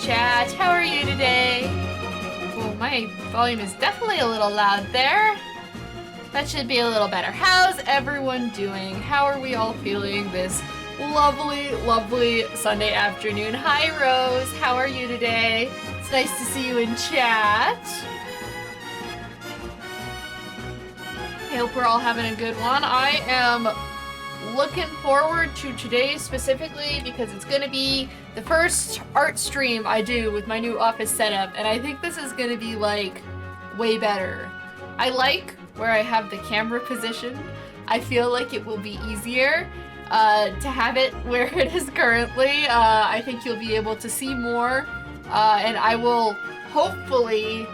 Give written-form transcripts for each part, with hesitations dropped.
chat. How are you today? Oh, my volume is definitely a little loud there. That should be a little better. How's everyone doing? How are we all feeling this lovely, lovely Sunday afternoon? Hi, Rose. How are you today? It's nice to see you in chat. I hope we're all having a good one. I am looking forward to today specifically because it's going to be the first art stream I do with my new office setup, and I think this is going to be like way better. I like where I have the camera position. I feel like it will be easier to have it where it is currently. I think you'll be able to see more, and I will hopefully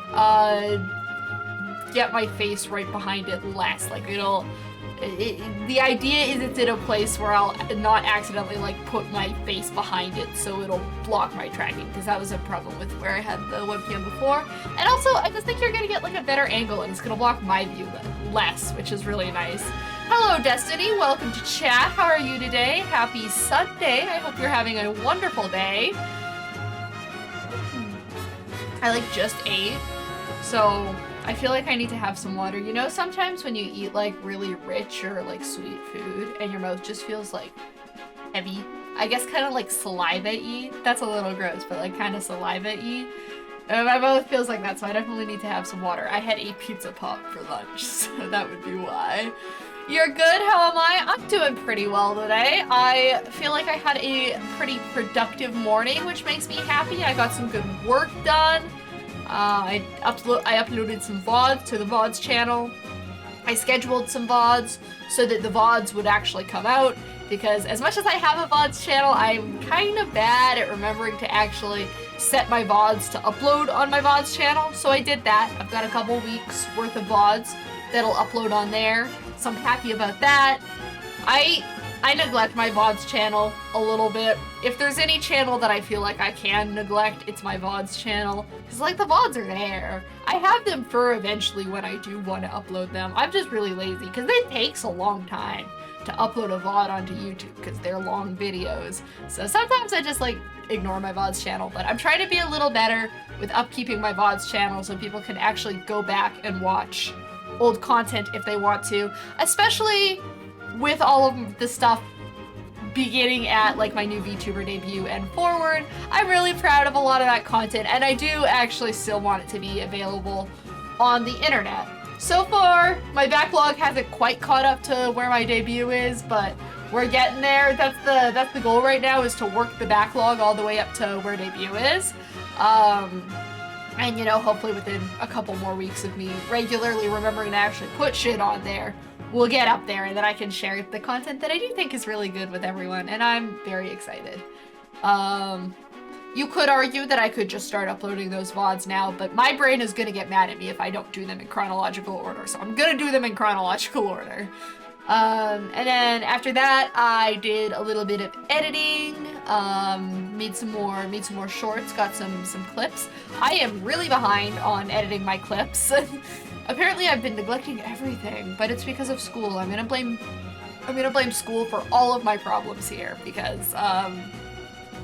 get my face right behind it less. Like the idea is it's in a place where I'll not accidentally like put my face behind it so it'll block my tracking, because that was a problem with where I had the webcam before. And also I just think you're gonna get like a better angle and it's gonna block my view less, which is really nice. Hello Destiny, welcome to chat. How are you today? Happy Sunday. I hope you're having a wonderful day. I like just ate, so I feel like I need to have some water. You know, sometimes when you eat like really rich or like sweet food and your mouth just feels like heavy, I guess kind of like saliva-y. That's a little gross, but like kind of saliva-y. My mouth feels like that, so I definitely need to have some water. I had a pizza pop for lunch, so that would be why. You're good, how am I? I'm doing pretty well today. I feel like I had a pretty productive morning, which makes me happy. I got some good work done. I uploaded some VODs to the VODs channel. I scheduled some VODs so that the VODs would actually come out, because as much as I have a VODs channel, I'm kind of bad at remembering to actually set my VODs to upload on my VODs channel. So I did that. I've got a couple weeks worth of VODs that'll upload on there, so I'm happy about that. I neglect my VODs channel a little bit. If there's any channel that I feel like I can neglect, it's my VODs channel. Because like the VODs are there. I have them for eventually when I do want to upload them. I'm just really lazy because it takes a long time to upload a VOD onto YouTube because they're long videos. So sometimes I just like ignore my VODs channel, but I'm trying to be a little better with upkeeping my VODs channel so people can actually go back and watch old content if they want to, especially with all of the stuff beginning at like my new VTuber debut and forward. I'm really proud of a lot of that content, and I do actually still want it to be available on the internet. So far, my backlog hasn't quite caught up to where my debut is, but we're getting there. That's the goal right now, is to work the backlog all the way up to where debut is. And you know, hopefully within a couple more weeks of me regularly remembering to actually put shit on there, we'll get up there, and then I can share the content that I do think is really good with everyone, and I'm very excited. You could argue that I could just start uploading those VODs now, but my brain is gonna get mad at me if I don't do them in chronological order, so I'm gonna do them in chronological order. And then after that, I did a little bit of editing, made some more shorts, got some clips. I am really behind on editing my clips. Apparently I've been neglecting everything, but it's because of school. I'm gonna blame school for all of my problems here, because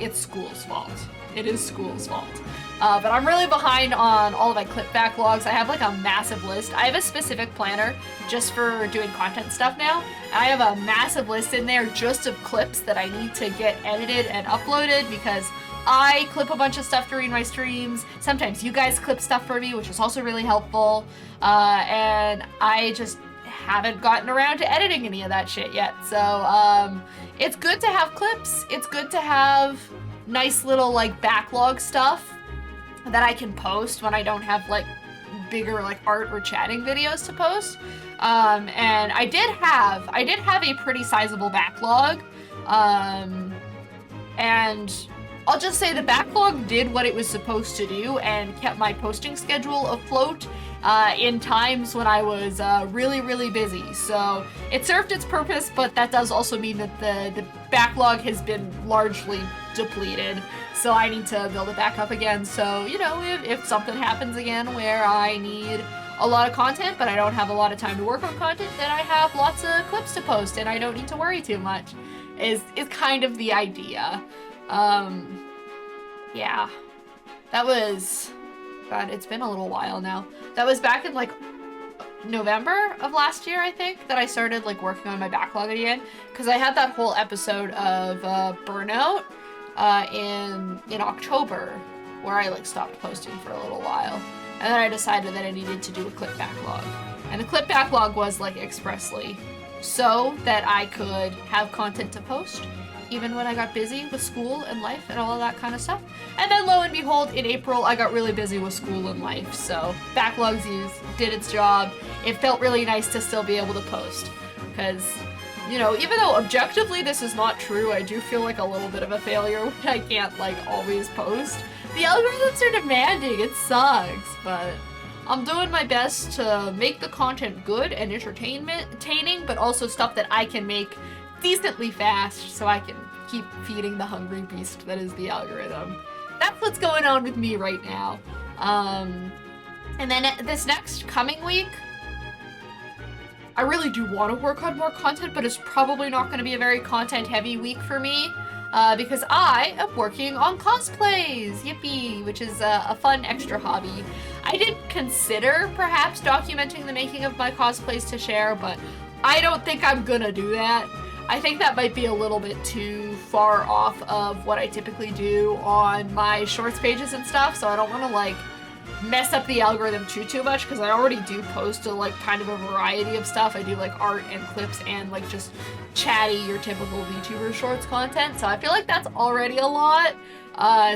it's school's fault. It is school's fault. But I'm really behind on all of my clip backlogs. I have like a massive list. I have a specific planner just for doing content stuff now. And I have a massive list in there just of clips that I need to get edited and uploaded, because I clip a bunch of stuff during my streams. Sometimes you guys clip stuff for me, which is also really helpful. And I just haven't gotten around to editing any of that shit yet. So it's good to have clips. It's good to have nice little like backlog stuff that I can post when I don't have like bigger like art or chatting videos to post. And I did have a pretty sizable backlog. And I'll just say the backlog did what it was supposed to do and kept my posting schedule afloat in times when I was really, really busy. So it served its purpose, but that does also mean that the backlog has been largely depleted. So I need to build it back up again. So, you know, if something happens again where I need a lot of content, but I don't have a lot of time to work on content, then I have lots of clips to post and I don't need to worry too much, is kind of the idea. Yeah. That was, God, it's been a little while now. That was back in like November of last year, I think, that I started like working on my backlog again, because I had that whole episode of Burnout in October, where I like stopped posting for a little while, and then I decided that I needed to do a clip backlog, and the clip backlog was like expressly so that I could have content to post even when I got busy with school and life and all of that kind of stuff. And then lo and behold, in April, I got really busy with school and life. So backlogs did its job. It felt really nice to still be able to post. Because, you know, even though objectively this is not true, I do feel like a little bit of a failure when I can't like always post. The algorithms are demanding, it sucks, but I'm doing my best to make the content good and entertaining, but also stuff that I can make decently fast so I can keep feeding the hungry beast that is the algorithm. That's what's going on with me right now. And then this next coming week, I really do want to work on more content, but it's probably not going to be a very content-heavy week for me because I am working on cosplays, yippee, which is a fun extra hobby. I did consider perhaps documenting the making of my cosplays to share, but I don't think I'm gonna do that. I think that might be a little bit too far off of what I typically do on my shorts pages and stuff, so I don't want to like mess up the algorithm too much, because I already do post a like kind of a variety of stuff. I do like art and clips and like just chatty, your typical VTuber shorts content, so I feel like that's already a lot.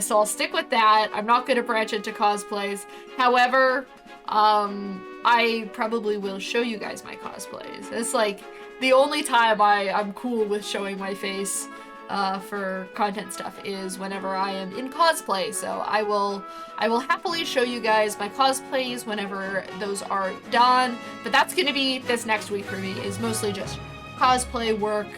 So I'll stick with that. I'm not going to branch into cosplays. However, I probably will show you guys my cosplays. It's like the only time I'm cool with showing my face for content stuff is whenever I am in cosplay. So I will happily show you guys my cosplays whenever those are done. But that's going to be this next week for me, is mostly just cosplay work,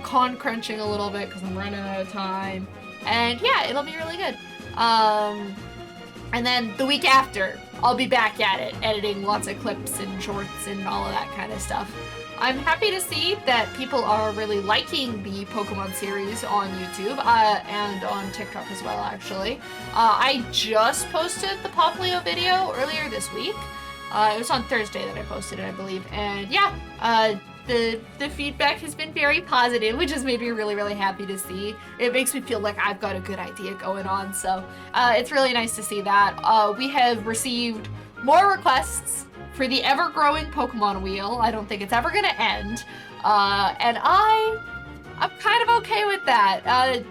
con crunching a little bit because I'm running out of time. And yeah, it'll be really good. And then the week after, I'll be back at it, editing lots of clips and shorts and all of that kind of stuff. I'm happy to see that people are really liking the Pokemon series on YouTube and on TikTok as well, actually. I just posted the Poplio video earlier this week. It was on Thursday that I posted it, I believe. And yeah, the feedback has been very positive, which has made me really, really happy to see. It makes me feel like I've got a good idea going on, so it's really nice to see that. We have received more requests for the ever-growing Pokemon wheel. I don't think it's ever gonna end, and I'm kind of okay with that.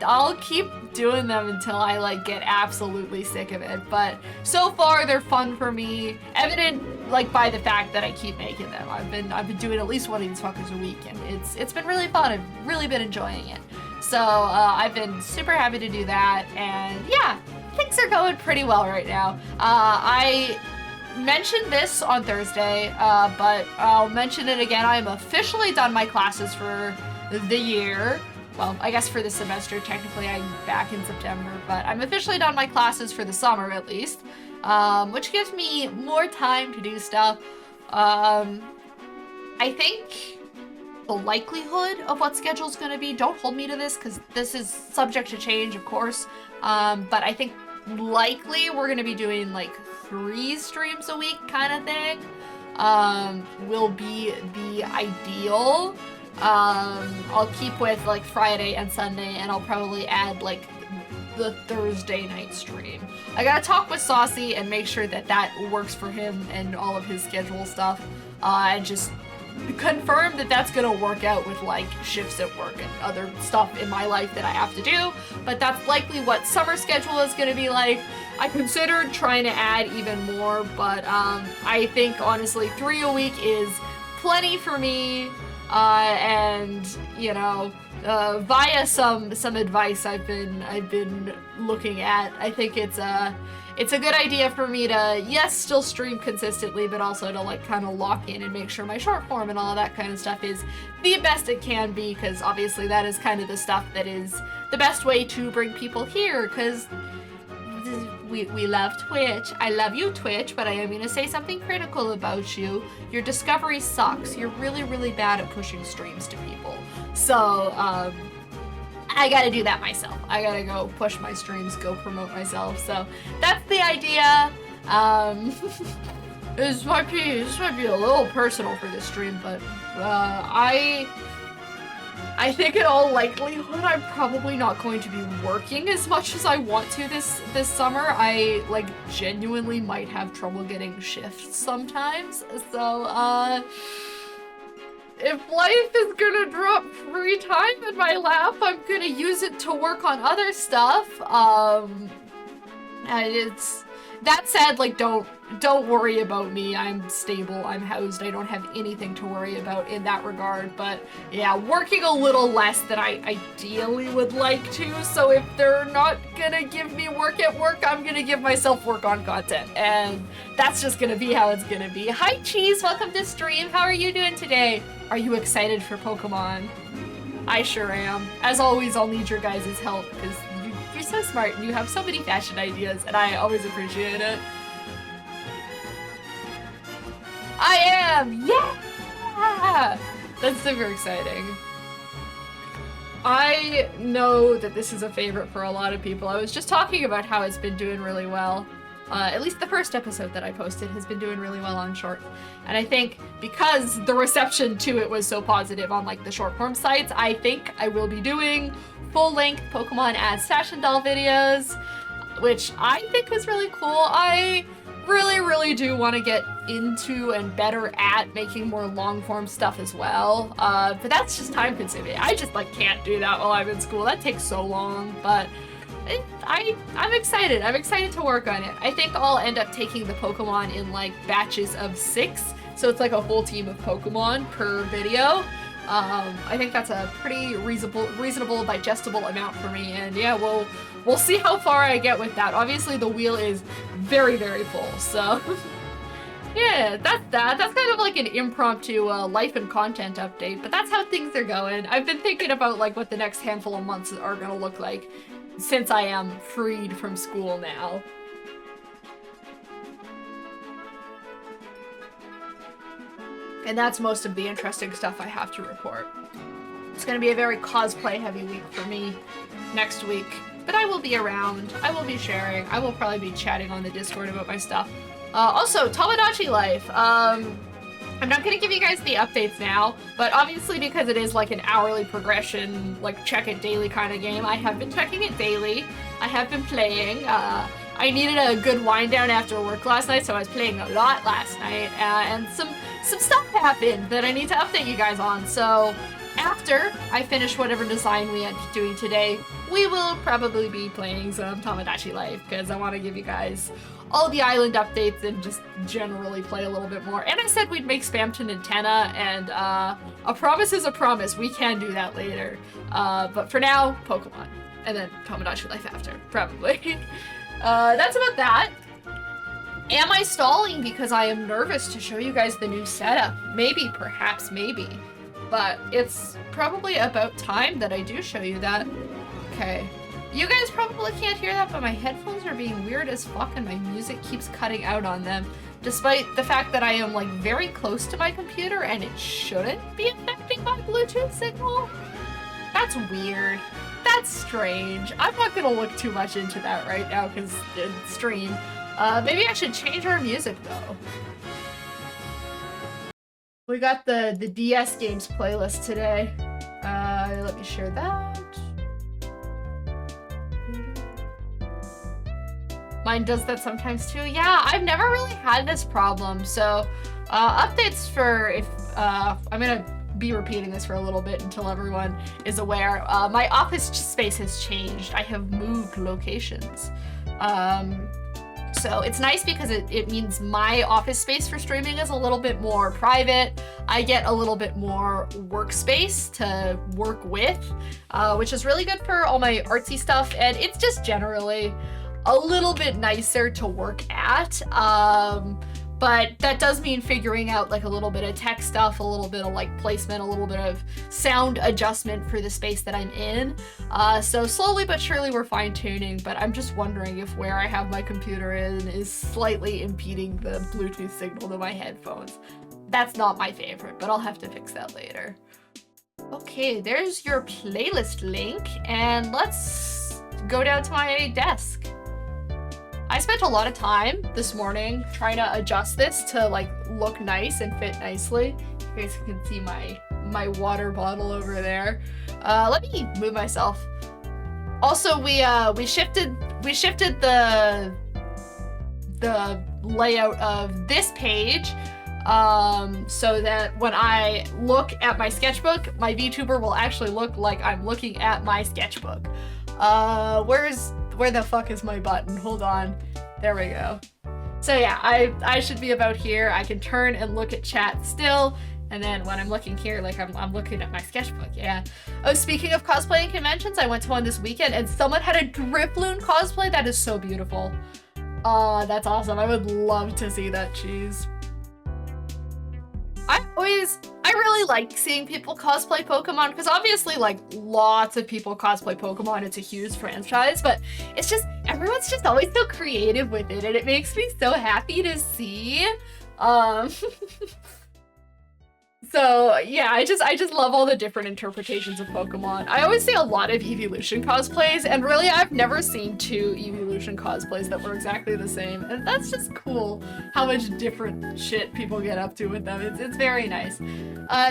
I'll keep doing them until I like get absolutely sick of it, but so far they're fun for me, evident like by the fact that I keep making them. I've been doing at least one of these fuckers a week, and it's been really fun. I've really been enjoying it, so I've been super happy to do that. And yeah, things are going pretty well right now. I mentioned this on Thursday, but I'll mention it again. I'm officially done my classes for the year. Well, I guess for the semester. Technically, I'm back in September, but I'm officially done my classes for the summer, at least, which gives me more time to do stuff. I think the likelihood of what schedule's going to be, don't hold me to this, because this is subject to change, of course, but I think likely we're going to be doing like 3 streams a week kind of thing, will be the ideal. I'll keep with like Friday and Sunday, and I'll probably add like the Thursday night stream. I gotta talk with Saucy and make sure that that works for him and all of his schedule stuff, and just confirm that that's gonna work out with like shifts at work and other stuff in my life that I have to do. But that's likely what summer schedule is gonna be like. I considered trying to add even more, but I think honestly 3 a week is plenty for me. And you know, via some advice I've been looking at, I think it's a good idea for me to, yes, still stream consistently, but also to like kind of lock in and make sure my short form and all of that kind of stuff is the best it can be, because obviously that is kind of the stuff that is the best way to bring people here, because we love Twitch. I love you, Twitch, but I am going to say something critical about you. Your discovery sucks. You're really, really bad at pushing streams to people. So, I gotta do that myself. I gotta go push my streams, go promote myself. So that's the idea. This might be a little personal for this stream, but I think in all likelihood I'm probably not going to be working as much as I want to this summer. I like genuinely might have trouble getting shifts sometimes. So if life is gonna drop free time in my lap, I'm gonna use it to work on other stuff. And it's that said, like don't worry about me. I'm stable, I'm housed, I don't have anything to worry about in that regard. But yeah, working a little less than I ideally would like to. So if they're not gonna give me work at work, I'm gonna give myself work on content. And that's just gonna be how it's gonna be. Hi Cheese, welcome to stream. How are you doing today? Are you excited for Pokemon? I sure am. As always, I'll need your guys' help because you're so smart and you have so many fashion ideas and I always appreciate it. I am! Yeah! That's super exciting. I know that this is a favorite for a lot of people. I was just talking about how it's been doing really well. At least the first episode that I posted has been doing really well on short. And I think because the reception to it was so positive on like the short form sites, I think I will be doing full-length Pokemon as fashion doll videos, which I think is really cool. I really do want to get into and better at making more long-form stuff as well. But that's just time consuming. I just like can't do that while I'm in school. That takes so long, but I'm excited. I'm excited to work on it. I think I'll end up taking the Pokemon in like batches of 6. So it's like a whole team of Pokemon per video. I think that's a pretty reasonable, digestible amount for me. And yeah, we'll see how far I get with that. Obviously the wheel is very full, so yeah, that's that. That's kind of like an impromptu life and content update, but that's how things are going. I've been thinking about like what the next handful of months are gonna look like since I am freed from school now. And that's most of the interesting stuff I have to report. It's gonna be a very cosplay heavy week for me next week, but I will be around, I will be sharing, I will probably be chatting on the Discord about my stuff. Also, Tomodachi Life. I'm not gonna give you guys the updates now, but obviously because it is like an hourly progression, like check it daily kind of game, I have been checking it daily. I have been playing. I needed a good wind down after work last night, so I was playing a lot last night, and some stuff happened that I need to update you guys on. So after I finish whatever design we end up doing today, we will probably be playing some Tomodachi Life because I want to give you guys all the island updates and just generally play a little bit more. And I said we'd make Spam to Nintendo, and a promise is a promise. We can do that later. But for now, Pokemon. And then Tomodachi Life after, probably. That's about that. Am I stalling because I am nervous to show you guys the new setup? Maybe, perhaps, maybe. But it's probably about time that I do show you that. Okay. You guys probably can't hear that, but my headphones are being weird as fuck and my music keeps cutting out on them, despite the fact that I am like very close to my computer and it shouldn't be affecting my Bluetooth signal. That's weird. That's strange. I'm not gonna look too much into that right now because it's stream. Maybe I should change our music though. We got the DS games playlist today. Let me share that. Mine does that sometimes too. Yeah, I've never really had this problem. So updates for if I'm gonna be repeating this for a little bit until everyone is aware. My office space has changed. I have moved locations. So it's nice because it means my office space for streaming is a little bit more private. I get a little bit more workspace to work with, which is really good for all my artsy stuff. And it's just generally a little bit nicer to work at. But that does mean figuring out like a little bit of tech stuff, a little bit of like placement, a little bit of sound adjustment for the space that I'm in. So slowly but surely we're fine tuning, but I'm just wondering if where I have my computer in is slightly impeding the Bluetooth signal to my headphones. That's not my favorite, but I'll have to fix that later. Okay, there's your playlist link, and let's go down to my desk. I spent a lot of time this morning trying to adjust this to like look nice and fit nicely. You guys can see my water bottle over there. Let me move myself. Also, we shifted the layout of this page so that when I look at my sketchbook, my VTuber will actually look like I'm looking at my sketchbook. Where the fuck is my button? Hold on. There we go. So yeah, I should be about here. I can turn and look at chat still. And then when I'm looking here, like I'm looking at my sketchbook, yeah. Oh, speaking of cosplaying conventions, I went to one this weekend and someone had a Drifloon cosplay. That is so beautiful. That's awesome. I would love to see that cheese. I really like seeing people cosplay Pokemon because obviously like lots of people cosplay Pokemon. It's a huge franchise, but it's just, everyone's just always so creative with it and it makes me so happy to see. So yeah, I just love all the different interpretations of Pokemon. I always see a lot of Evolution cosplays, and really I've never seen 2 Evolution cosplays that were exactly the same, and that's just cool how much different shit people get up to with them. It's very nice.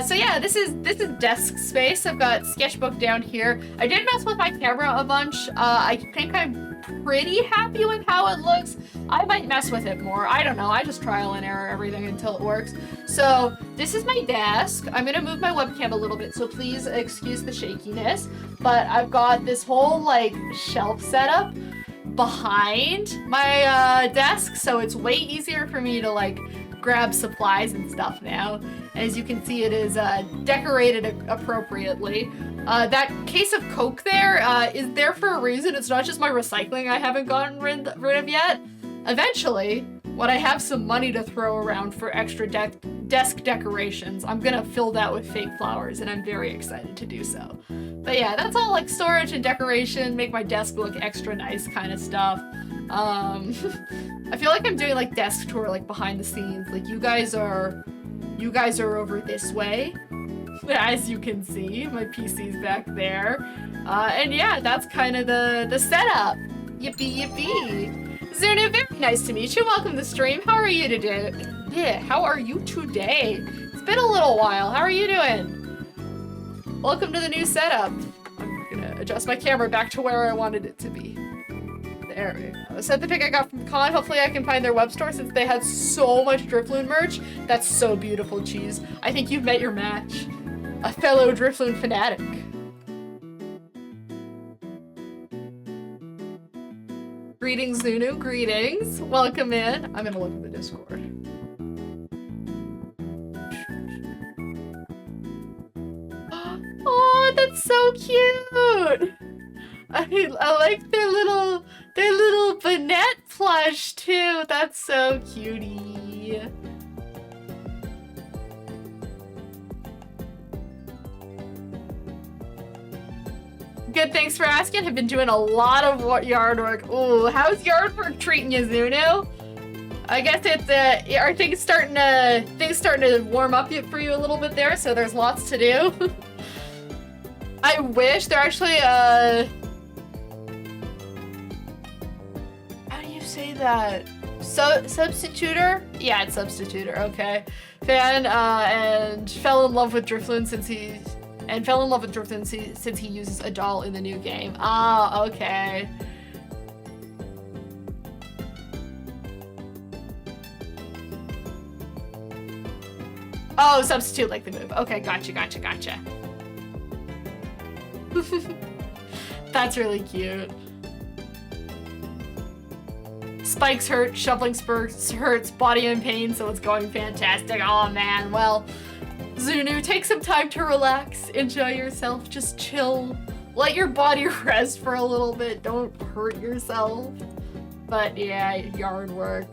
So yeah, this is desk space. I've got sketchbook down here. I did mess with my camera a bunch. I think I'm pretty happy with how it looks. I might mess with it more. I don't know. I just trial and error everything until it works. So this is my desk. I'm gonna move my webcam a little bit, so please excuse the shakiness. But I've got this whole like shelf setup behind my desk, so it's way easier for me to like grab supplies and stuff now. As you can see, it is decorated appropriately. That case of Coke there is there for a reason. It's not just my recycling I haven't gotten rid of yet. Eventually, when I have some money to throw around for extra desk decorations, I'm gonna fill that with fake flowers, and I'm very excited to do so. But yeah, that's all like storage and decoration, make my desk look extra nice kind of stuff. I feel like I'm doing like desk tour like behind the scenes. Like you guys are over this way. As you can see, my PC's back there. And yeah, that's kind of the setup. Yippee yippee. Zunu, very nice to meet you. Welcome to the stream. How are you today? Yeah, how are you today? It's been a little while. How are you doing? Welcome to the new setup. I'm gonna adjust my camera back to where I wanted it to be. There we go. Sent the pic I got from the con. Hopefully I can find their web store since they had so much Drifloon merch. That's so beautiful, cheese. I think you've met your match. A fellow Drifloon fanatic. Greetings, Zunu. Greetings. Welcome in. I'm gonna look at the Discord. Oh, that's so cute. I like their little Banette plush too. That's so cutie. Good, thanks for asking. Have been doing a lot of yard work. Ooh, how's yard work treating you, Zunu? I guess it's are things starting to warm up for you a little bit there, so there's lots to do. I wish they're actually how do you say that? Substituter? Yeah, it's substituter, okay. Fan and fell in love with Drifloon since he uses a doll in the new game. Ah, okay. Oh, substitute like the move. Okay, gotcha. That's really cute. Spikes hurt, shoveling spurs hurts, body in pain, so it's going fantastic. Oh man, well, Zunu, take some time to relax, enjoy yourself, just chill. Let your body rest for a little bit, don't hurt yourself. But yeah, yard work.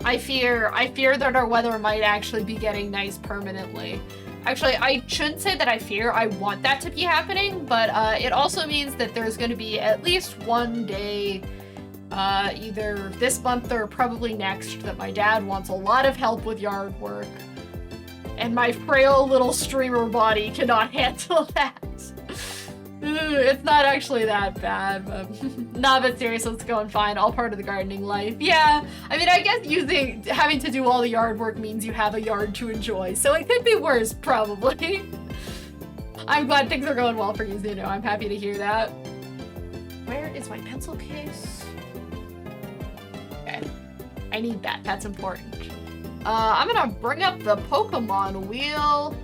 I fear that our weather might actually be getting nice permanently. Actually, I shouldn't say that I fear, I want that to be happening, but it also means that there's gonna be at least one day, either this month or probably next, that my dad wants a lot of help with yard work. And my frail little streamer body cannot handle that. It's not actually that bad, but nah, but seriously, it's going fine. All part of the gardening life. Yeah, I mean, I guess having to do all the yard work means you have a yard to enjoy, so it could be worse, probably. I'm glad things are going well for you, Zuno. I'm happy to hear that. Where is my pencil case? Okay, I need that. That's important. I'm gonna bring up the Pokemon wheel.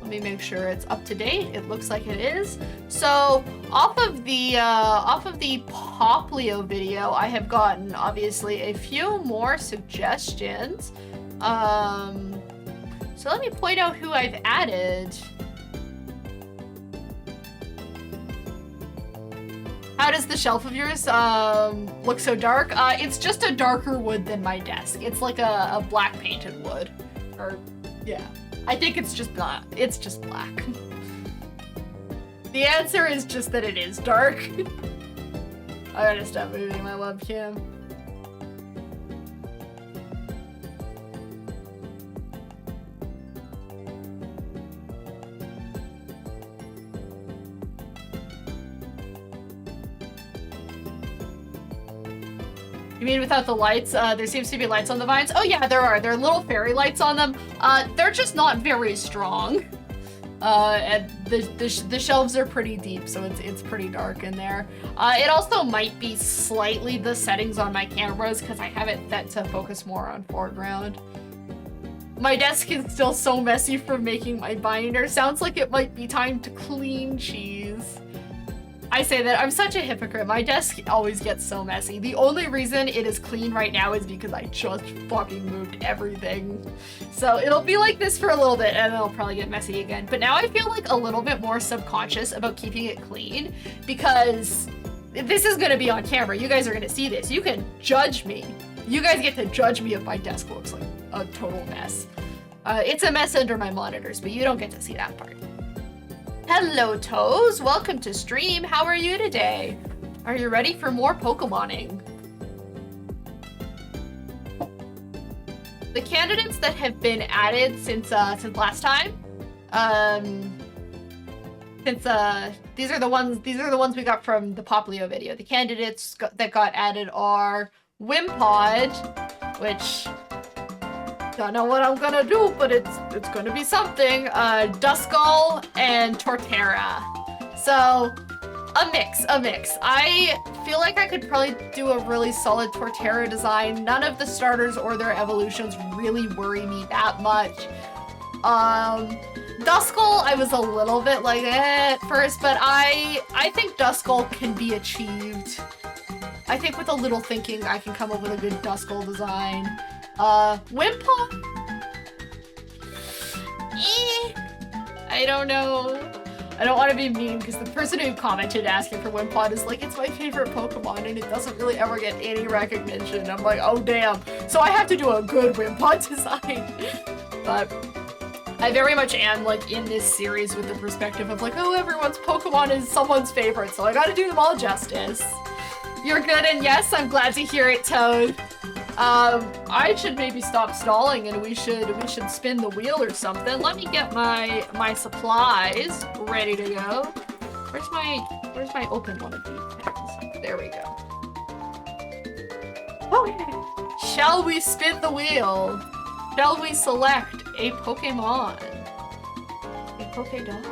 Let me make sure it's up to date. It looks like it is. So off of the Poplio video, I have gotten obviously a few more suggestions. So let me point out who I've added. How does the shelf of yours look so dark? It's just a darker wood than my desk. It's like a black painted wood. Or, yeah. I think it's just black. It's just black. The answer is just that it is dark. I gotta stop moving my webcam. You mean without the lights? There seems to be lights on the vines. Oh yeah, there are. There are little fairy lights on them. They're just not very strong. And the shelves are pretty deep, so it's pretty dark in there. It also might be slightly the settings on my cameras because I have it set to focus more on foreground. My desk is still so messy from making my binder. Sounds like it might be time to clean, cheese. I say that, I'm such a hypocrite. My desk always gets so messy. The only reason it is clean right now is because I just fucking moved everything. So it'll be like this for a little bit and it'll probably get messy again. But now I feel like a little bit more subconscious about keeping it clean because this is gonna be on camera. You guys are gonna see this. You can judge me. You guys get to judge me if my desk looks like a total mess. It's a mess under my monitors, but you don't get to see that part. Hello, Toes. Welcome to stream. How are you today? Are you ready for more Pokemoning? The candidates that have been added since last time, these are the ones we got from the Poplio video. The candidates that got added are Wimpod, which don't know what I'm gonna do, but it's gonna be something. Duskull and Torterra. So a mix. I feel like I could probably do a really solid Torterra design. None of the starters or their evolutions really worry me that much. Duskull, I was a little bit like at first, but I think Duskull can be achieved. I think with a little thinking, I can come up with a good Duskull design. Wimpod? I don't know. I don't want to be mean because the person who commented asking for Wimpod is like, it's my favorite Pokemon and it doesn't really ever get any recognition. I'm like, oh damn. So I have to do a good Wimpod design. But I very much am like in this series with the perspective of like, oh, everyone's Pokemon is someone's favorite, so I gotta do them all justice. You're good, and yes, I'm glad to hear it, Toad. I should maybe stop stalling and we should spin the wheel or something. Let me get my supplies ready to go. Where's my open one of these pens? There we go. Oh, shall we spin the wheel? Shall we select a Pokemon? A Pokédoll.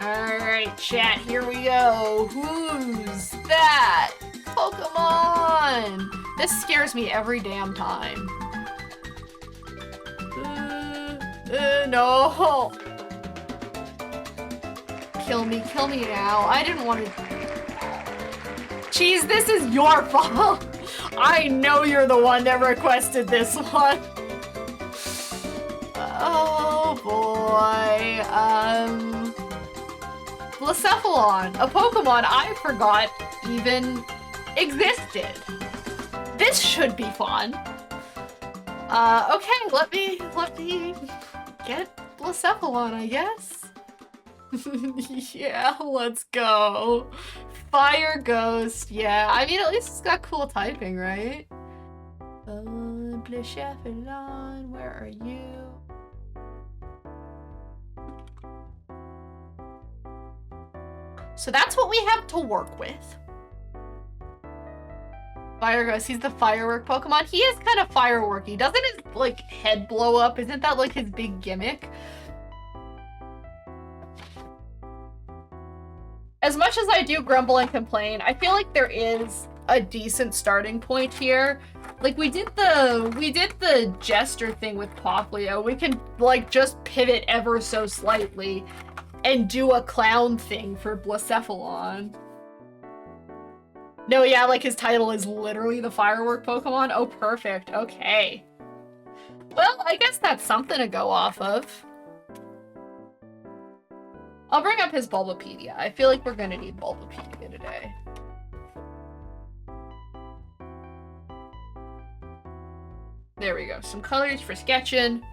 Alright, chat, here we go. Who's that? Pokemon! This scares me every damn time. No! Kill me now. I didn't want to... Cheese, this is your fault! I know you're the one that requested this one. Oh boy. Blacephalon, a Pokemon I forgot even existed. This should be fun. Okay, let me get Blacephalon, I guess. Yeah, let's go. Fire Ghost, yeah. I mean, at least it's got cool typing, right? Blue, Blacephalon, where are you? So that's what we have to work with. Fire Ghost, he's the firework Pokemon. He is kind of fireworky. Doesn't his, like, head blow up? Isn't that, like, his big gimmick? As much as I do grumble and complain, I feel like there is a decent starting point here. Like, we did the Jester thing with Poplio. We can, like, just pivot ever so slightly and do a clown thing for Blacephalon. No, yeah, like his title is literally the firework Pokemon? Oh, perfect. Okay. Well, I guess that's something to go off of. I'll bring up his Bulbapedia. I feel like we're gonna need Bulbapedia today. There we go. Some colors for sketching.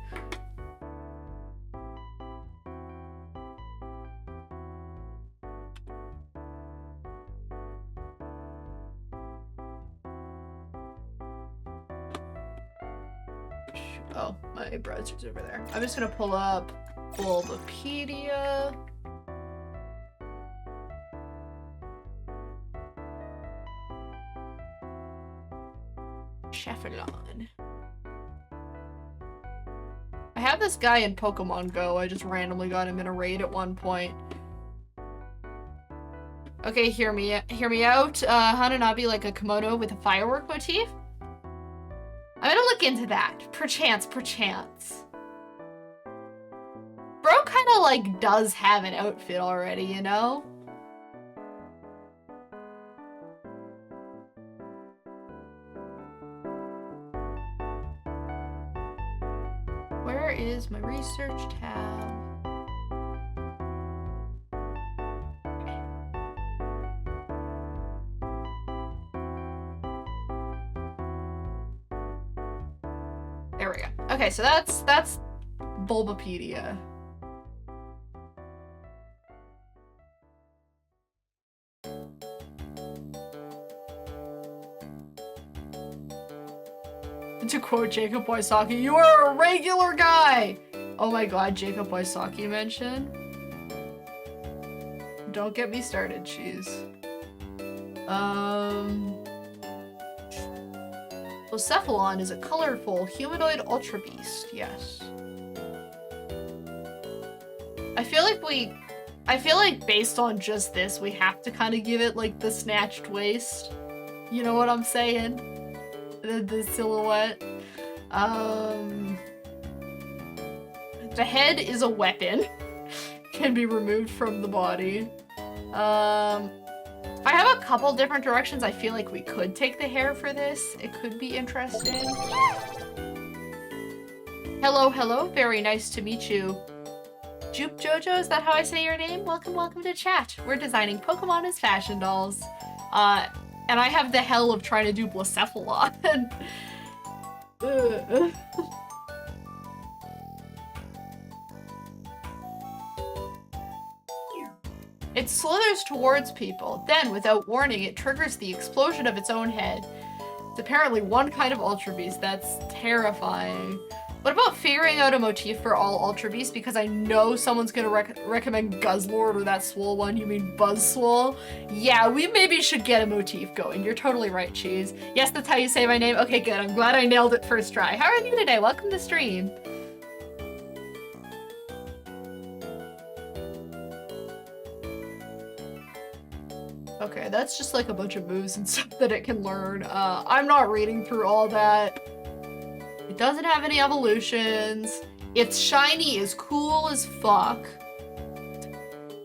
Oh, my browser's over there. I'm just gonna pull up Bulbapedia. Blacephalon. I have this guy in Pokemon Go. I just randomly got him in a raid at one point. Okay, hear me out. Hananabi like a kimono with a firework motif? I'm gonna look into that. Perchance. Bro kinda like does have an outfit already, you know? Where is my research tab? There we go. Okay, so that's Bulbapedia. To quote Jacob Wysocki, "You are a regular guy!" Oh my god, Jacob Wysocki mention? Don't get me started, cheese. Blacephalon is a colorful humanoid ultra beast, yes. I feel like based on just this, we have to kind of give it like the snatched waist. You know what I'm saying? The silhouette. The head is a weapon. Can be removed from the body. I have a couple different directions I feel like we could take the hair for this. It could be interesting. Hello, very nice to meet you. Jupe Jojo, is that how I say your name? Welcome to chat. We're designing Pokemon as fashion dolls. And I have the hell of trying to do Blacephalon. It slithers towards people. Then, without warning, it triggers the explosion of its own head. It's apparently one kind of Ultra Beast. That's terrifying. What about figuring out a motif for all Ultra Beasts? Because I know someone's gonna recommend Guzzlord or that swole one. You mean Buzzswole? Yeah, we maybe should get a motif going. You're totally right, Cheese. Yes, that's how you say my name. Okay, good. I'm glad I nailed it first try. How are you today? Welcome to stream. Okay, that's just like a bunch of moves and stuff that it can learn. I'm not reading through all that. It doesn't have any evolutions. Its shiny is cool as fuck.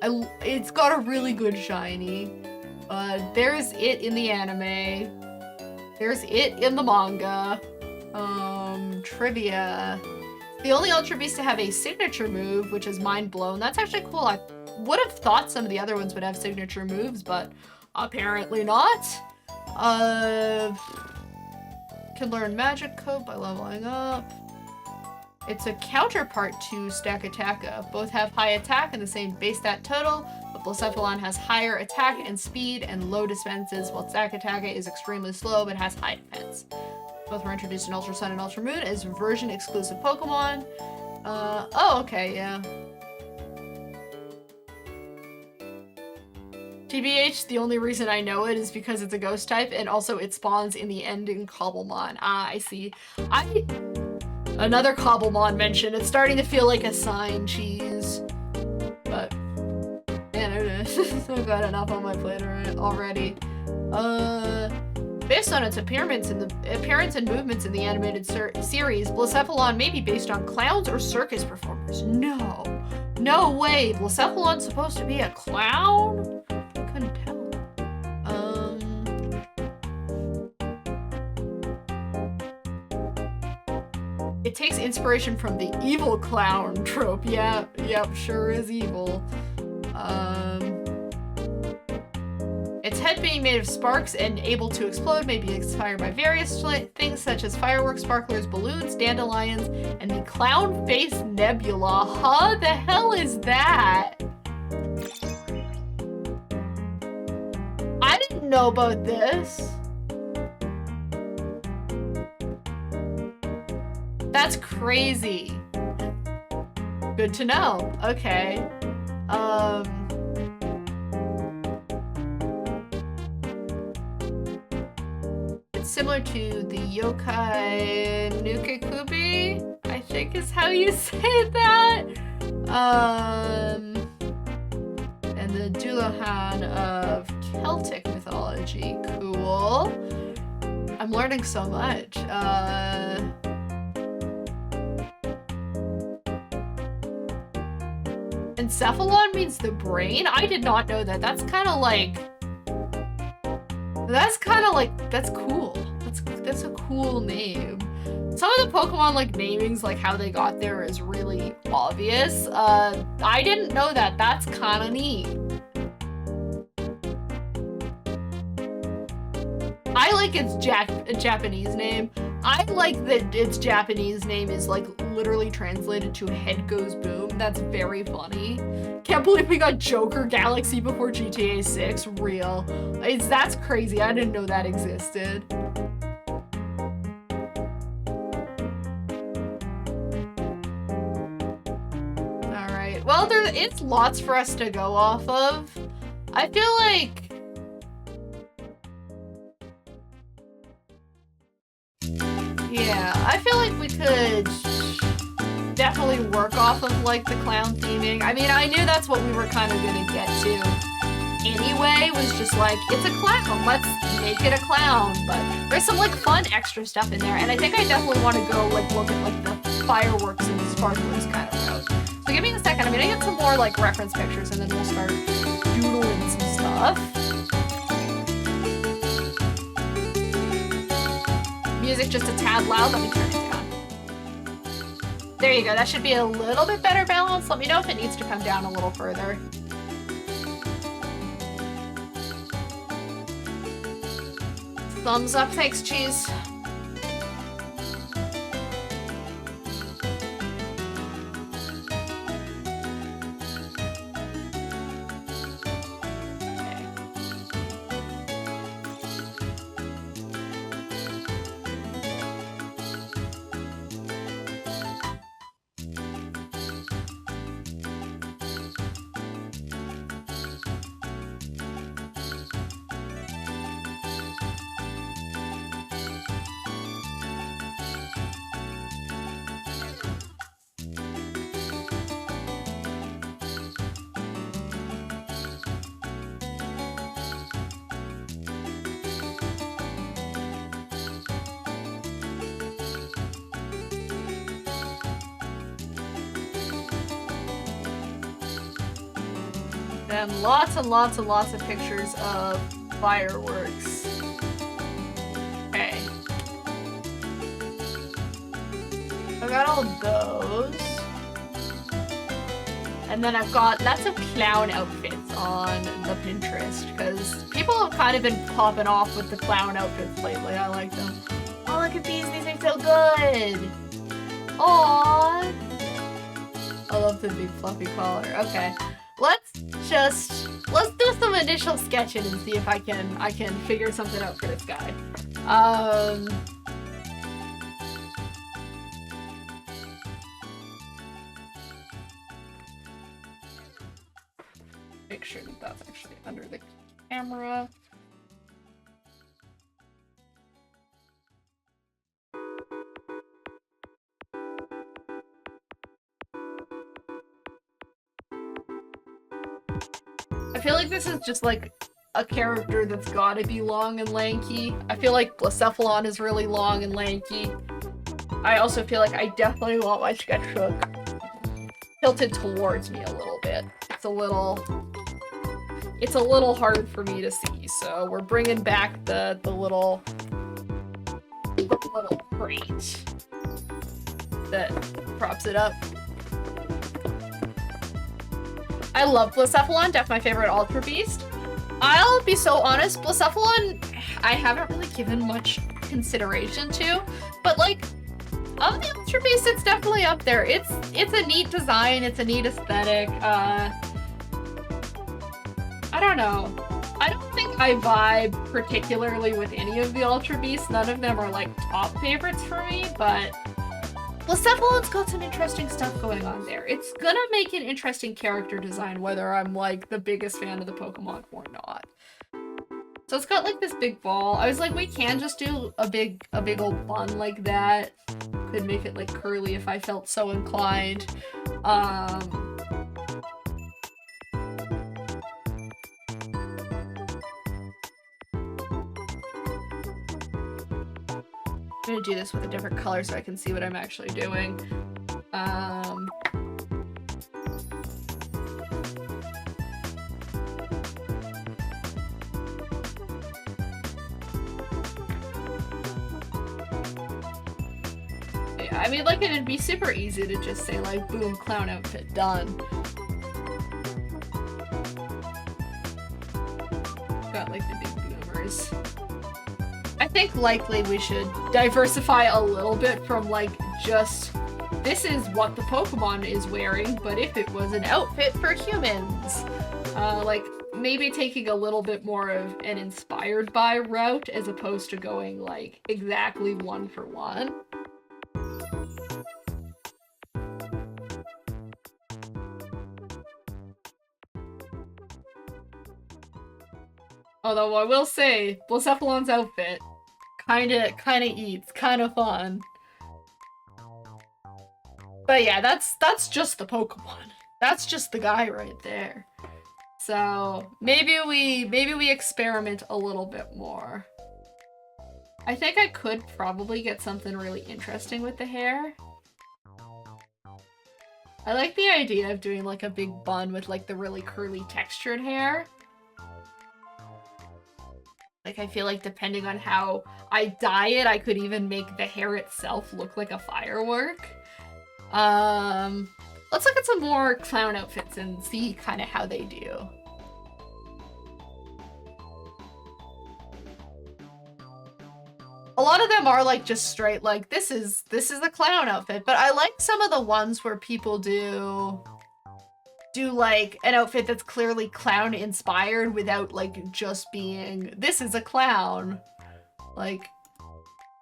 It's got a really good shiny. There's it in the anime. There's it in the manga. Trivia. The only Ultra Beast to have a signature move, which is Mind Blown. That's actually cool. I would have thought some of the other ones would have signature moves, but apparently not. Can learn Magic Coat by leveling up. It's a counterpart to Stakataka. Both have high attack and the same base stat total, but Blacephalon has higher attack and speed and low defenses, while Stakataka is extremely slow but has high defense. Both were introduced in Ultra Sun and Ultra Moon as version-exclusive Pokemon. Oh, okay, yeah. TBH, the only reason I know it is because it's a ghost type, and also it spawns in the end in Cobblemon. Ah, I see. Another Cobblemon mention. It's starting to feel like a sign cheese. But, man, I've got enough on my plate already. Based on its appearance and movements in the animated series, Blacephalon may be based on clowns or circus performers. No. No way. Blacephalon's supposed to be a clown? Couldn't tell. It takes inspiration from the evil clown trope. Yeah, yep, sure is evil. Its head being made of sparks and able to explode may be inspired by various things such as fireworks, sparklers, balloons, dandelions, and the clown face nebula. Huh? The hell is that? I didn't know about this. That's crazy. Good to know. Okay. It's similar to the Yokai Nukekubi, I think is how you say that. And the Dulohan of Celtic mythology. Cool. I'm learning so much. Encephalon means the brain? I did not know that. That's kind of like... That's cool. That's a cool name. Some of the Pokemon, like, namings, like, how they got there is really obvious. I didn't know that. That's kind of neat. I like its Japanese name. I like that its Japanese name is, like, literally translated to Head Goes Boom. That's very funny. Can't believe we got Joker Galaxy before GTA 6. Real. That's crazy. I didn't know that existed. Alright. Well, there is lots for us to go off of. I feel like... Yeah, I feel like we could definitely work off of, like, the clown theming. I mean, I knew that's what we were kind of gonna get to anyway, was just like, it's a clown, let's make it a clown. But there's some, like, fun extra stuff in there, and I think I definitely want to go, like, look at, like, the fireworks and the sparklers kind of route. So give me a second, I'm gonna get some more, like, reference pictures, and then we'll start doodling some stuff. Music just a tad loud. Let me turn it down. There you go. That should be a little bit better balance. Let me know if it needs to come down a little further. Thumbs up. Thanks, cheese. And lots and lots and lots of pictures of fireworks. Okay. I got all those. And then I've got lots of clown outfits on the Pinterest, because people have kind of been popping off with the clown outfits lately. I like them. Oh, look at these. These are so good. Aww. I love the big fluffy collar. Okay. Let's do some initial sketching and see if I can figure something out for this guy. camera. I feel like this is just like a character that's gotta be long and lanky. I feel like Blacephalon is really long and lanky. I also feel like I definitely want my sketchbook tilted towards me a little bit. It's a little hard for me to see, so we're bringing back the little crate that props it up. I love Blacephalon, definitely my favorite Ultra Beast. I'll be so honest, Blacephalon I haven't really given much consideration to, but like, of the Ultra Beast, it's definitely up there. It's a neat design, it's a neat aesthetic. I don't know. I don't think I vibe particularly with any of the Ultra Beasts. None of them are like top favorites for me, but Blacephalon's got some interesting stuff going on there. It's gonna make an interesting character design whether I'm like the biggest fan of the Pokemon or not. So it's got like this big ball. I was like, we can just do a big old bun like that. Could make it like curly if I felt so inclined. I'm gonna do this with a different color so I can see what I'm actually doing. Yeah, I mean, like, it'd be super easy to just say, like, boom, clown outfit, done. Got, like, the big boomers. I think likely we should diversify a little bit from like just this is what the Pokemon is wearing, but if it was an outfit for humans, like maybe taking a little bit more of an inspired by route as opposed to going like exactly one for one. Although I will say, Blacephalon's outfit kinda eats, kinda fun. But yeah, that's just the Pokemon. That's just the guy right there. So maybe we experiment a little bit more. I think I could probably get something really interesting with the hair. I like the idea of doing like a big bun with like the really curly textured hair. Like, I feel like depending on how I dye it, I could even make the hair itself look like a firework. Let's look at some more clown outfits and see kind of how they do. A lot of them are like just straight like, this is a clown outfit, but I like some of the ones where people do like an outfit that's clearly clown inspired without like just being this is a clown. Like,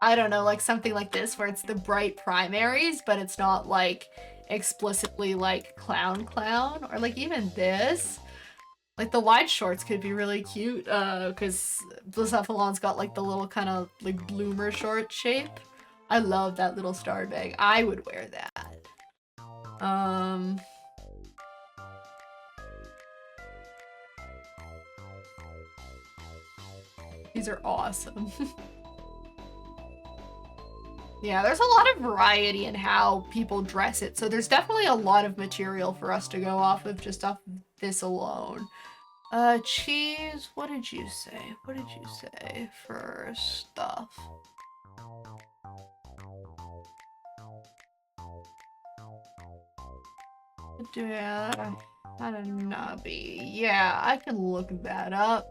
I don't know, like something like this where it's the bright primaries but it's not like explicitly like clown or like even this. Like the wide shorts could be really cute because Blacephalon's got like the little kind of like bloomer short shape. I love that little star bag. I would wear that. These are awesome. Yeah, there's a lot of variety in how people dress it, so there's definitely a lot of material for us to go off of just off this alone. Cheese, what did you say? What did you say for stuff? Hanabi. Yeah, I can look that up.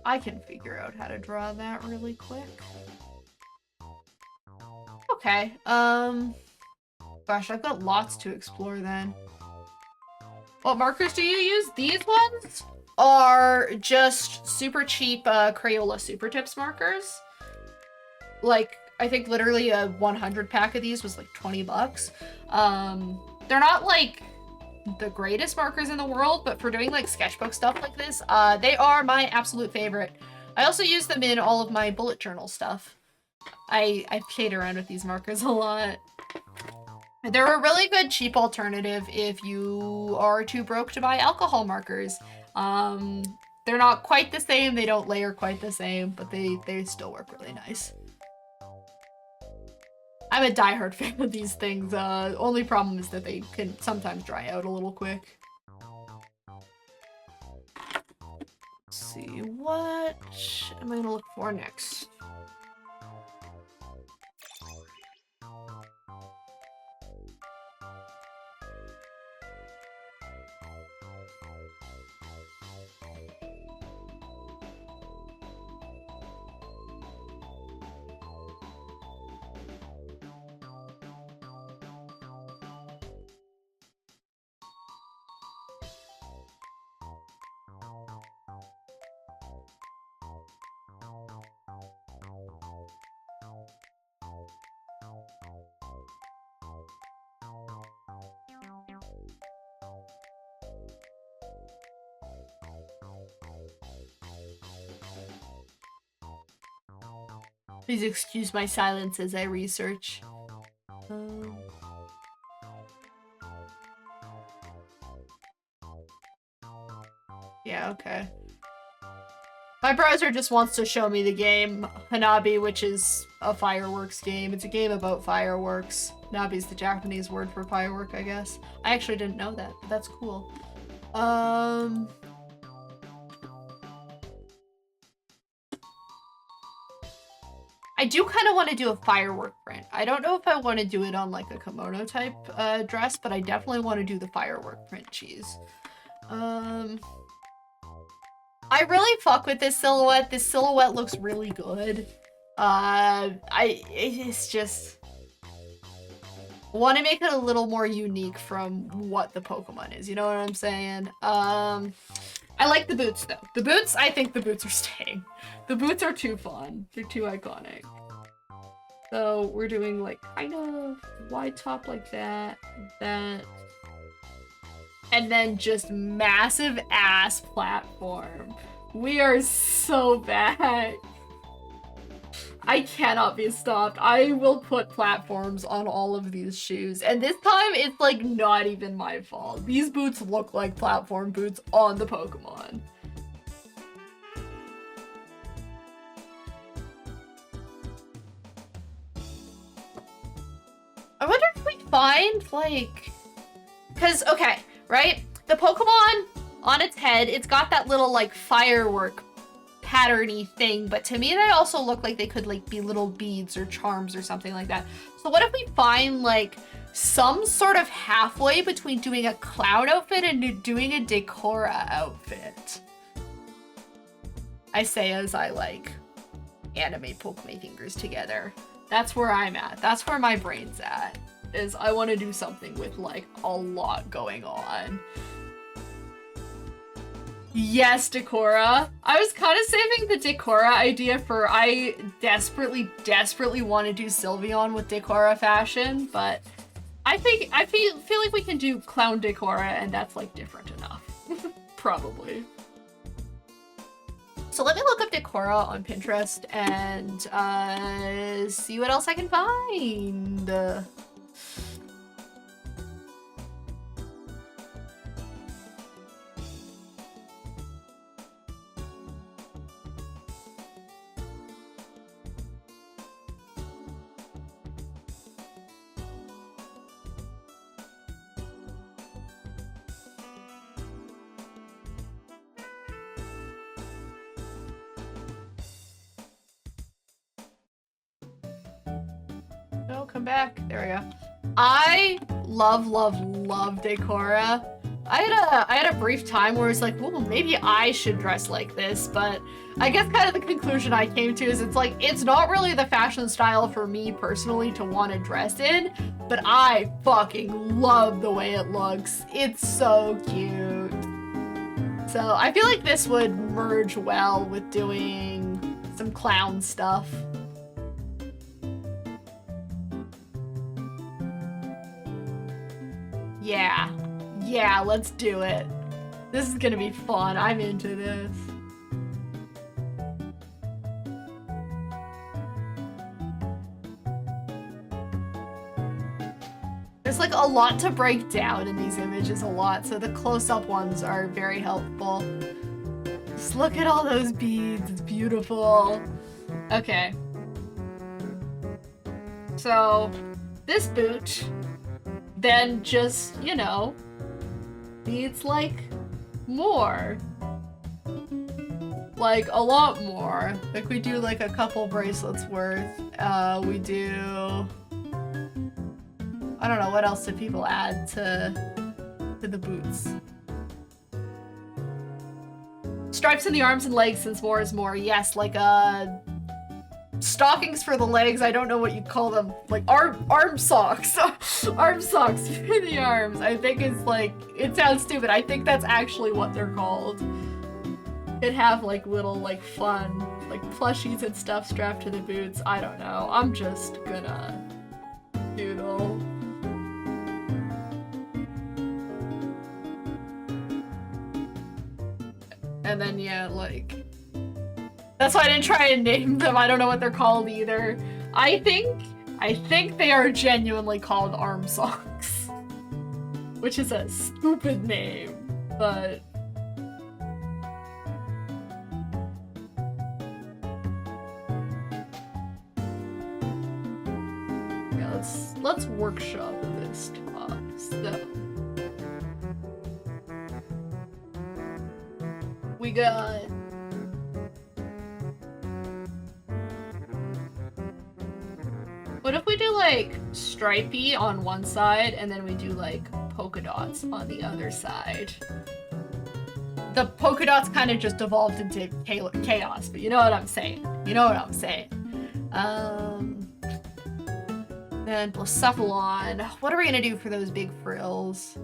I can figure out how to draw that really quick. Okay, gosh, I've got lots to explore then. What markers do you use? These ones are just super cheap Crayola Super Tips markers. Like, I think literally a 100 pack of these was like 20 bucks. They're not like the greatest markers in the world, but for doing like sketchbook stuff like this, they are my absolute favorite. I also use them in all of my bullet journal stuff. I played around with these markers a lot. They're a really good cheap alternative if you are too broke to buy alcohol markers. They're not quite the same, they don't layer quite the same, but they still work really nice. I'm a diehard fan of these things. Only problem is that they can sometimes dry out a little quick. Let's see, what am I gonna look for next? Please excuse my silence as I research. Yeah, okay. My browser just wants to show me the game Hanabi, which is a fireworks game. It's a game about fireworks. Hanabi's the Japanese word for firework, I guess. I actually didn't know that, but that's cool. I do kind of want to do a firework print. I don't know if I want to do it on like a kimono type dress, but I definitely want to do the firework print cheese. I really fuck with this silhouette. This silhouette looks really good. It's just want to make it a little more unique from what the Pokemon is. You know what I'm saying? I like the boots though. The boots, I think the boots are staying. The boots are too fun. They're too iconic. So we're doing like kind of wide top like that, and then just massive ass platform. We are so bad. I cannot be stopped. I will put platforms on all of these shoes. And this time, it's like not even my fault. These boots look like platform boots on the Pokemon. I wonder if we find like... Because, okay, right? The Pokemon on its head, it's got that little like firework patterny thing, but to me they also look like they could like be little beads or charms or something like that. So what if we find like some sort of halfway between doing a clown outfit and doing a Decora outfit? I say as I like animate Pokemon fingers together. That's where I'm at. That's where my brain's at. Is I want to do something with like a lot going on. Yes, Decora. I was kind of saving the Decora idea for I desperately want to do Sylveon with Decora fashion, but I feel like we can do Clown Decora and that's like different enough. Probably. So let me look up Decora on Pinterest and see what else I can find. No, come back. There we go. I love Decora. I had a brief time where it's like, well, maybe I should dress like this, but I guess kind of the conclusion I came to is it's like, it's not really the fashion style for me personally to want to dress in, but I fucking love the way it looks. It's so cute. So I feel like this would merge well with doing some clown stuff. Yeah, let's do it. This is gonna be fun. I'm into this. There's like a lot to break down in these images, a lot, so the close-up ones are very helpful. Just look at all those beads, it's beautiful. Okay. So, this boot then just, you know, needs like more. Like a lot more. Like we do like a couple bracelets worth. We do, I don't know, what else do people add to the boots? Stripes in the arms and legs, since more is more. Yes, like stockings for the legs. I don't know what you'd call them. Like arm socks. Arm socks for the arms. I think it's like, it sounds stupid. I think that's actually what they're called. It'd have like little like fun like plushies and stuff strapped to the boots. I don't know. I'm just gonna doodle. And then yeah, like, that's why I didn't try and name them. I don't know what they're called either. I think they are genuinely called arm socks, which is a stupid name, but yeah, let's workshop this top. So we got what if we do like stripey on one side and then we do like polka dots on the other side? The polka dots kind of just evolved into chaos, but you know what I'm saying. You know what I'm saying. Then Blacephalon. What are we gonna do for those big frills?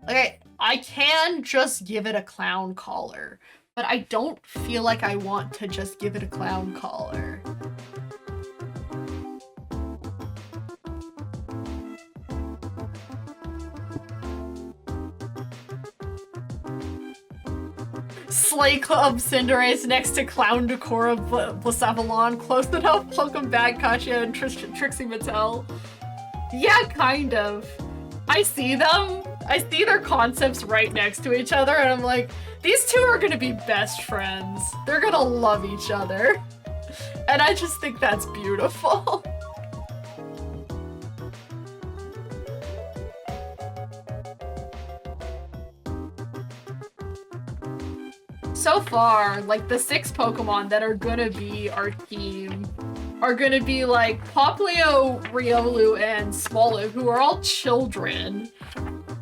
Okay, I can just give it a clown collar, but I don't feel like I want to just give it a clown collar. Slay Club Cinderace next to Clown Decor of Blacephalon. Close enough. Welcome back, Katya and Trixie Mattel. Yeah, kind of. I see them. I see their concepts right next to each other, and I'm like, these two are gonna be best friends. They're gonna love each other. And I just think that's beautiful. So far, like the 6 Pokemon that are gonna be our team are gonna be like Popplio, Riolu, and Swallow, who are all children.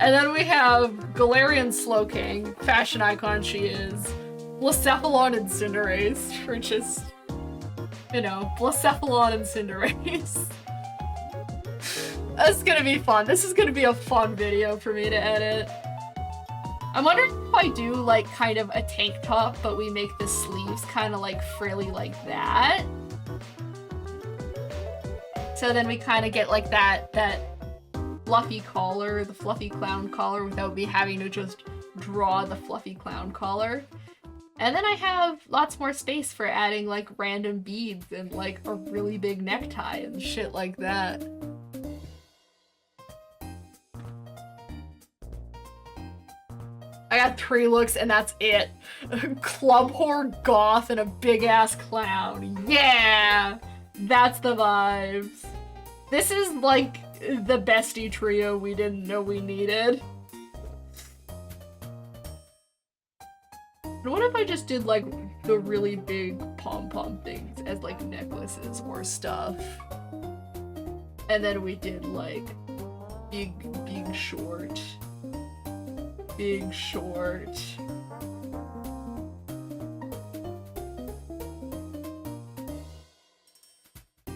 And then we have Galarian Slowking, fashion icon she is, Blacephalon and Cinderace, which is, you know, Blacephalon and Cinderace. That's gonna be fun. This is gonna be a fun video for me to edit. I'm wondering if I do like kind of a tank top, but we make the sleeves kind of like frilly like that. So then we kind of get like that fluffy collar, the fluffy clown collar, without me having to just draw the fluffy clown collar. And then I have lots more space for adding like random beads and like a really big necktie and shit like that. I got 3 looks and that's it. Club whore, goth, and a big ass clown. Yeah! That's the vibes. This is like the bestie trio we didn't know we needed. What if I just did like the really big pom-pom things as like necklaces or stuff? And then we did like big short. Big short.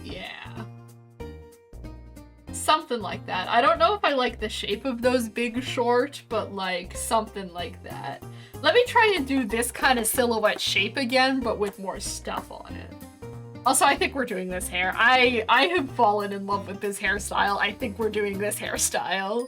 Yeah. Something like that. I don't know if I like the shape of those big short, but like something like that. Let me try and do this kind of silhouette shape again, but with more stuff on it. Also, I think we're doing this hair. I have fallen in love with this hairstyle. I think we're doing this hairstyle.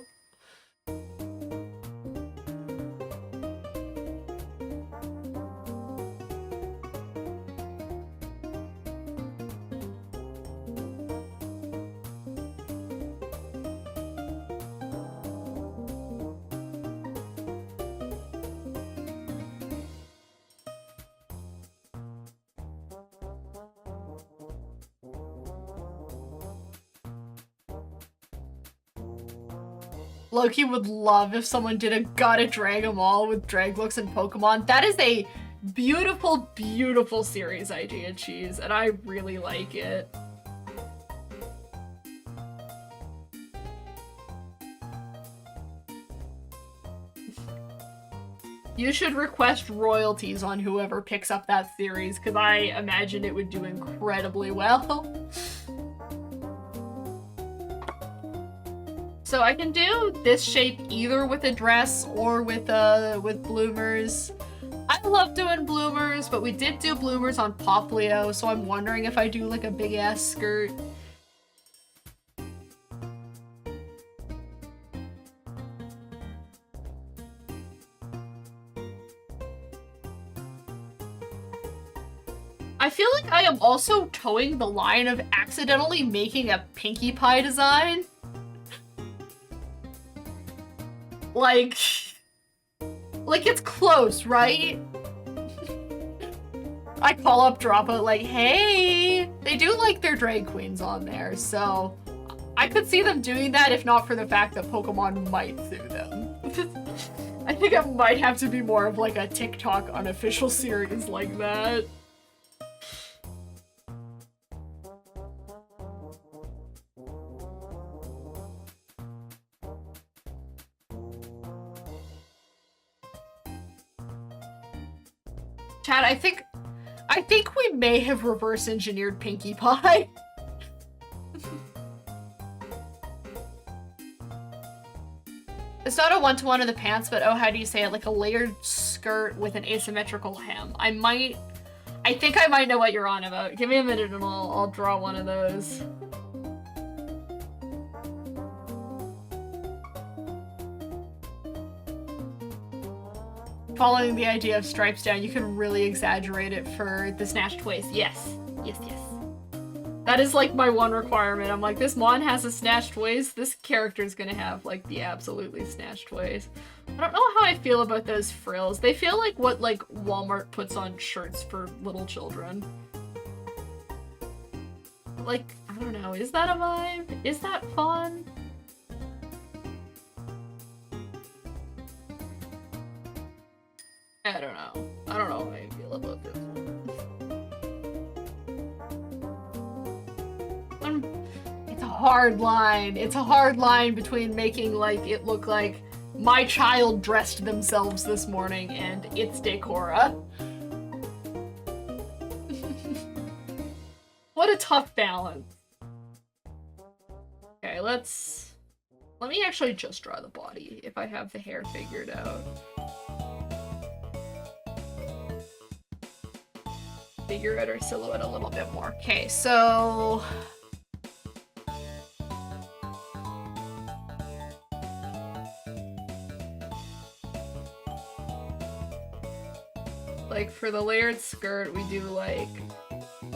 Loki would love if someone did a Gotta Drag 'em All with drag looks and Pokemon. That is a beautiful, beautiful series idea, Cheese, and I really like it. You should request royalties on whoever picks up that series, because I imagine it would do incredibly well. So I can do this shape either with a dress or with bloomers. I love doing bloomers, but we did do bloomers on Poplio, so I'm wondering if I do like a big ass skirt. I feel like I am also towing the line of accidentally making a Pinkie Pie design. Like it's close, right? I call up Dropout like, hey, they do like their drag queens on there, so I could see them doing that if not for the fact that Pokemon might sue them. I think it might have to be more of like a TikTok unofficial series like that. Chad, I think we may have reverse engineered Pinkie Pie. It's not a one-to-one of the pants, but oh, how do you say it? Like a layered skirt with an asymmetrical hem. I think I might know what you're on about. Give me a minute and I'll draw one of those. Following the idea of stripes down, you can really exaggerate it for the snatched waist. Yes. Yes, yes. That is like my one requirement. I'm like, this mon has a snatched waist. This character's gonna have like the absolutely snatched waist. I don't know how I feel about those frills. They feel like what like Walmart puts on shirts for little children. Like, I don't know. Is that a vibe? Is that fun? I don't know. I don't know how I feel about this one. It's a hard line. It's a hard line between making like it look like my child dressed themselves this morning and it's Decora. What a tough balance. Okay, let me actually just draw the body if I have the hair figured out. Figure out our silhouette a little bit more. Okay, so like for the layered skirt, we do like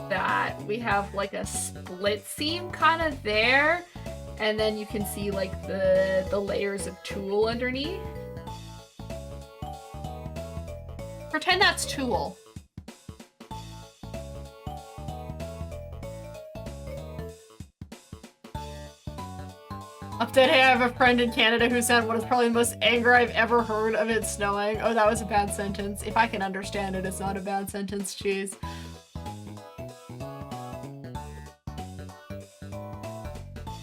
that. We have like a split seam kind of there, and then you can see like the layers of tulle underneath. Pretend that's tulle. Update, hey, I have a friend in Canada who sent what is probably the most anger I've ever heard of it snowing. Oh, that was a bad sentence. If I can understand it, it's not a bad sentence, Cheese.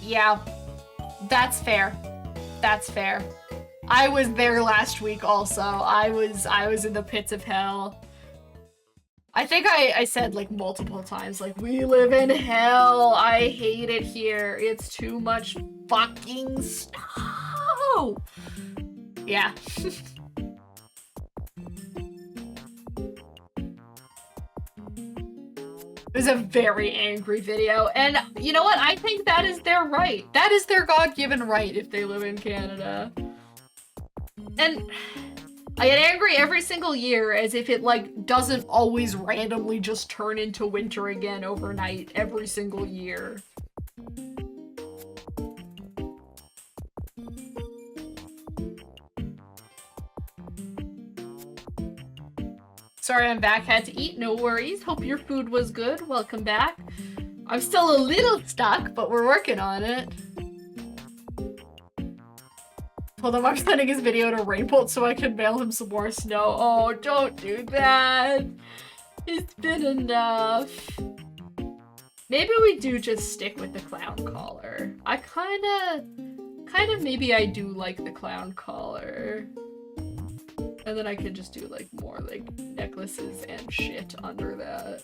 Yeah, that's fair. That's fair. I was there last week also. I was in the pits of hell. I think I said like multiple times, like, we live in hell. I hate it here. It's too much fucking snow. Yeah. It was a very angry video, and you know what? I think that is their right. That is their God-given right if they live in Canada. And I get angry every single year as if it, like, doesn't always randomly just turn into winter again overnight every single year. Sorry, I'm back. Had to eat. No worries. Hope your food was good. Welcome back. I'm still a little stuck, but we're working on it. told him I'm sending his video to Rainbolt so I can mail him some more snow. Oh, don't do that. It's been enough. Maybe we do just stick with the clown collar. I kinda maybe I do like the clown collar. And then I could just do like more like necklaces and shit under that.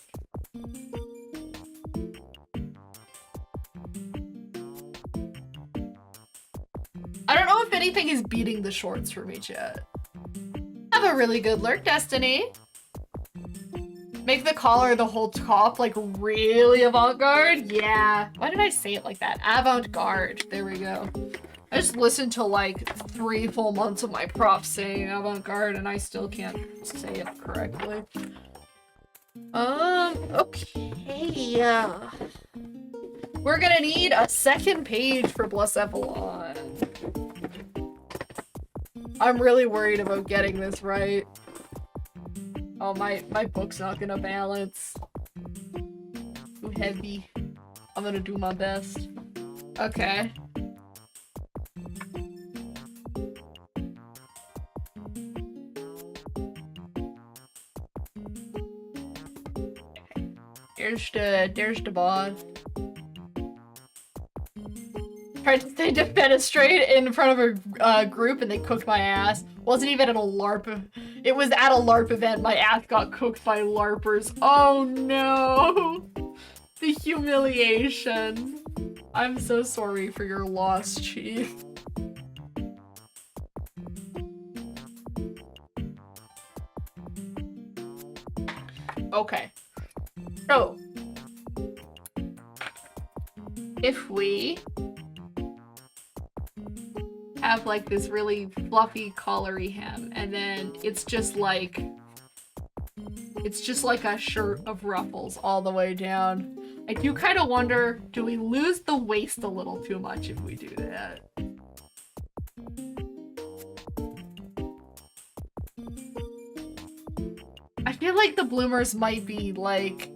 I don't know if anything is beating the shorts for me yet. Have a really good lurk, Destiny. Make the collar the whole top like really avant-garde? Yeah. Why did I say it like that? Avant-garde. There we go. I just listened to like 3 full months of my props saying avant-garde and I still can't say it correctly. Okay. We're gonna need a second page for Blacephalon. I'm really worried about getting this right. Oh, my book's not gonna balance. Too heavy. I'm gonna do my best. Okay. There's the bod. Tried to stay defenestrate in front of a group and they cooked my ass. Wasn't even at a LARP. It was at a LARP event. My ass got cooked by LARPers. Oh no! The humiliation. I'm so sorry for your loss, Chief. Okay. So, if we have like this really fluffy collary hem and then it's just like a shirt of ruffles all the way down. I do kind of wonder, do we lose the waist a little too much if we do that? I feel like the bloomers might be like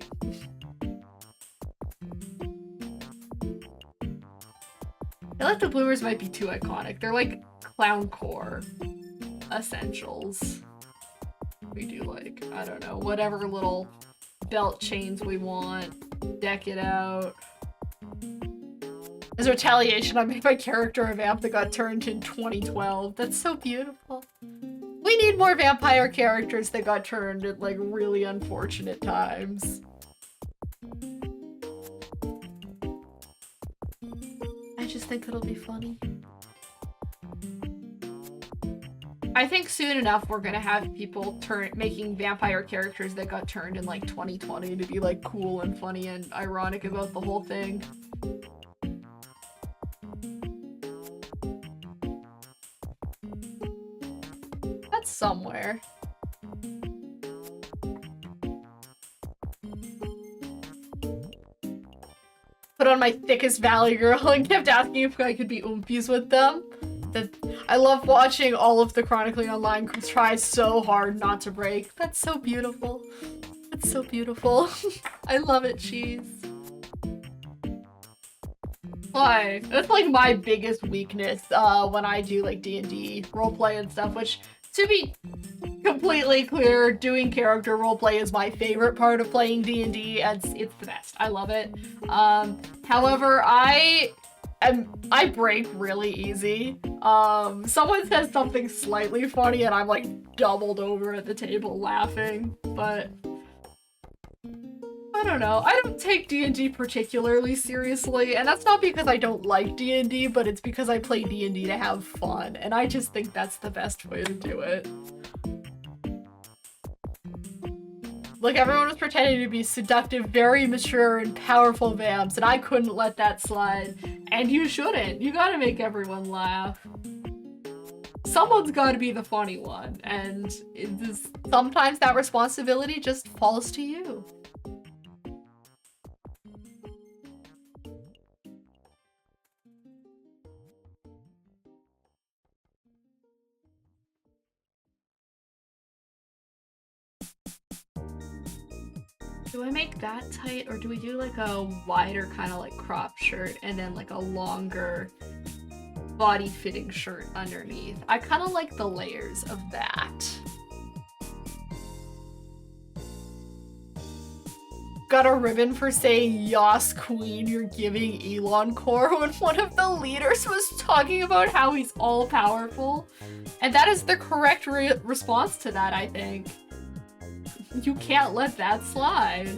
I feel like the bloomers might be too iconic. They're like clown core essentials. We do like, I don't know, whatever little belt chains we want. Deck it out. As retaliation, I made my character a vamp that got turned in 2012. That's so beautiful. We need more vampire characters that got turned at like really unfortunate times. I just think it'll be funny. I think soon enough we're gonna have people making vampire characters that got turned in like 2020 to be like cool and funny and ironic about the whole thing. That's somewhere. Put on my thickest Valley Girl and kept asking if I could be oompies with them. I love watching all of the Chronically Online try so hard not to break. That's so beautiful. That's so beautiful. I love it, Cheese. Why? That's like my biggest weakness when I do like D&D roleplay and stuff, which, to be completely clear, doing character roleplay is my favorite part of playing D&D, and it's the best. I love it. However, I break really easy. Someone says something slightly funny and I'm like doubled over at the table laughing, but I don't know. I don't take D&D particularly seriously, and that's not because I don't like D&D, but it's because I play D&D to have fun, and I just think that's the best way to do it. Like, everyone was pretending to be seductive, very mature, and powerful vamps, and I couldn't let that slide. And you shouldn't. You gotta make everyone laugh. Someone's gotta be the funny one, and sometimes that responsibility just falls to you. Do I make that tight, or do we do like a wider kind of like crop shirt and then like a longer body-fitting shirt underneath. I kind of like the layers of that. Got a ribbon for saying "Yas Queen, you're giving Elon core" when one of the leaders was talking about how he's all-powerful. And that is the correct response to that, I think. You can't let that slide.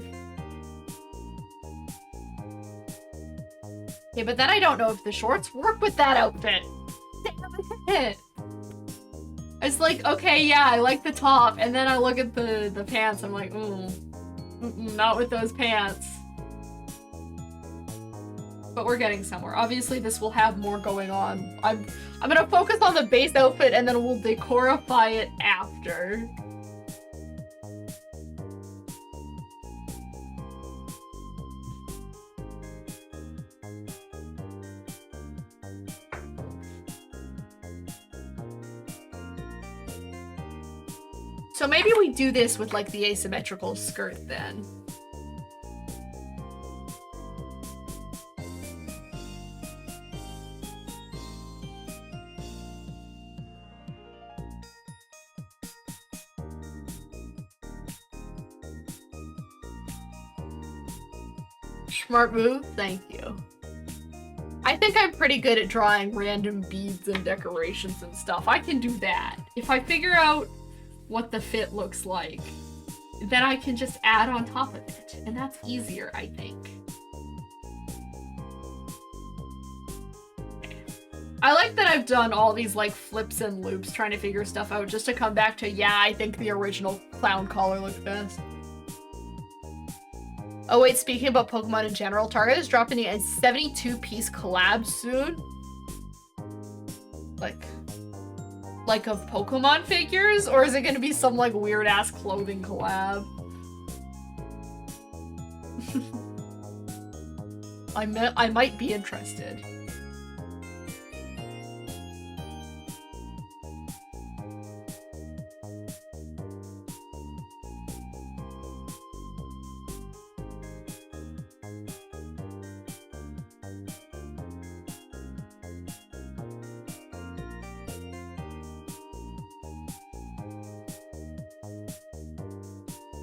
Okay, but then I don't know if the shorts work with that outfit. Damn it. It's like, okay, yeah, I like the top, and then I look at the pants, I'm like, not with those pants. But we're getting somewhere. Obviously, this will have more going on. I'm gonna focus on the base outfit, and then we'll decorify it after. So maybe we do this with like the asymmetrical skirt then. Smart move, thank you. I think I'm pretty good at drawing random beads and decorations and stuff. I can do that. If I figure out what the fit looks like, then I can just add on top of it. And that's easier, I think. I like that I've done all these like flips and loops trying to figure stuff out just to come back to, yeah, I think the original clown collar looked best. Oh wait, speaking about Pokemon in general, Target is dropping a 72-piece collab soon. Like of Pokemon figures? Or is it gonna be some like weird ass clothing collab? I might be interested.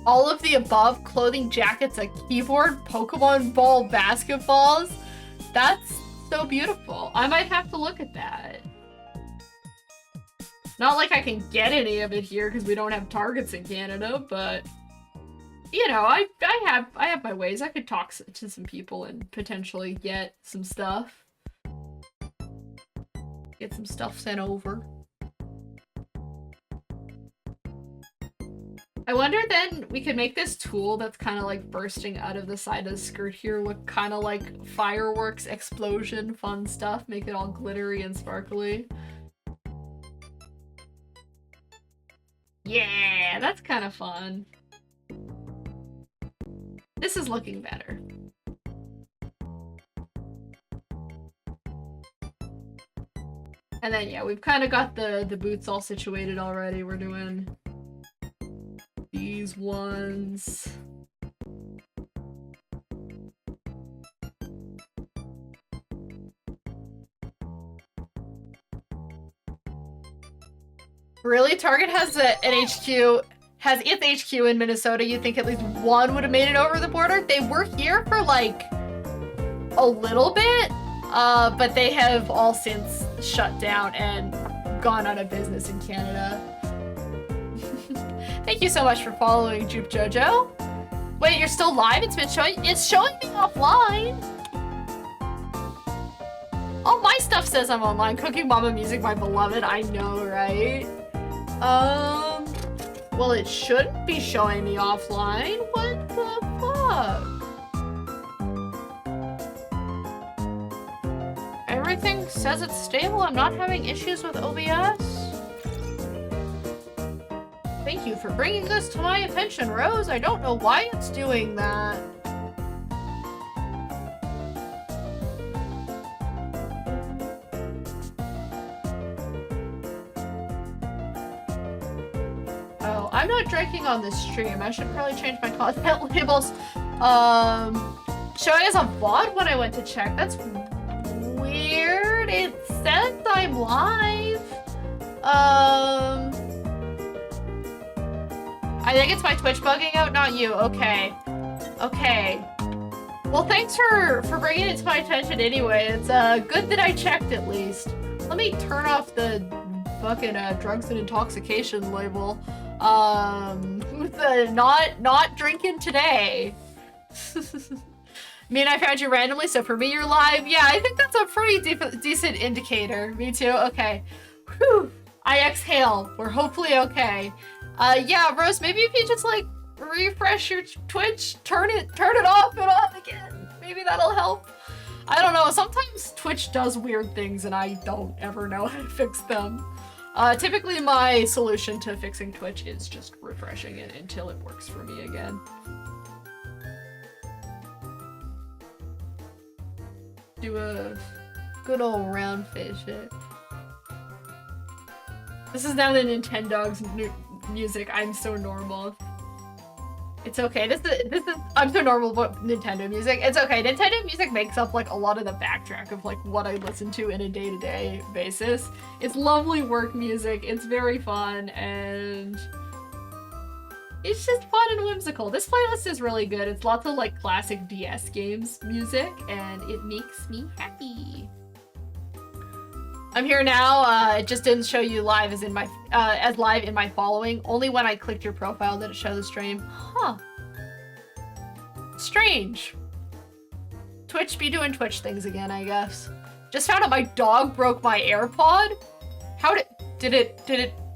All of the above, clothing, jackets, a keyboard, Pokemon ball, basketballs. That's so beautiful. I might have to look at that. Not like I can get any of it here because we don't have Targets in Canada, but you know, I have my ways. I could talk to some people and potentially get some stuff. Get some stuff sent over. I wonder then we could make this tool that's kind of like bursting out of the side of the skirt here look kind of like fireworks, explosion, fun stuff. Make it all glittery and sparkly. Yeah, that's kind of fun. This is looking better. And then yeah, we've kind of got the boots all situated already. We're doing these ones. Really? Target has an HQ, has its HQ in Minnesota. You think at least one would have made it over the border? They were here for like a little bit, but they have all since shut down and gone out of business in Canada. Thank you so much for following Jupe Jojo. Wait, you're still live? It's showing me offline. All my stuff says I'm online. Cooking Mama Music, my beloved. I know, right? Well, it shouldn't be showing me offline. What the fuck? Everything says it's stable. I'm not having issues with OBS. Thank you for bringing this to my attention, Rose. I don't know why it's doing that. Oh, I'm not drinking on this stream. I should probably change my content labels. Showing us a VOD when I went to check. That's weird. Discord, it says I'm live. I think it's my Twitch bugging out, not you. Okay. Okay. Well, thanks for bringing it to my attention anyway. It's good that I checked at least. Let me turn off the fucking drugs and intoxication label. With the not drinking today. I mean, I found you randomly, so for me, you're live. Yeah, I think that's a pretty decent indicator. Me too. Okay. Whew. I exhale. We're hopefully okay. Yeah, Rose, maybe if you just like refresh your Twitch, turn it off and on again. Maybe that'll help. I don't know. Sometimes Twitch does weird things and I don't ever know how to fix them. Typically my solution to fixing Twitch is just refreshing it until it works for me again. Do a good old round face shit. This is now the Nintendo's music. I'm so normal. It's okay. This is I'm so normal about Nintendo music. It's okay. Nintendo music makes up like a lot of the backtrack of like what I listen to in a day-to-day basis. It's lovely work music. It's very fun and it's just fun and whimsical. This playlist is really good. It's lots of like classic DS games music and it makes me happy. I'm here now. It just didn't show you live as in my as live in my following. Only when I clicked your profile did it show the stream. Huh. Strange. Twitch be doing Twitch things again, I guess. Just found out my dog broke my AirPod. How did it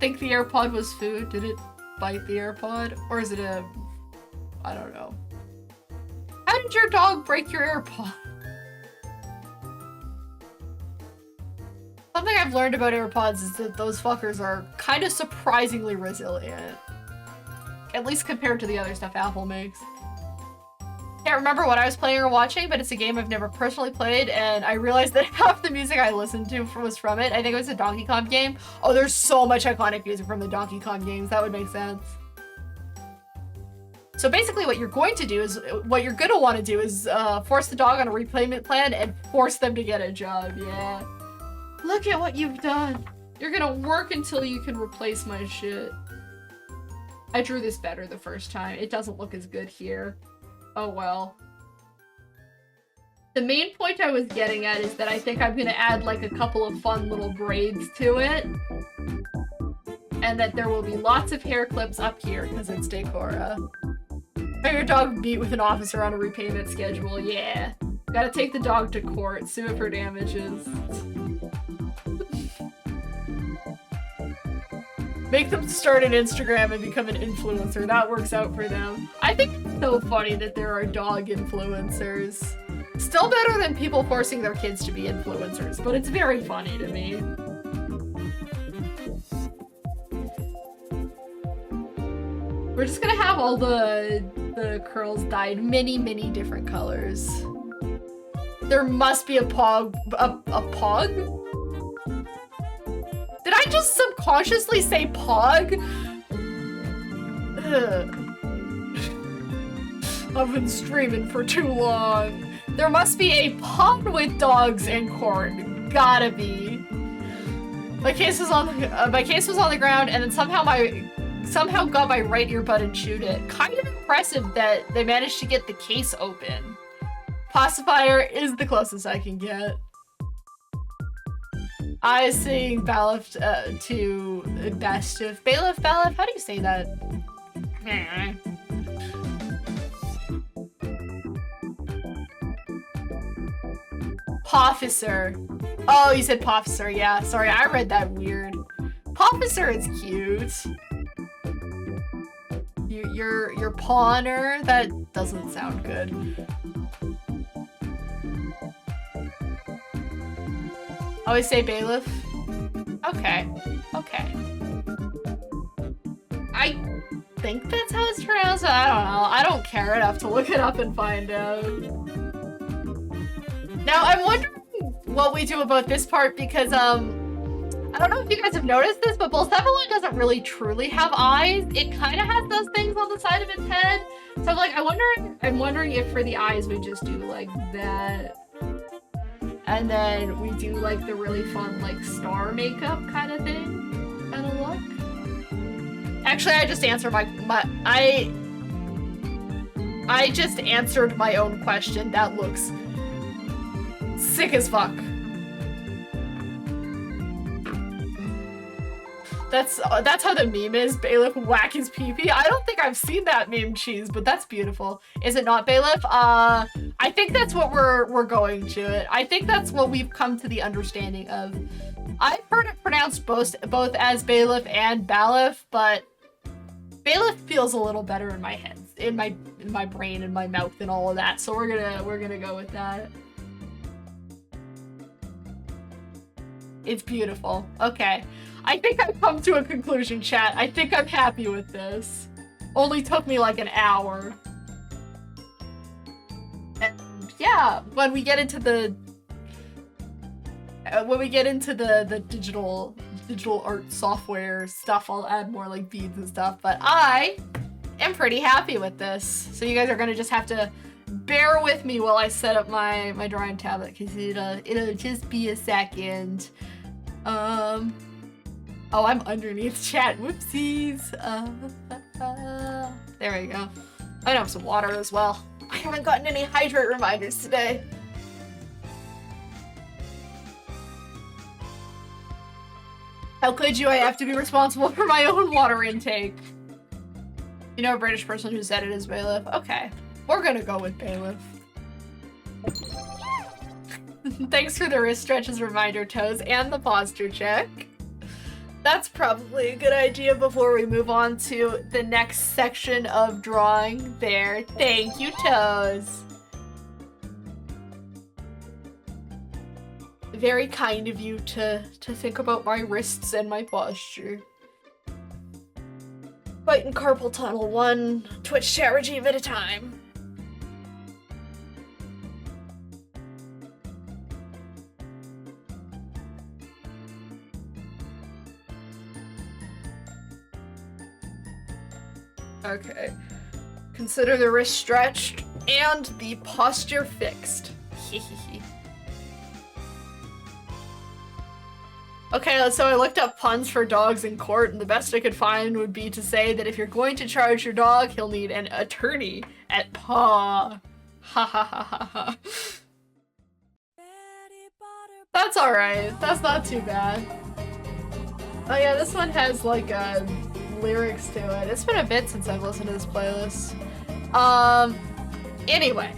think the AirPod was food? Did it bite the AirPod? Or is it a I don't know. How did your dog break your AirPod? Something I've learned about AirPods is that those fuckers are kind of surprisingly resilient. At least compared to the other stuff Apple makes. Can't remember what I was playing or watching, but it's a game I've never personally played, and I realized that half the music I listened to was from it. I think it was a Donkey Kong game. Oh, there's so much iconic music from the Donkey Kong games. That would make sense. So basically what you're going to want to do is force the dog on a repayment plan and force them to get a job. Yeah. Look at what you've done. You're gonna work until you can replace my shit. I drew this better the first time. It doesn't look as good here. Oh well. The main point I was getting at is that I think I'm gonna add like a couple of fun little braids to it. And that there will be lots of hair clips up here because it's Decora. Have your dog meet with an officer on a repayment schedule. Yeah. Gotta take the dog to court, sue it for damages. Make them start an Instagram and become an influencer. That works out for them. I think it's so funny that there are dog influencers. Still better than people forcing their kids to be influencers, but it's very funny to me. We're just gonna have all the curls dyed many different colors. There must be a pog. A pog? Did I just subconsciously say pog? I've been streaming for too long. There must be a pond with dogs and corn. Gotta be. My case was on the ground, and then somehow got my right earbud and chewed it. Kind of impressive that they managed to get the case open. Pacifier is the closest I can get. I sing Balif to Bastif. Balif, how do you say that? Pofficer. Oh, you said Pofficer, yeah. Sorry, I read that weird. Pofficer is cute. Your pawner? That doesn't sound good. Always say bailiff? Okay. Okay. I think that's how it's pronounced. I don't know. I don't care enough to look it up and find out. Now, I'm wondering what we do about this part because, I don't know if you guys have noticed this, but Blacephalon doesn't really truly have eyes. It kind of has those things on the side of its head. So I'm like, I'm wondering if for the eyes we just do like that. And then we do like the really fun like star makeup kind of thing, kind of look. Actually, I just answered I just answered my own question. That looks sick as fuck. That's how the meme is. Bailiff whack his pee-pee. I don't think I've seen that meme, cheese, but that's beautiful. Is it not, Bailiff? I think that's what we're going to it. I think that's what we've come to the understanding of. I've heard it pronounced both as Bailiff and Bailiff, but Bailiff feels a little better in my head, in my brain, in my mouth, and all of that. So we're gonna go with that. It's beautiful. Okay. I think I've come to a conclusion, chat. I think I'm happy with this. Only took me like an hour. And yeah, when we get into the digital art software stuff, I'll add more like beads and stuff, but I am pretty happy with this. So you guys are gonna just have to bear with me while I set up my drawing tablet, because it'll just be a second. Oh, I'm underneath chat. Whoopsies. There we go. I have some water as well. I haven't gotten any hydrate reminders today. How could you? I have to be responsible for my own water intake. You know a British person who said it is Bailiff? Okay. We're gonna go with Bailiff. Thanks for the wrist stretches reminder, Toes, and the posture check. That's probably a good idea before we move on to the next section of drawing there. Thank you, Toes. Very kind of you to think about my wrists and my posture. Fighting carpal tunnel, one Twitch chat regime at a time. Okay. Consider the wrist stretched and the posture fixed. Okay, so I looked up puns for dogs in court, and the best I could find would be to say that if you're going to charge your dog, he'll need an attorney at paw. Ha ha ha ha ha. That's alright. That's not too bad. Oh yeah, this one has like lyrics to it. It's been a bit since I've listened to this playlist. Anyway.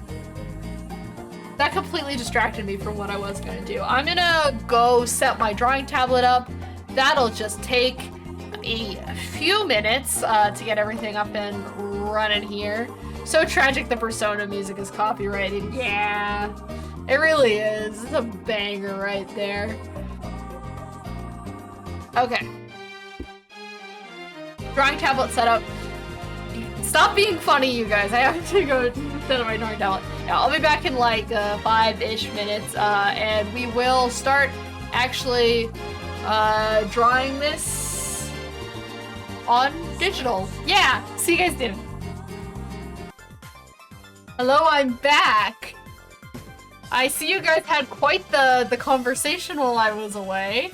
That completely distracted me from what I was gonna do. I'm gonna go set my drawing tablet up. That'll just take a few minutes to get everything up and running here. So tragic the Persona music is copyrighted. Yeah, it really is. It's a banger right there. Okay. Drawing tablet setup. Stop being funny, you guys. I have to go set up my drawing tablet. Yeah, I'll be back in like 5-ish minutes, and we will start actually drawing this on digital. Yeah, see you guys soon. Hello, I'm back. I see you guys had quite the conversation while I was away.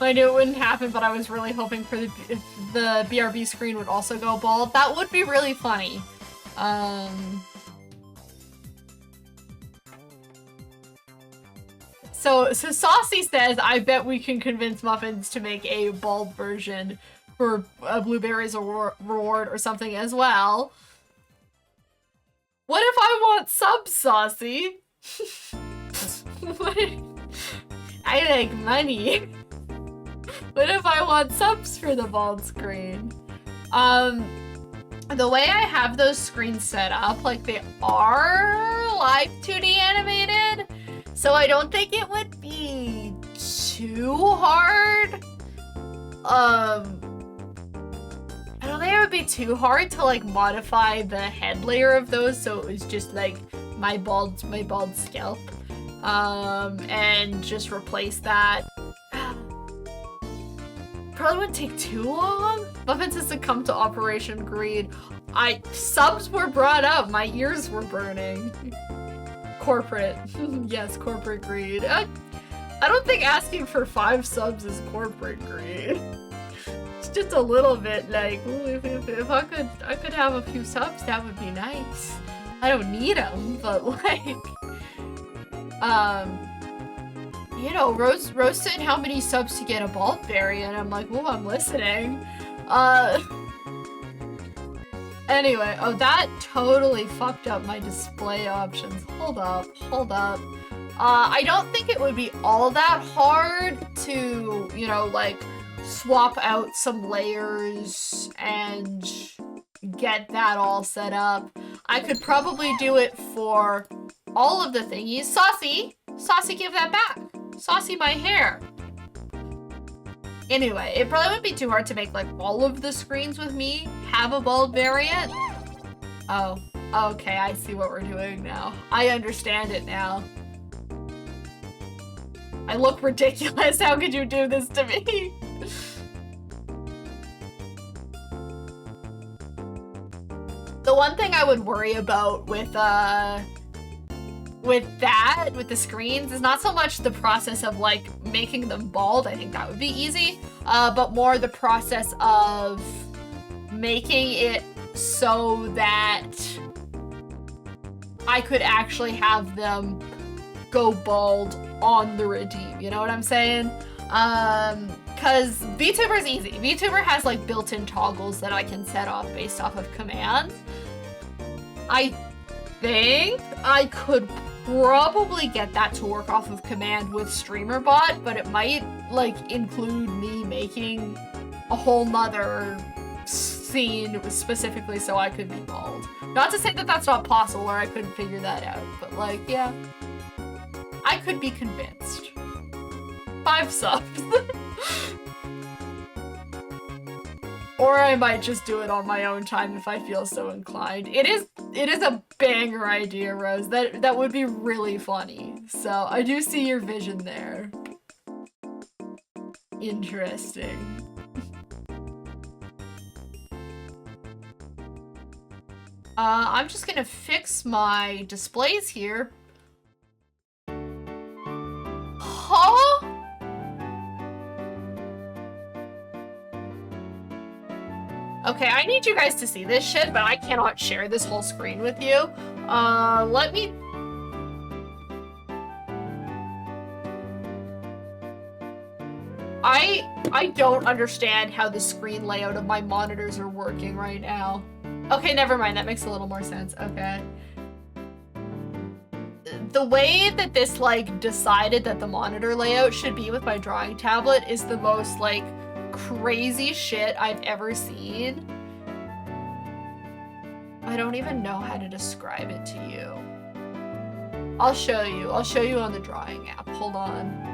I knew it wouldn't happen, but I was really hoping for the BRB screen would also go bald. That would be really funny. So Saucy says, I bet we can convince Muffins to make a bald version for Blueberry's reward or something as well. What if I want subs, Saucy? I like money. What if I want subs for the bald screen? The way I have those screens set up, like they are live 2D animated, so I don't think it would be too hard. I don't think it would be too hard to like modify the head layer of those so it was just like my bald scalp, and just replace that. Probably wouldn't take too long. Muffins has succumbed to Operation Greed. Subs were brought up. My ears were burning. Corporate. Yes, corporate greed. I don't think asking for 5 subs is corporate greed. It's just a little bit like, ooh, if I could have a few subs, that would be nice. I don't need them, but like, you know, Rose said how many subs to get a bulb berry, and I'm like, oh, I'm listening. Anyway, oh, that totally fucked up my display options. Hold up. I don't think it would be all that hard to, you know, like, swap out some layers and get that all set up. I could probably do it for all of the thingies. Saucy, give that back. Saucy, my hair. Anyway, it probably wouldn't be too hard to make, like, all of the screens with me have a bulb variant. Oh, okay, I see what we're doing now. I understand it now. I look ridiculous. How could you do this to me? The one thing I would worry about with the screens is not so much the process of like making them bald, I think that would be easy, but more the process of making it so that I could actually have them go bald on the redeem, you know what I'm saying? Because VTuber is easy. VTuber has like built-in toggles that I can set off based off of commands. I think I could probably get that to work off of command with StreamerBot, but it might like include me making a whole nother scene specifically so I could be bald. Not to say that that's not possible or I couldn't figure that out, but like, yeah. I could be convinced. 5 subs. Or I might just do it on my own time if I feel so inclined. It is a banger idea, Rose. That would be really funny. So I do see your vision there. Interesting. I'm just gonna fix my displays here. Huh? Okay, I need you guys to see this shit, but I cannot share this whole screen with you. Let me... I don't understand how the screen layout of my monitors are working right now. Okay, never mind, that makes a little more sense, okay. The way that this, like, decided that the monitor layout should be with my drawing tablet is the most, like, crazy shit I've ever seen. I don't even know how to describe it to you. I'll show you on the drawing app. Hold on.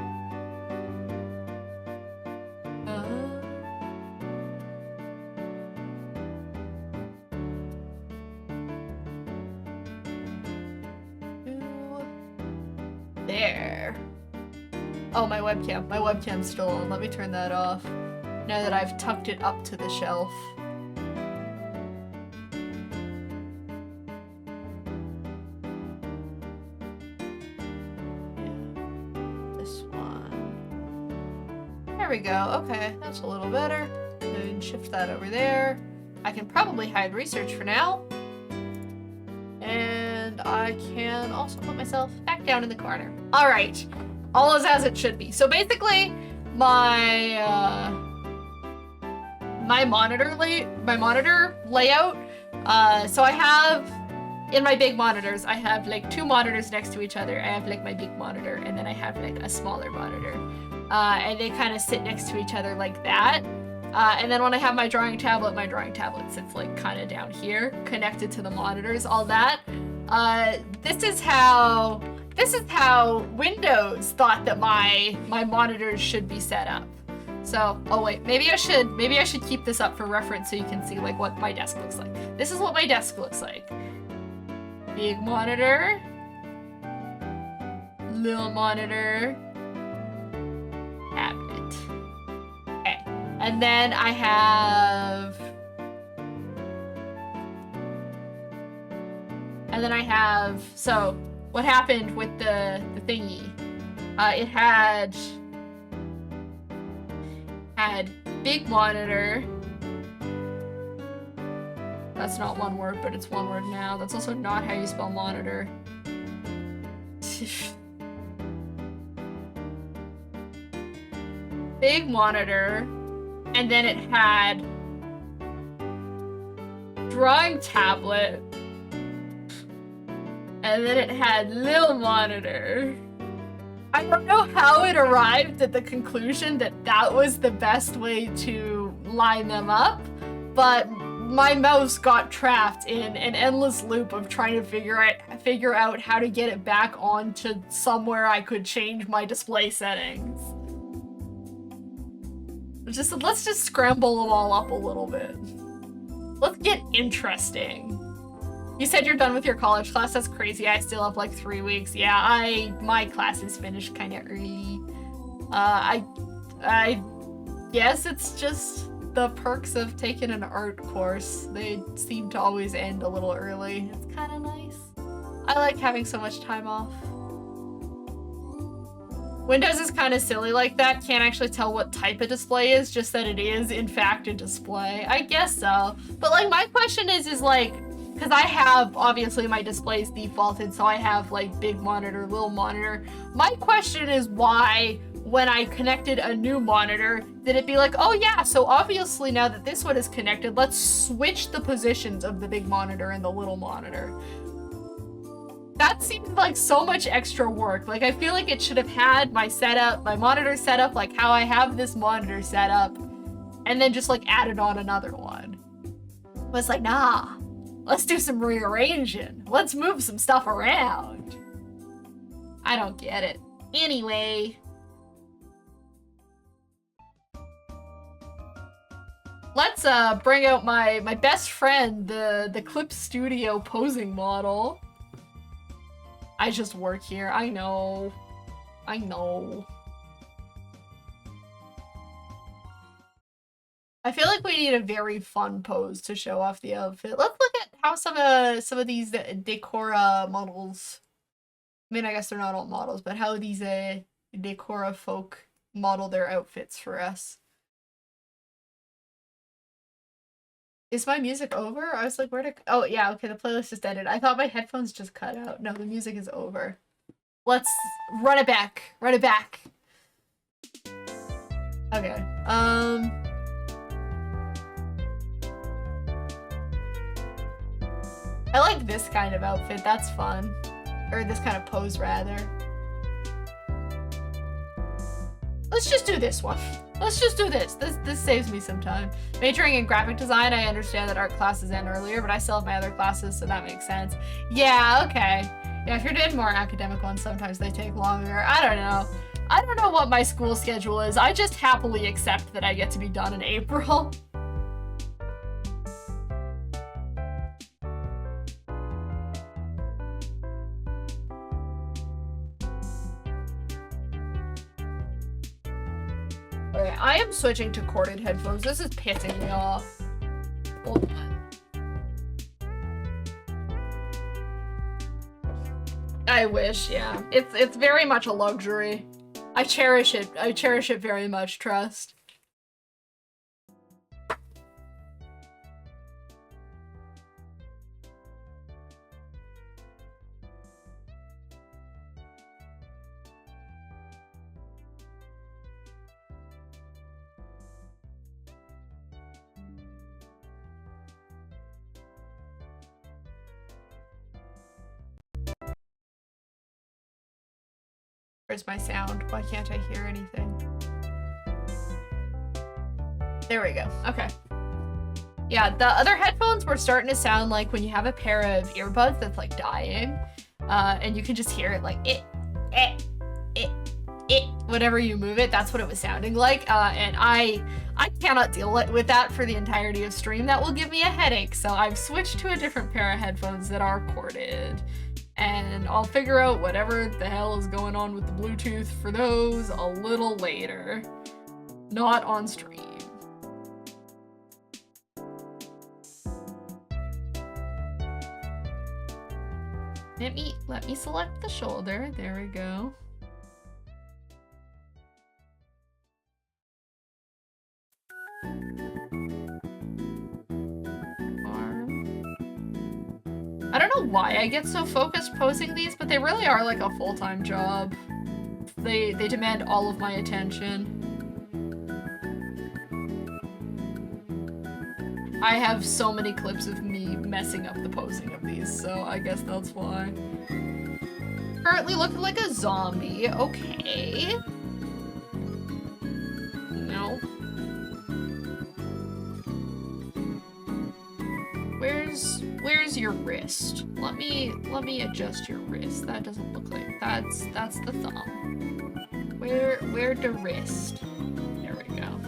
There. Oh, my webcam's still on. Let me turn that off. Now that I've tucked it up to the shelf. This one. There we go. Okay, that's a little better. Then shift that over there. I can probably hide research for now. And I can also put myself back down in the corner. All right, all is as it should be. So basically, my monitor layout. So I have, in my big monitors, I have like 2 monitors next to each other. I have like my big monitor, and then I have like a smaller monitor. And they kind of sit next to each other like that. And then when I have my drawing tablet sits like kind of down here, connected to the monitors, all that. This is how Windows thought that my monitors should be set up. So, oh wait, maybe I should keep this up for reference so you can see like what my desk looks like. This is what my desk looks like. Big monitor, little monitor, cabinet. Okay, and then I have And then I have, so what happened with the thingy? It had big monitor. That's not one word, but it's one word now. That's also not how you spell monitor. Big monitor, and then it had drawing tablet, and then it had little monitor. I don't know how it arrived at the conclusion that that was the best way to line them up, but my mouse got trapped in an endless loop of trying to figure out how to get it back onto somewhere I could change my display settings. Let's just scramble them all up a little bit. Let's get interesting. You said you're done with your college class. That's crazy. I still have like 3 weeks. Yeah, my class is finished kind of early. I guess it's just the perks of taking an art course. They seem to always end a little early. It's kind of nice. I like having so much time off. Windows is kind of silly like that. Can't actually tell what type of display is, just that it is in fact a display. I guess so. But like my question is like, because I have, obviously my display is defaulted, so I have like big monitor, little monitor. My question is why, when I connected a new monitor, did it be like, oh yeah, so obviously now that this one is connected, let's switch the positions of the big monitor and the little monitor. That seemed like so much extra work. Like I feel like it should have had my setup, my monitor set up like how I have this monitor set up, and then just like added on another one. But it's like, nah, let's do some rearranging. Let's move some stuff around. I don't get it. Anyway. Let's bring out my best friend, the Clip Studio posing model. I just work here. I know. I know. I feel like we need a very fun pose to show off the outfit. Let's look at how some of these Decora models. I mean, I guess they're not all models, but how these Decora folk model their outfits for us. Is my music over? I was like, where to... Oh, yeah, okay, the playlist just ended. I thought my headphones just cut out. No, the music is over. Let's run it back. Run it back. Okay, I like this kind of outfit. That's fun. Or this kind of pose, rather. Let's just do this one. Let's just do this. This saves me some time. Majoring in graphic design, I understand that art classes end earlier, but I still have my other classes, so that makes sense. Yeah, okay. Yeah, if you're doing more academic ones, sometimes they take longer. I don't know. I don't know what my school schedule is. I just happily accept that I get to be done in April. Okay, I am switching to corded headphones. This is pissing me off. Hold on. I wish, yeah. It's very much a luxury. I cherish it. I cherish it very much, trust. Where's my sound? Why can't I hear anything? There we go. Okay. Yeah, the other headphones were starting to sound like when you have a pair of earbuds that's like dying, and you can just hear it like it, whenever you move it. That's what it was sounding like, and I cannot deal with that for the entirety of stream. That will give me a headache, so I've switched to a different pair of headphones that are corded. And I'll figure out whatever the hell is going on with the Bluetooth for those a little later. Not on stream. Let me select the shoulder. There we go. I don't know why I get so focused posing these, but they really are like a full-time job. They demand all of my attention. I have so many clips of me messing up the posing of these, so I guess that's why. Currently looking like a zombie. Okay. No. Where's your wrist? Let me adjust your wrist. That doesn't look like that's the thumb. Where the wrist? There we go.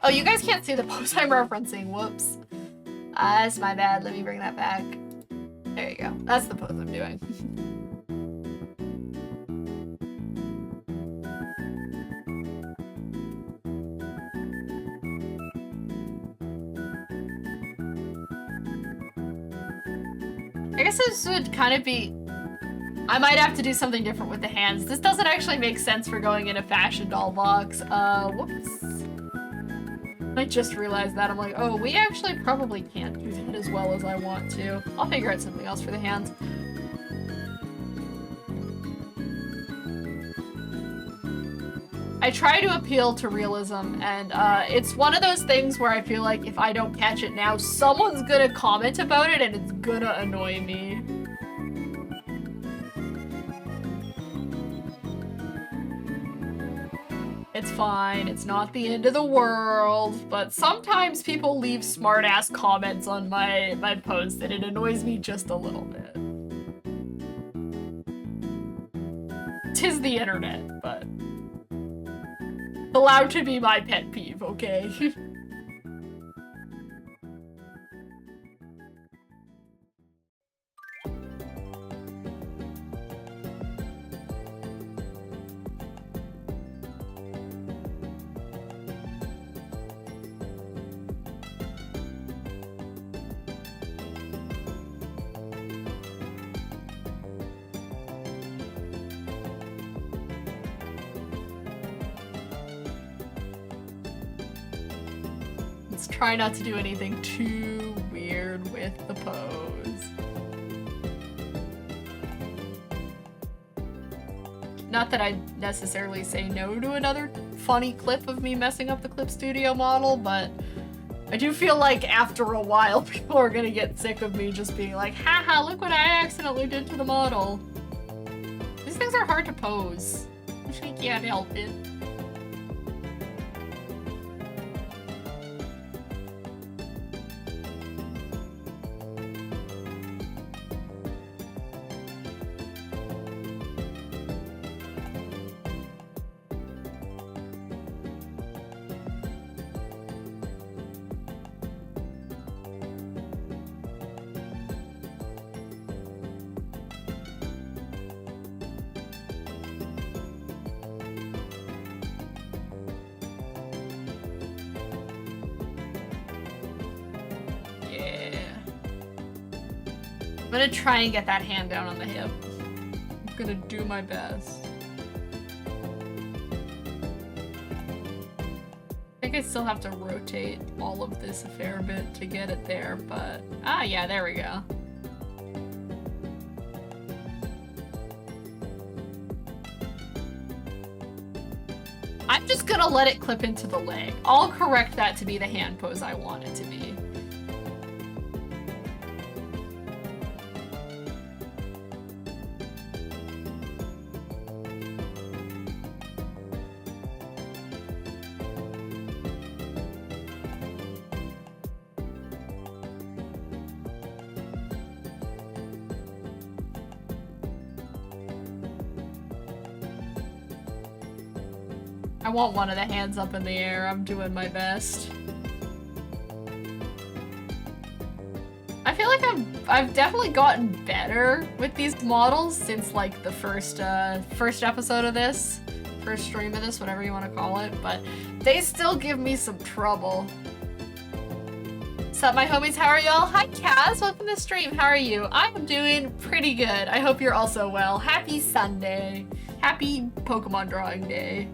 Oh, you guys can't see the pose I'm referencing. Whoops. That's my bad. Let me bring that back. There you go. That's the pose I'm doing. I guess this would kind of be... I might have to do something different with the hands. This doesn't actually make sense for going in a fashion doll box. Whoops. I just realized that. I'm like, oh, we actually probably can't do that as well as I want to. I'll figure out something else for the hands. I try to appeal to realism, and it's one of those things where I feel like if I don't catch it now, someone's gonna comment about it and it's gonna annoy me. It's fine, it's not the end of the world, but sometimes people leave smart-ass comments on my post and it annoys me just a little bit. 'Tis the internet, but... allowed to be my pet peeve, okay? Try not to do anything too weird with the pose. Not that I'd necessarily say no to another funny clip of me messing up the Clip Studio model, but I do feel like after a while people are gonna get sick of me just being like, haha, look what I accidentally did to the model. These things are hard to pose. I can't help it. I'm gonna try and get that hand down on the hip. I'm gonna do my best. I think I still have to rotate all of this a fair bit to get it there, but... ah, yeah, there we go. I'm just gonna let it clip into the leg. I'll correct that to be the hand pose I want it to be. I want one of the hands up in the air. I'm doing my best. I feel like I've definitely gotten better with these models since like the first episode of this, first stream of this, whatever you want to call it, but they still give me some trouble. Sup, my homies, how are y'all? Hi, Kaz, welcome to the stream. How are you? I am doing pretty good. I hope you're also well. Happy Sunday. Happy Pokemon drawing day.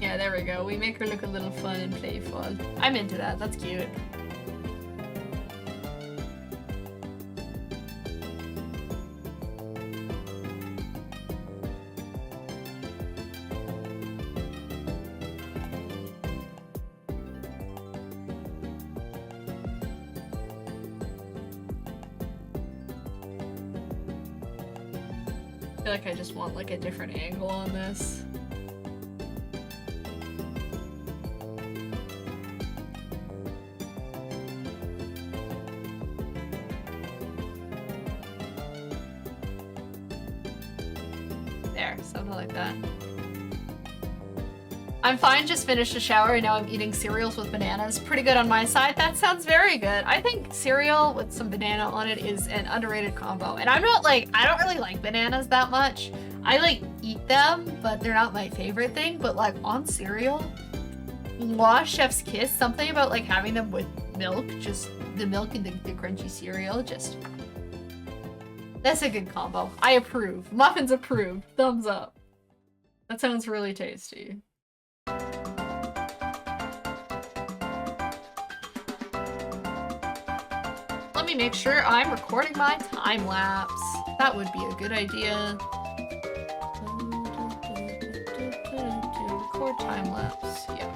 Yeah, there we go. We make her look a little fun and playful. I'm into that. That's cute. I feel like I just want like a different angle on this. There, something like that. I'm fine, just finished a shower and now I'm eating cereals with bananas. Pretty good on my side. That sounds very good. I think cereal with some banana on it is an underrated combo. And I'm not like, I don't really like bananas that much. I like eat them, but they're not my favorite thing. But like on cereal, Chef's Kiss, something about like having them with milk, just the milk and the crunchy cereal, just, that's a good combo. I approve. Muffins approved. Thumbs up. That sounds really tasty. Let me make sure I'm recording my time lapse. That would be a good idea. Record time lapse, yeah.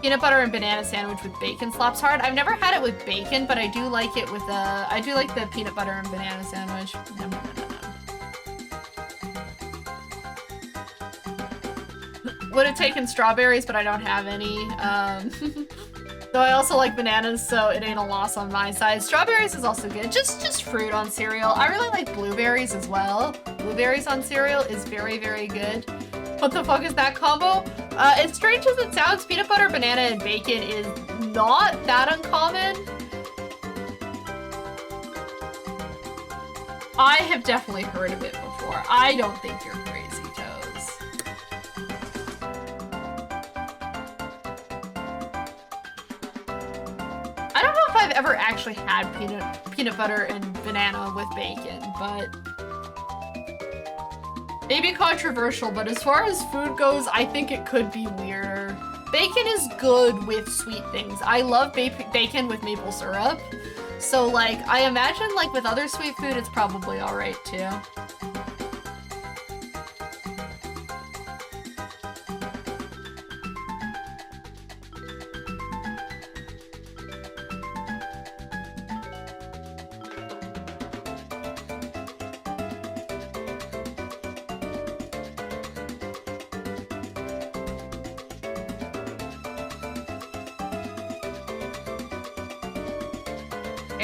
Peanut butter and banana sandwich with bacon slaps hard. I've never had it with bacon, but I do like it with I do like the peanut butter and banana sandwich. Nom, nom, nom, nom. Would have taken strawberries, but I don't have any. Though I also like bananas, so it ain't a loss on my side. Strawberries is also good. Just fruit on cereal. I really like blueberries as well. Blueberries on cereal is very, very good. What the fuck is that combo? As strange as it sounds, peanut butter, banana, and bacon is not that uncommon. I have definitely heard of it before. I don't think you're crazy, Toes. I don't know if I've ever actually had peanut butter and banana with bacon, but maybe controversial, but as far as food goes, I think it could be weirder. Bacon is good with sweet things. I love bacon with maple syrup. So like, I imagine like with other sweet food, it's probably all right too.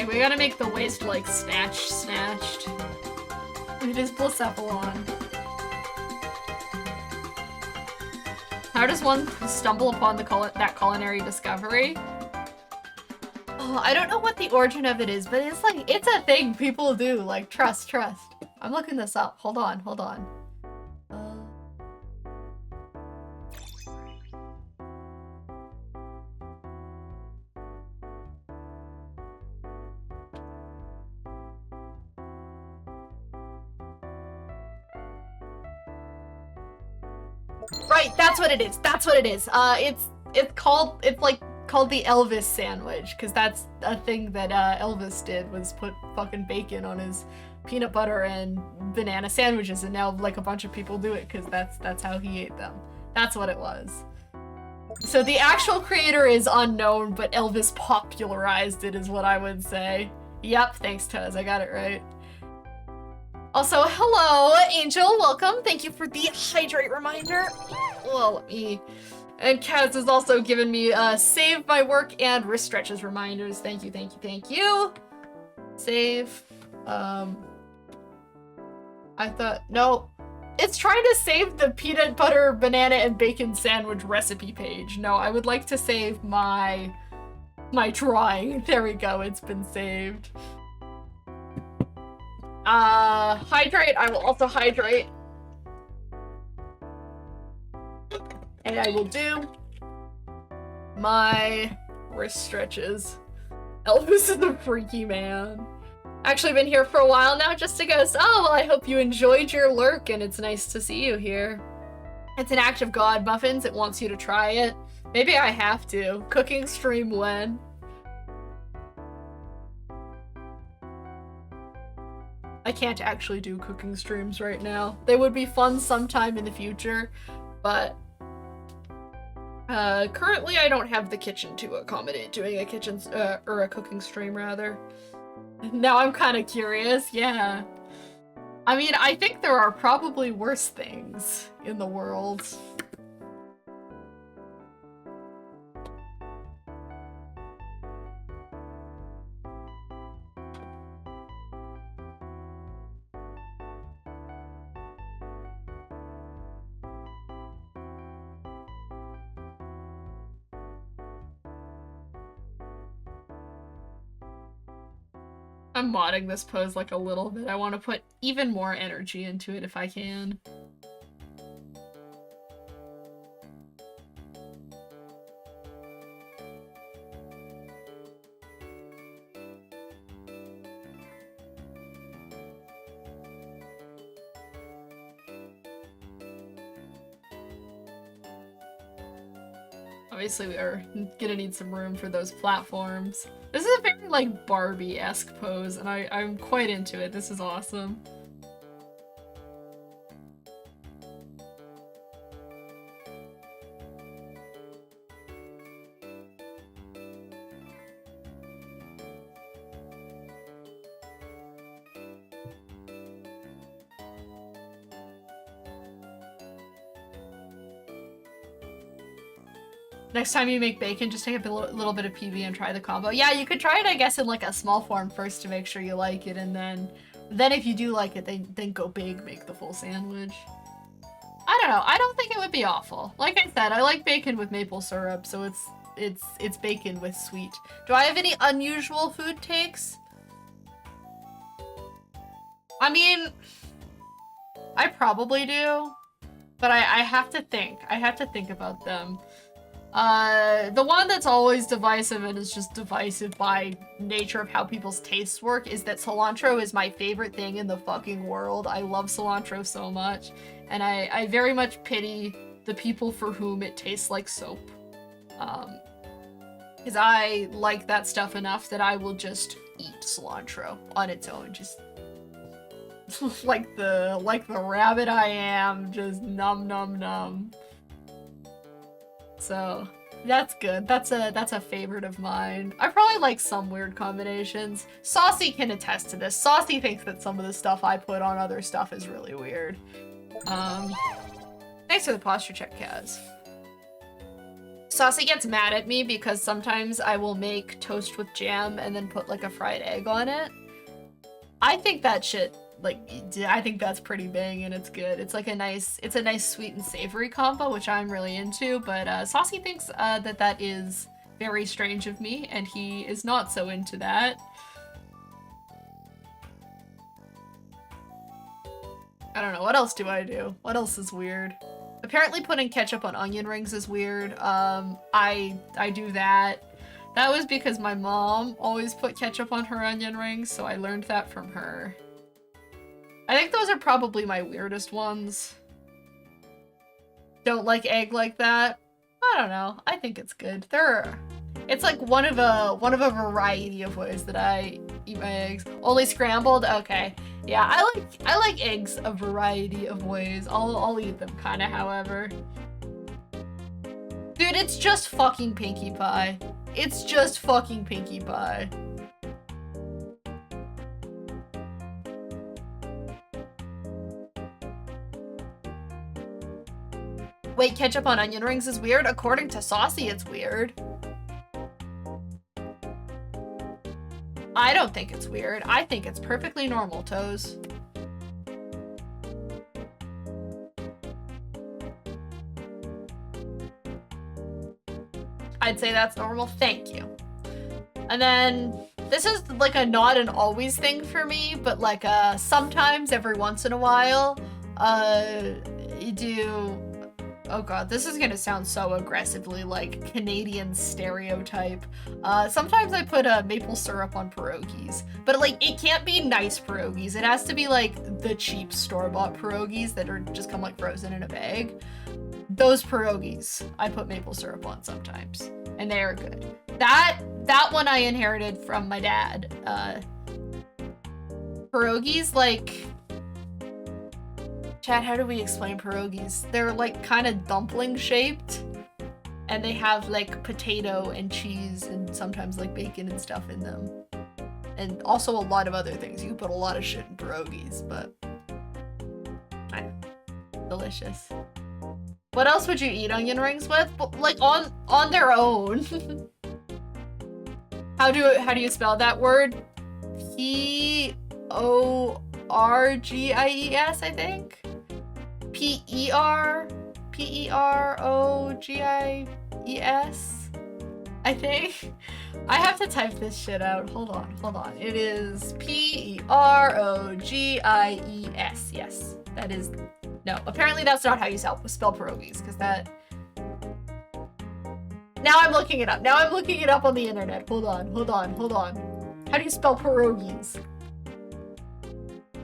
We gotta make the waist like snatched. It is Blacephalon. How does one stumble upon that culinary discovery? Oh, I don't know what the origin of it is, but it's like, it's a thing people do. Like, trust. I'm looking this up. Hold on. Right, that's what it is. It's called the Elvis sandwich, because that's a thing that Elvis did, was put fucking bacon on his peanut butter and banana sandwiches, and now like a bunch of people do it because that's how he ate them. That's what it was. So the actual creator is unknown, but Elvis popularized it is what I would say. Yep, thanks Tuz, I got it right. Also, hello, Angel, welcome. Thank you for the hydrate reminder. Well, let me... And Kaz has also given me save my work and wrist stretches reminders. Thank you. Save. I thought... No. It's trying to save the peanut butter, banana, and bacon sandwich recipe page. No, I would like to save my drawing. There we go, it's been saved. Hydrate. I will also hydrate. And I will do my wrist stretches. Elvis is a freaky man. Actually been here for a while now. Just goes, oh, well, I hope you enjoyed your lurk and it's nice to see you here. It's an act of God, Muffins. It wants you to try it. Maybe I have to. Cooking stream when? I can't actually do cooking streams right now. They would be fun sometime in the future, but currently I don't have the kitchen to accommodate doing a kitchen, or a cooking stream rather. Now I'm kind of curious, yeah. I mean, I think there are probably worse things in the world. I'm modding this pose like a little bit. I want to put even more energy into it if I can. Obviously we are gonna need some room for those platforms. This is a very, like, Barbie-esque pose, and I'm quite into it. This is awesome. Next time you make bacon, just take a little bit of PB and try the combo. Yeah, you could try it, I guess, in like a small form first to make sure you like it, and then if you do like it, then go big, make the full sandwich. I don't know. I don't think it would be awful. Like I said, I like bacon with maple syrup, so it's bacon with sweet. Do I have any unusual food takes? I mean, I probably do, but I have to think. I have to think about them. The one that's always divisive and is just divisive by nature of how people's tastes work is that cilantro is my favorite thing in the fucking world. I love cilantro so much, and I very much pity the people for whom it tastes like soap. Because I like that stuff enough that I will just eat cilantro on its own, just like the rabbit I am, just nom nom nom. So that's good. That's a favorite of mine. I probably like some weird combinations. Saucy can attest to this. Saucy thinks that some of the stuff I put on other stuff is really weird. Thanks for the posture check, Kaz. Saucy gets mad at me because sometimes I will make toast with jam and then put like a fried egg on it. I think that shit, like, I think that's pretty bang and it's good. It's like a nice sweet and savory combo, which I'm really into, but Saucy thinks that is very strange of me, and he is not so into that. I don't know, what else do I do? What else is weird? Apparently putting ketchup on onion rings is weird. I do that. That was because my mom always put ketchup on her onion rings, so I learned that from her. I think those are probably my weirdest ones. Don't like egg like that. I don't know. I think it's good. It's like one of a variety of ways that I eat my eggs. Only scrambled? Okay. Yeah, I like eggs a variety of ways. I'll eat them kinda however. Dude, it's just fucking Pinkie Pie. It's just fucking Pinkie Pie. Wait, ketchup on onion rings is weird? According to Saucy, it's weird. I don't think it's weird. I think it's perfectly normal, Toes. I'd say that's normal. Thank you. And then this is like a not an always thing for me, but like sometimes every once in a while, you do, oh god, this is gonna sound so aggressively like Canadian stereotype. Sometimes I put maple syrup on pierogies, but like it can't be nice pierogies. It has to be like the cheap store-bought pierogies that are just come like frozen in a bag. Those pierogies I put maple syrup on sometimes, and they are good. That one I inherited from my dad. Pierogies, like, Chad, how do we explain pierogies? They're like kind of dumpling shaped, and they have like potato and cheese and sometimes like bacon and stuff in them. And also a lot of other things. You can put a lot of shit in pierogies, but delicious. What else would you eat onion rings with? Like on their own. How do you spell that word? P-O-R-G-I-E-S, I think. P-E-R-O-G-I-E-S, I think. I have to type this shit out. Hold on. It is P-E-R-O-G-I-E-S. Yes, that is. No, apparently that's not how you spell pierogies, because that. Now I'm looking it up. Now I'm looking it up on the internet. Hold on. How do you spell pierogies?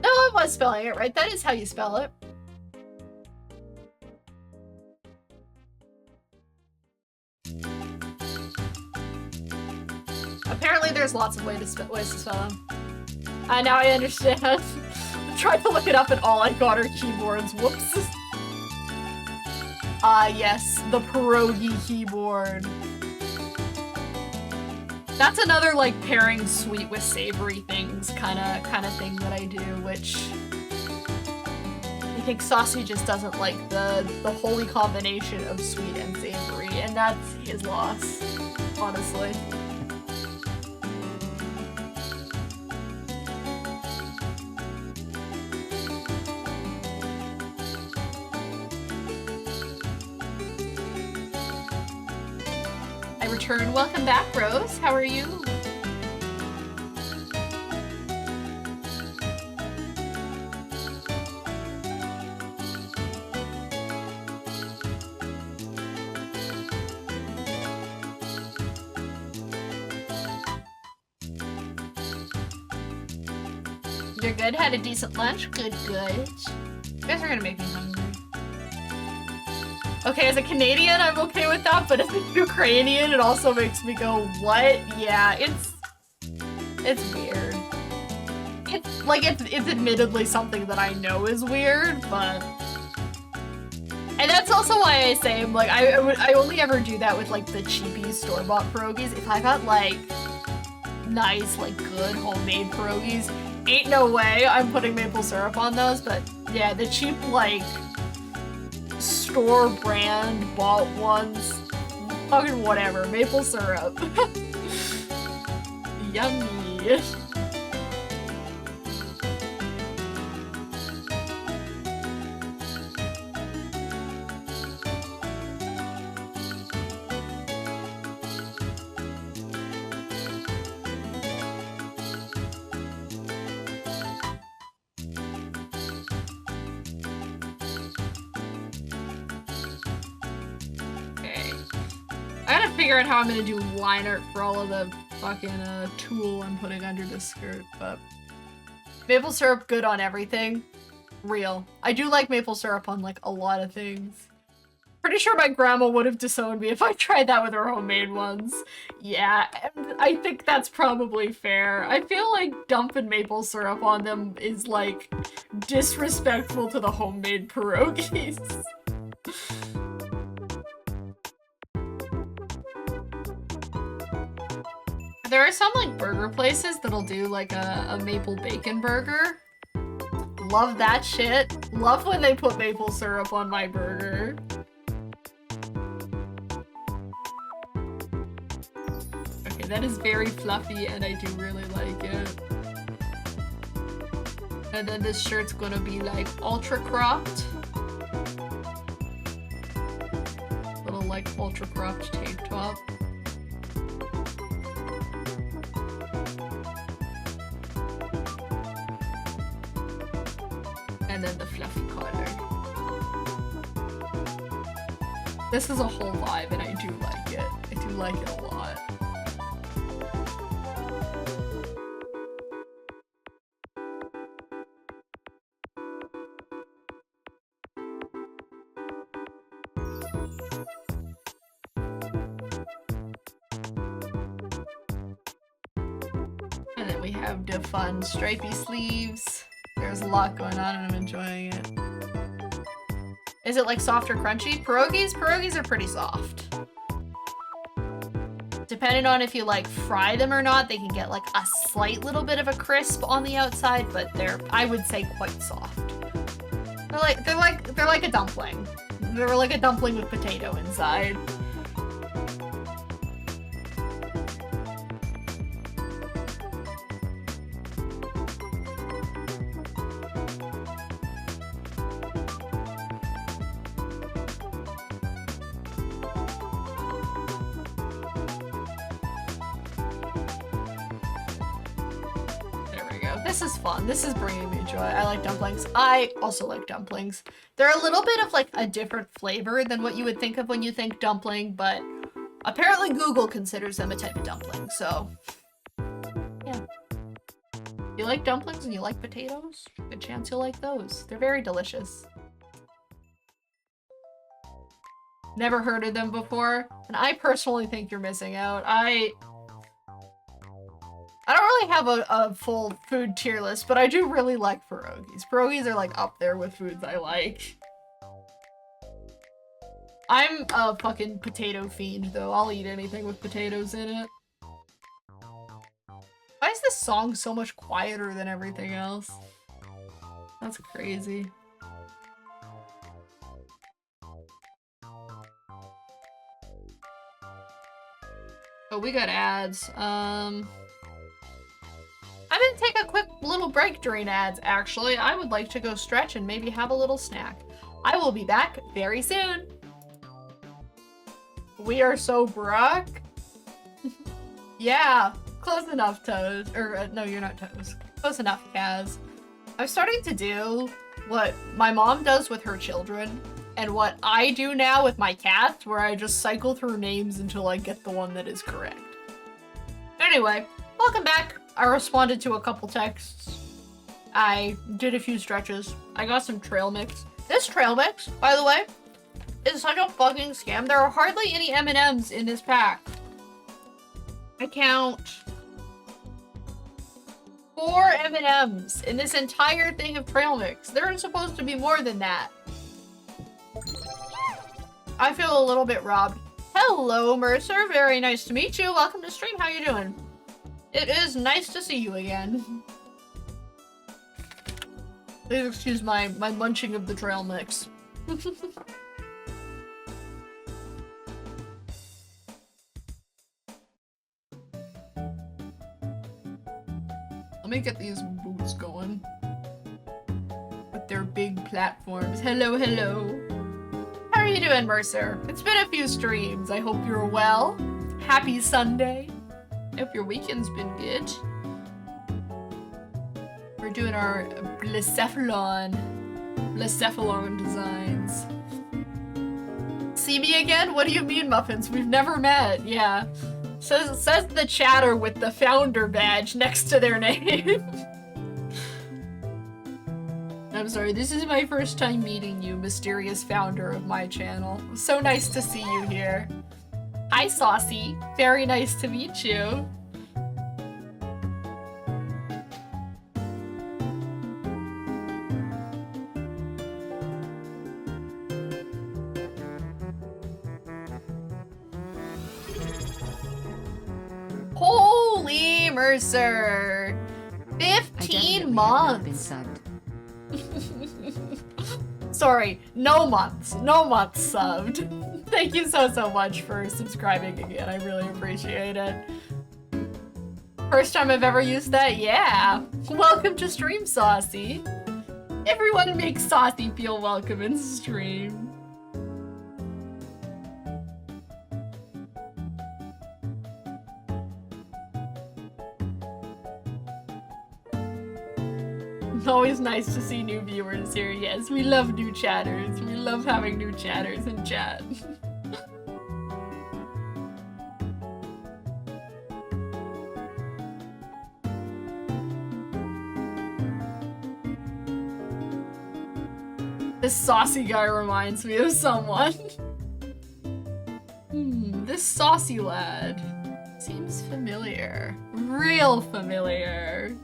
No, I was spelling it right. That is how you spell it. Apparently there's lots of ways to spell them. Now I understand. I tried to look it up and all I got are keyboards. Whoops. Yes, the pierogi keyboard. That's another like pairing sweet with savory things kind of thing that I do, which I think Saucy just doesn't like the holy combination of sweet and savory, and that's his loss, honestly. Return. Welcome back, Rose. How are you? You're good? Had a decent lunch? Good. You guys are gonna make me hungry. Okay, as a Canadian, I'm okay with that, but as a Ukrainian, it also makes me go, what? Yeah, it's weird. It's admittedly something that I know is weird, but... And that's also why I say, like, I only ever do that with, like, the cheapy store-bought pierogies. If I got, like, nice, like, good homemade pierogies, ain't no way I'm putting maple syrup on those, but yeah, the cheap, like... store brand bought ones, fucking whatever, maple syrup. Yummy. Figure out how I'm gonna do line art for all of the fucking tulle I'm putting under this skirt, but maple syrup good on everything. Real. I do like maple syrup on like a lot of things. Pretty sure my grandma would have disowned me if I tried that with her homemade ones. Yeah, and I think that's probably fair. I feel like dumping maple syrup on them is like disrespectful to the homemade pierogies. There are some like burger places that'll do like a maple bacon burger. Love that shit. Love when they put maple syrup on my burger. Okay, that is very fluffy and I do really like it. And then this shirt's gonna be like ultra cropped. Little like ultra cropped tank top. And then the fluffy collar. This is a whole vibe and I do like it. I do like it a lot. And then we have the fun stripy sleeves. There's a lot going on and I'm enjoying it. Is it like soft or crunchy? Pierogies? Pierogies are pretty soft. Depending on if you like fry them or not, they can get like a slight little bit of a crisp on the outside, but they're, I would say, quite soft. They're like a dumpling. They're like a dumpling with potato inside. This is fun. This is bringing me joy. I like dumplings. I also like dumplings. They're a little bit of like a different flavor than what you would think of when you think dumpling, but apparently Google considers them a type of dumpling, so yeah. You like dumplings and you like potatoes? Good chance you'll like those. They're very delicious. Never heard of them before, and I personally think you're missing out. I don't really have a full food tier list, but I do really like pierogies. Pierogies are like up there with foods I like. I'm a fucking potato fiend though. I'll eat anything with potatoes in it. Why is this song so much quieter than everything else? That's crazy. Oh, we got ads. I'm gonna take a quick little break during ads, actually. I would like to go stretch and maybe have a little snack. I will be back very soon. We are so broke. Yeah, close enough, Toes. Or, no, you're not Toes. Close enough, Kaz. I'm starting to do what my mom does with her children, and what I do now with my cats, where I just cycle through names until I get the one that is correct. Anyway, welcome back. I responded to a couple texts. I did a few stretches. I got some trail mix. This trail mix, by the way, is such a fucking scam. There are hardly any M&Ms in this pack. I count 4 M&Ms in this entire thing of trail mix. There are supposed to be more than that. I feel a little bit robbed. Hello, Mercer. Very nice to meet you. Welcome to stream. How you doing? It is nice to see you again. Please excuse my munching of the trail mix. Let me get these boots going. With their big platforms. Hello, hello. How are you doing, Mercer? It's been a few streams. I hope you're well. Happy Sunday. Hope your weekend's been good. We're doing our Blacephalon designs. See me again? What do you mean, Muffins? We've never met. Yeah. Says the chatter with the founder badge next to their name. I'm sorry, this is my first time meeting you, mysterious founder of my channel. So nice to see you here. Hi, Saucy. Very nice to meet you. Holy Mercer! 15 months! Sorry, no months. No months subbed. Thank you so much for subscribing again. I really appreciate it. First time I've ever used that? Yeah. Welcome to stream, Saucy. Everyone makes Saucy feel welcome in stream. Always nice to see new viewers here. Yes, we love new chatters. We love having new chatters in chat. This saucy guy reminds me of someone. This saucy lad seems familiar. Real familiar.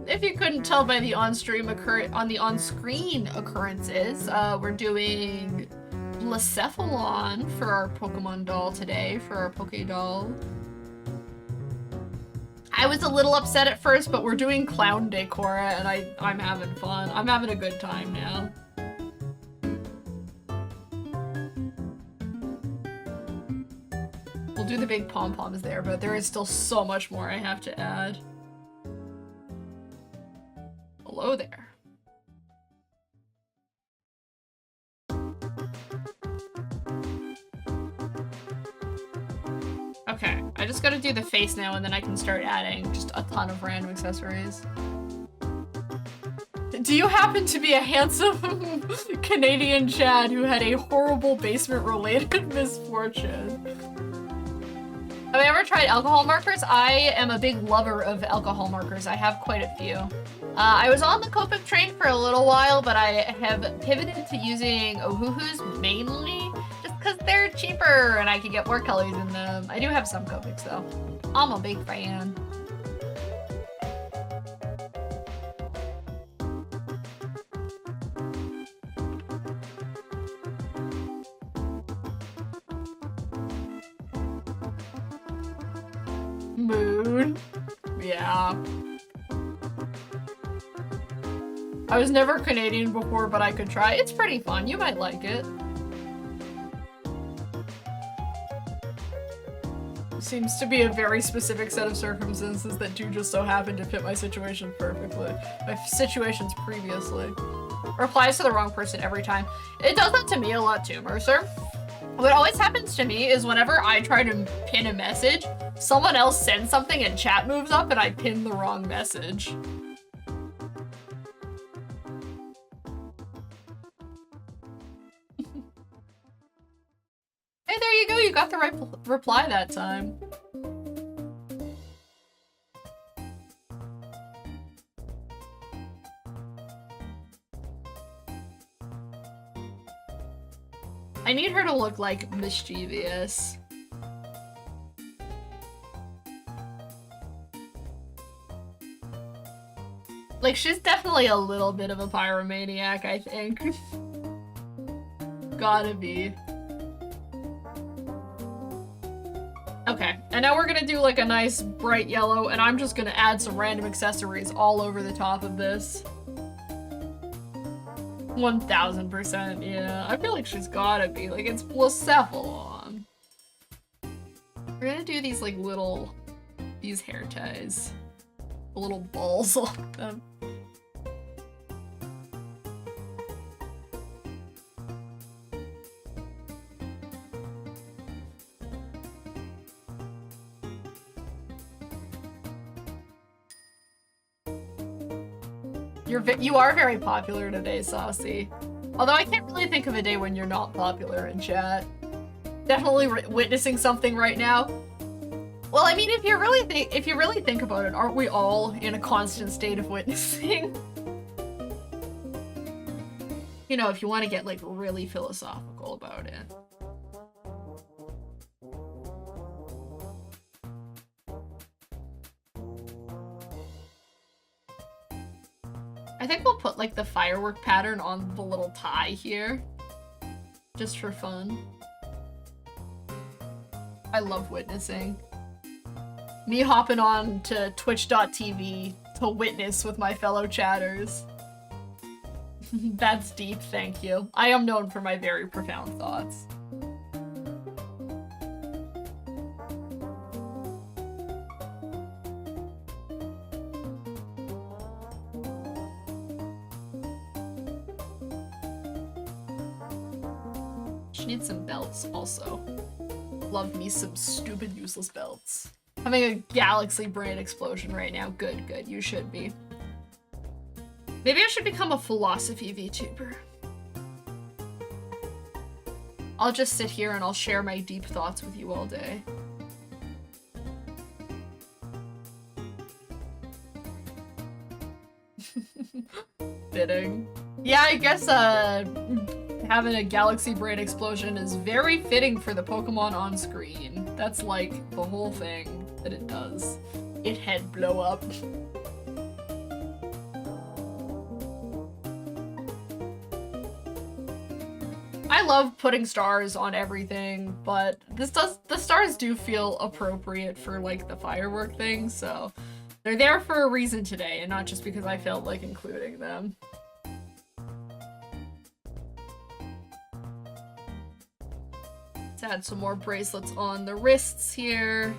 If you couldn't tell by the on-screen occurrences, we're doing Blacephalon for our Pokemon doll today, for our Poké doll. I was a little upset at first, but we're doing clown decor, and I'm having fun. I'm having a good time now. We'll do the big pom-poms there, but there is still so much more I have to add. Hello there. Okay, I just gotta do the face now and then I can start adding just a ton of random accessories. Do you happen to be a handsome Canadian Chad who had a horrible basement-related misfortune? Have I ever tried alcohol markers? I am a big lover of alcohol markers. I have quite a few. I was on the Copic train for a little while, but I have pivoted to using Ohuhus mainly, just because they're cheaper and I can get more colors in them. I do have some Copics though. I'm a big fan. Moon. Yeah. I was never Canadian before, but I could try. It's pretty fun. You might like it. Seems to be a very specific set of circumstances that do just so happen to fit my situation perfectly. My situations previously. Replies to the wrong person every time. It does that to me a lot too, Mercer. What always happens to me is whenever I try to pin a message, someone else sends something and chat moves up and I pin the wrong message. Hey, there you go. You got the right reply that time. I need her to look like mischievous. Like, she's definitely a little bit of a pyromaniac, I think. Gotta be. Okay, and now we're gonna do like a nice bright yellow, and I'm just gonna add some random accessories all over the top of this. 1000%, yeah. I feel like she's gotta be. Like, it's Blacephalon. We're gonna do these like little, these hair ties. The little balls on them. You are very popular today, Saucy. Although I can't really think of a day when you're not popular in chat. Definitely witnessing something right now. Well, I mean, if you really think about it, aren't we all in a constant state of witnessing? You know, if you want to get like really philosophical about it. I think we'll put like the firework pattern on the little tie here. Just for fun. I love witnessing. Me hopping on to twitch.tv to witness with my fellow chatters. That's deep, thank you. I am known for my very profound thoughts. She needs some belts also. Love me some stupid useless belts. Having a galaxy brain explosion right now. Good, good. You should be. Maybe I should become a philosophy VTuber. I'll just sit here and I'll share my deep thoughts with you all day. Fitting. Yeah, I guess having a galaxy brain explosion is very fitting for the Pokemon on screen. That's like the whole thing that it does. It head blow up. I love putting stars on everything, but the stars do feel appropriate for like the firework thing, so they're there for a reason today, and not just because I felt like including them. Let's add some more bracelets on the wrists here.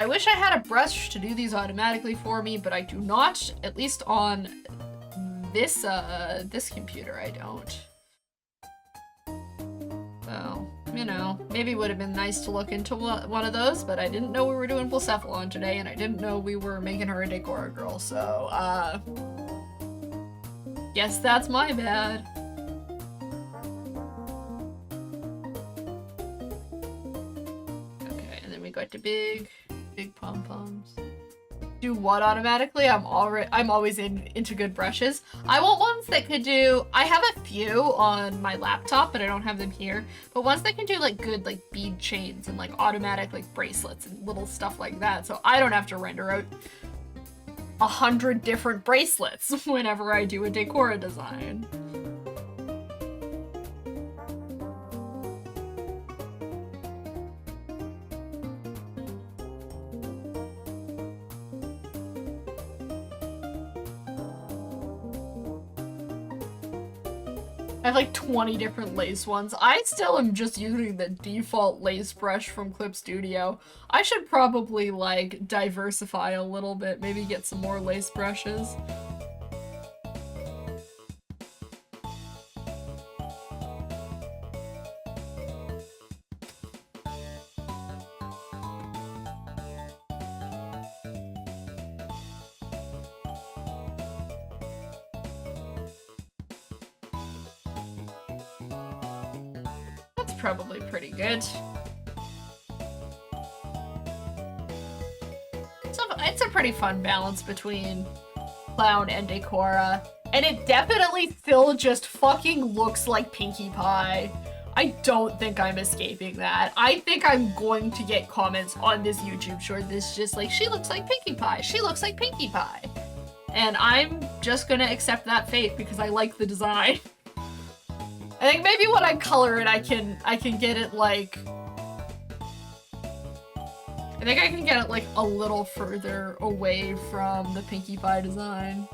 I wish I had a brush to do these automatically for me, but I do not, at least on this computer I don't. So, you know, maybe it would have been nice to look into one of those, but I didn't know we were doing Blacephalon today, and I didn't know we were making her a Decora girl, so, guess that's my bad. Okay, and then we got the big pom-poms. Do what automatically? I'm always into good brushes. I want ones that could do, I have a few on my laptop, but I don't have them here. But ones that can do like good like bead chains and like automatic like bracelets and little stuff like that. So I don't have to render out 100 different bracelets whenever I do a Decora design. I have like 20 different lace ones. I still am just using the default lace brush from Clip Studio. I should probably like diversify a little bit, maybe get some more lace brushes. Probably pretty good. So it's a pretty fun balance between Clown and Decora, and it definitely still just fucking looks like Pinkie Pie. I don't think I'm escaping that. I think I'm going to get comments on this YouTube short that's just like, she looks like Pinkie Pie, she looks like Pinkie Pie. And I'm just gonna accept that fate because I like the design. I think maybe when I color it, I can get it like, I think I can get it like a little further away from the Pinkie Pie design.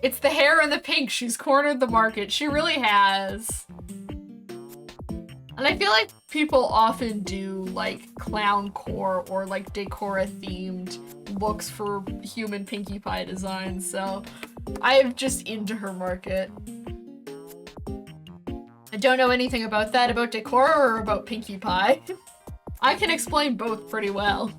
It's the hair and the pink. She's cornered the market. She really has. And I feel like people often do like clown core or like Decora themed looks for human Pinkie Pie designs, so I'm just into her market. I don't know anything about that, about Decora or about Pinkie Pie. I can explain both pretty well.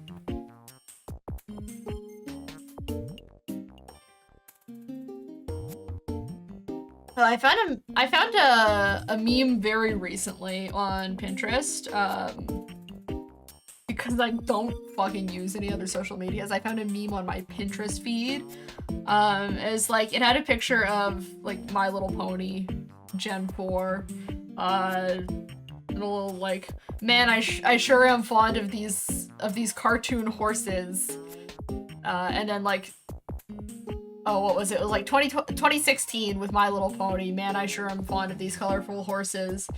Well, I found a meme very recently on Pinterest, because I don't fucking use any other social medias. I found a meme on my Pinterest feed. It's like, it had a picture of like My Little Pony Gen 4, and a little like, man, I sure am fond of these cartoon horses, and then like, oh, what was it? It was like 2016 with My Little Pony, man, I sure am fond of these colorful horses,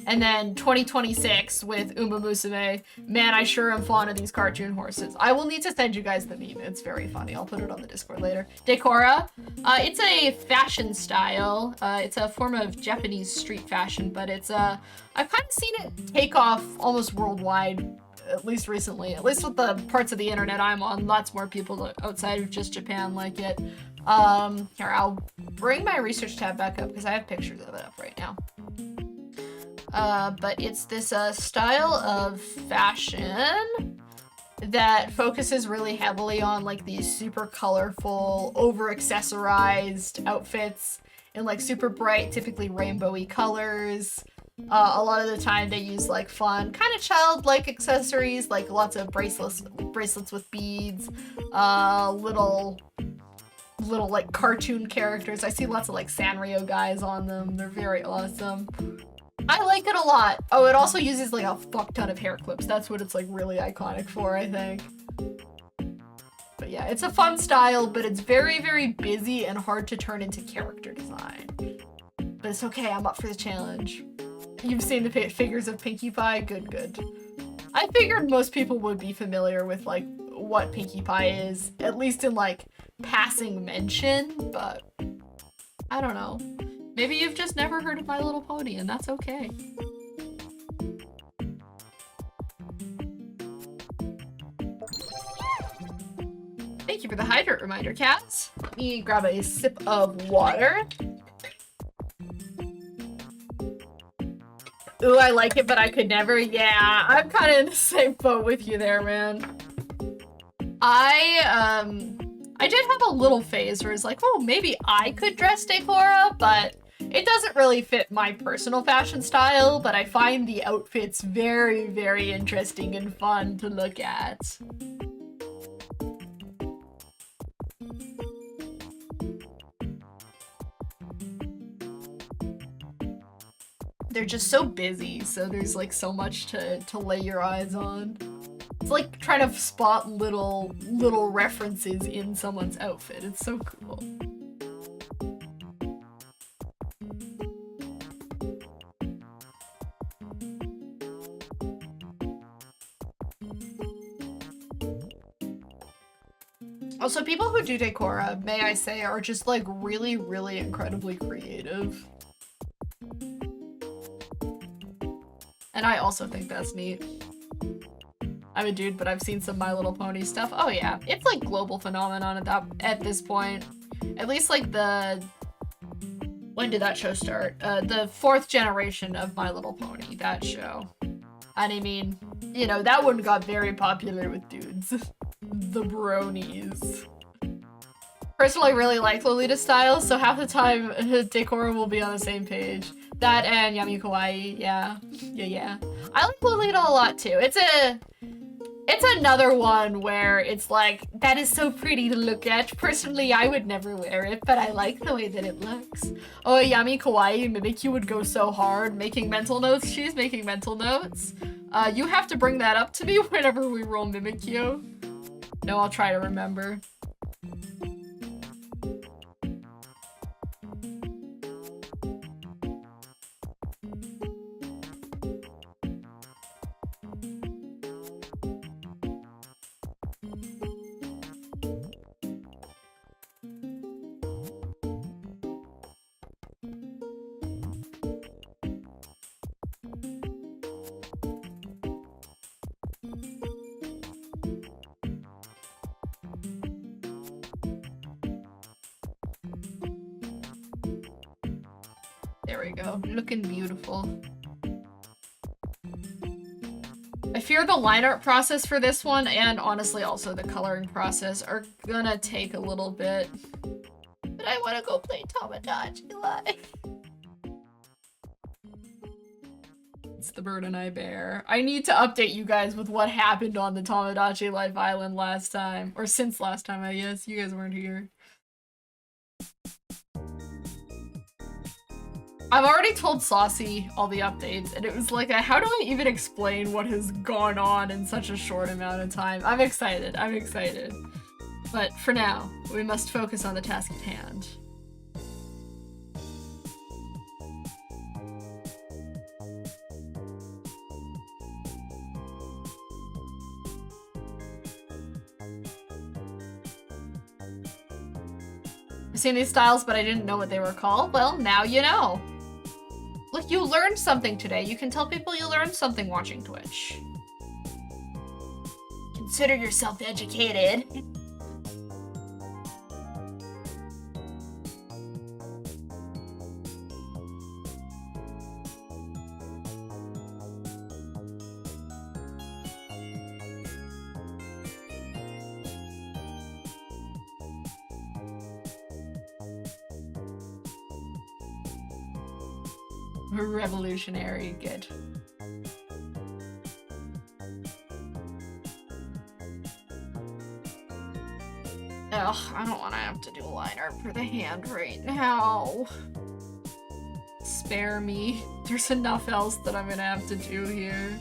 and then 2026 with Uma Musume, man, I sure am fond of these cartoon horses. I will need to send you guys the meme. It's very funny. I'll put it on the Discord later. Decora, it's a fashion style. It's a form of Japanese street fashion, but it's I've kind of seen it take off almost worldwide at least recently. At least with the parts of the internet I'm on, lots more people outside of just Japan like it. Here, I'll bring my research tab back up because I have pictures of it up right now. But it's this style of fashion that focuses really heavily on like these super colorful, over-accessorized outfits in like super bright, typically rainbowy colors. A lot of the time they use like fun, kind of childlike accessories, like lots of bracelets with beads, little like cartoon characters. I see lots of like Sanrio guys on them. They're very awesome. I like it a lot. Oh, it also uses like a fuck ton of hair clips. That's what it's like really iconic for, I think. But yeah, it's a fun style, but it's very, very busy and hard to turn into character design. But it's okay, I'm up for the challenge. You've seen the figures of Pinkie Pie? Good, good. I figured most people would be familiar with like what Pinkie Pie is, at least in like passing mention, but I don't know. Maybe you've just never heard of My Little Pony, and that's okay. Thank you for the hydrate reminder, cats. Let me grab a sip of water. Ooh, I like it, but I could never. Yeah, I'm kind of in the same boat with you there, man. I did have a little phase where it's like, oh, maybe I could dress Decora, but it doesn't really fit my personal fashion style, but I find the outfits very, very interesting and fun to look at. They're just so busy, so there's like so much to lay your eyes on. It's like trying to spot little references in someone's outfit. It's so cool. Also, people who do Decora, may I say, are just like really, really incredibly creative. And I also think that's neat. I'm a dude, but I've seen some My Little Pony stuff. Oh yeah, it's like global phenomenon at this point. At least like when did that show start? The 4th generation of My Little Pony, that show. And I mean, you know, that one got very popular with dudes. The bronies. Personally, I really like Lolita style, so half the time Decora will be on the same page. That and Yami Kawaii, yeah. I like Lolita a lot too. It's another one where it's like, that is so pretty to look at. Personally, I would never wear it, but I like the way that it looks. Oh, Yami Kawaii Mimikyu would go so hard making mental notes. She's making mental notes. You have to bring that up to me whenever we roll Mimikyu. No, I'll try to remember. There we go. Looking beautiful. I fear the line art process for this one, and honestly also the coloring process, are gonna take a little bit. But I want to go play Tamagotchi Live. It's the burden I bear. I need to update you guys with what happened on the Tamagotchi Life Island last time. Or since last time, I guess. You guys weren't here. I've already told Saucy all the updates, and it was like, how do I even explain what has gone on in such a short amount of time? I'm excited. But for now, we must focus on the task at hand. I've seen these styles, but I didn't know what they were called. Well, now you know. Look, you learned something today. You can tell people you learned something watching Twitch. consider yourself educated. Revolutionary, good. Ugh, I don't want to have to do line art for the hand right now. Spare me. There's enough else that I'm gonna have to do here.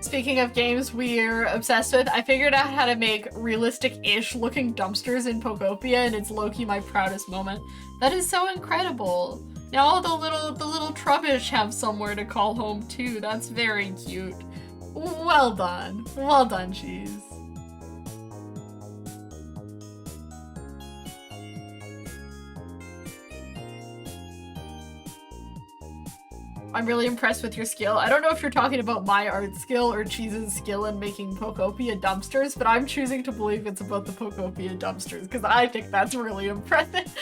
Speaking of games we're obsessed with, I figured out how to make realistic-ish looking dumpsters in Pokopia, and it's low-key my proudest moment. That is so incredible. Now the little Trubbish have somewhere to call home too. That's very cute. Well done. Well done, Cheese. I'm really impressed with your skill. I don't know if you're talking about my art skill or Cheese's skill in making Pokopia dumpsters, but I'm choosing to believe it's about the Pokopia dumpsters because I think that's really impressive.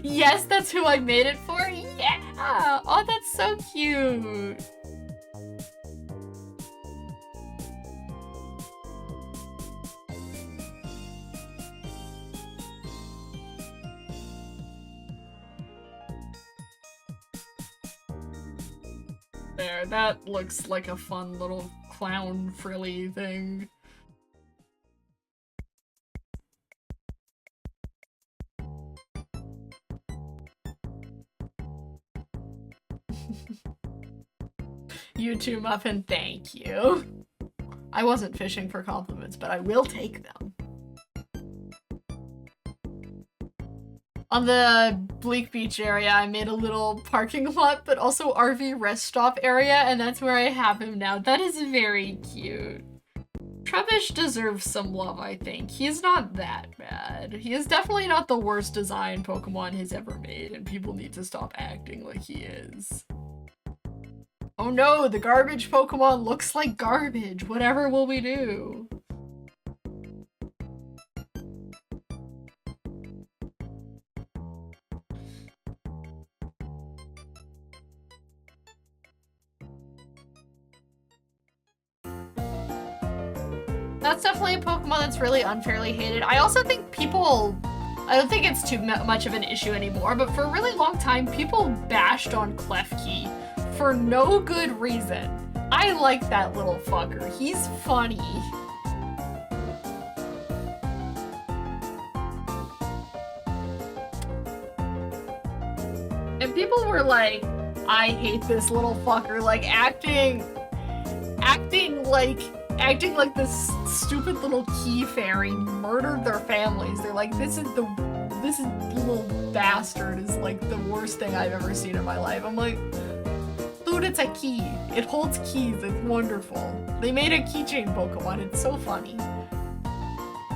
Yes, that's who I made it for? Yeah! Oh, that's so cute! There, that looks like a fun little clown frilly thing. You too, Muffin, thank you. I wasn't fishing for compliments, but I will take them. On the Bleak Beach area, I made a little parking lot, but also RV rest stop area, and that's where I have him now. That is very cute. Trubbish deserves some love, I think. He's not that bad. He is definitely not the worst design Pokemon has ever made, and people need to stop acting like he is. Oh no, the garbage Pokemon looks like garbage. Whatever will we do? That's definitely a Pokemon that's really unfairly hated. I also think people, I don't think it's too much of an issue anymore, but for a really long time, people bashed on Klefki for no good reason. I like that little fucker. He's funny. And people were like, I hate this little fucker, like acting like this stupid little key fairy murdered their families. They're like, this little bastard is like the worst thing I've ever seen in my life. I'm like, dude, it's a key. It holds keys. It's wonderful. They made a keychain Pokemon. It's so funny.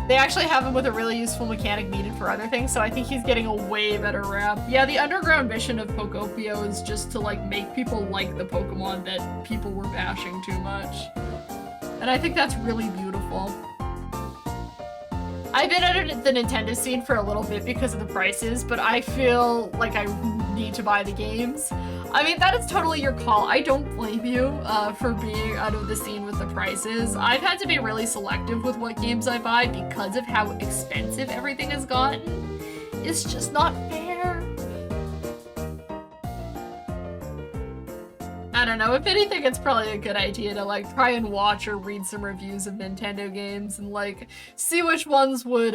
They actually have him with a really useful mechanic needed for other things, so I think he's getting a way better rap. Yeah, the underground mission of Pokopio is just to like make people like the Pokemon that people were bashing too much. And I think that's really beautiful. I've been at the Nintendo scene for a little bit because of the prices, but I feel like I need to buy the games. I mean, that is totally your call. I don't blame you for being out of the scene with the prices. I've had to be really selective with what games I buy because of how expensive everything has gotten. It's just not fair. I don't know, if anything, it's probably a good idea to like try and watch or read some reviews of Nintendo games and like see which ones would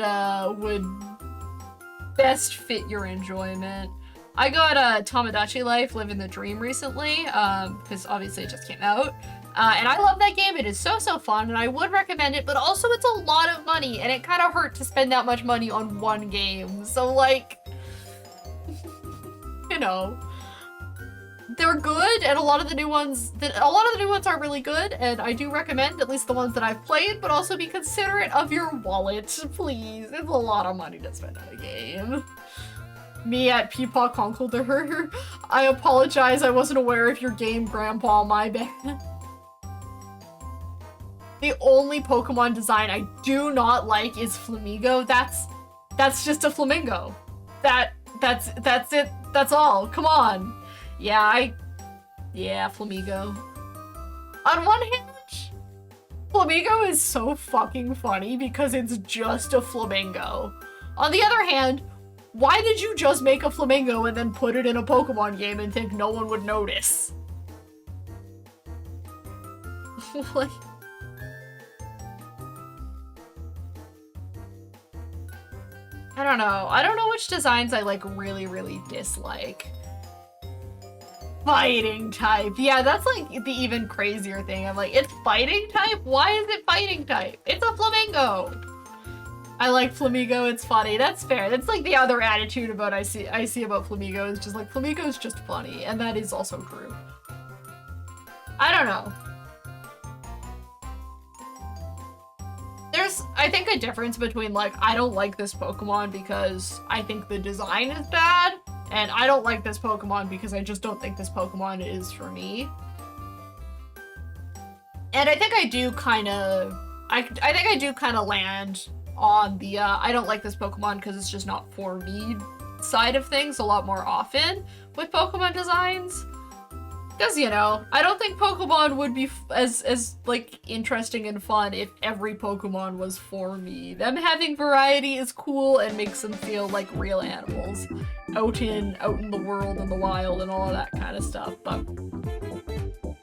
best fit your enjoyment. I got Tamagotchi Life, Living the Dream recently, because obviously it just came out. And I love that game. It is so fun, and I would recommend it, but also it's a lot of money, and it kind of hurt to spend that much money on one game. So, like, you know, they're good, and a lot of the new ones are really good, and I do recommend at least the ones that I've played, but also be considerate of your wallet, please. It's a lot of money to spend on a game. Me at Peepaw Conkeldurr. I apologize, I wasn't aware of your game, Grandpa, my bad. The only Pokemon design I do not like is Flamigo. That's just a flamingo. That's it. That's all. Come on. Yeah, Flamigo. On one hand, Flamigo is so fucking funny because it's just a flamingo. On the other hand, why did you just make a flamingo and then put it in a Pokemon game and think no one would notice? Like... I don't know. I don't know which designs I, like, really dislike. Fighting type. Yeah, that's, like, the even crazier thing. I'm like, it's fighting type? Why is it fighting type? It's a flamingo! I like Flamigo, it's funny. That's fair. That's, like, the other attitude about I see about Flamigo is just, like, Flamigo's just funny, and that is also true. I don't know. There's, I think, a difference between, like, I don't like this Pokemon because I think the design is bad, and I don't like this Pokemon because I just don't think this Pokemon is for me. And I think I do kind of, I think I do kind of land on the, I don't like this Pokemon because it's just not for me side of things a lot more often with Pokemon designs. Because, you know, I don't think Pokemon would be as like, interesting and fun if every Pokemon was for me. Them having variety is cool and makes them feel like real animals out in the world and the wild and all of that kind of stuff. But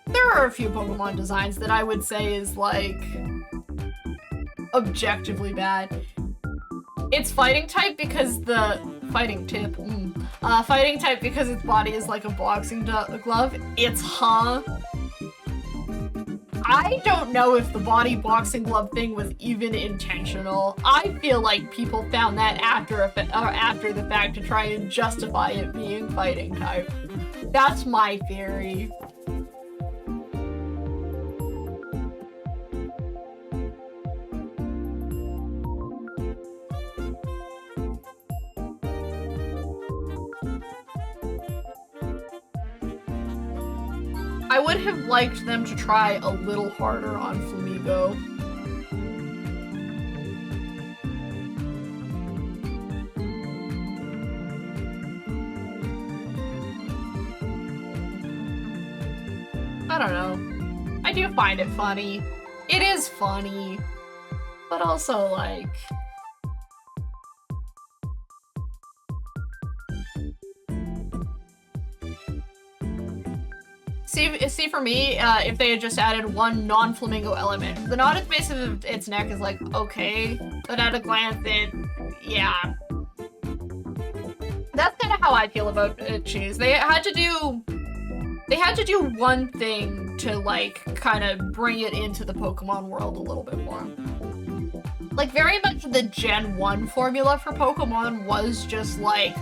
there are a few Pokemon designs that I would say is, like, objectively bad. It's fighting type because the fighting type because its body is like a boxing glove. It's I don't know if the body boxing glove thing was even intentional. I feel like people found that after the fact to try and justify it being fighting type. That's my theory. I would have liked them to try a little harder on Flamigo. I don't know. I do find it funny. It is funny, but also, like... See, for me, if they had just added one non-flamingo element. The knot at the base of its neck is like, okay, but at a glance, yeah. That's kind of how I feel about Cheese. They had to do one thing to, like, kind of bring it into the Pokemon world a little bit more. Like, very much the Gen 1 formula for Pokemon was just, like,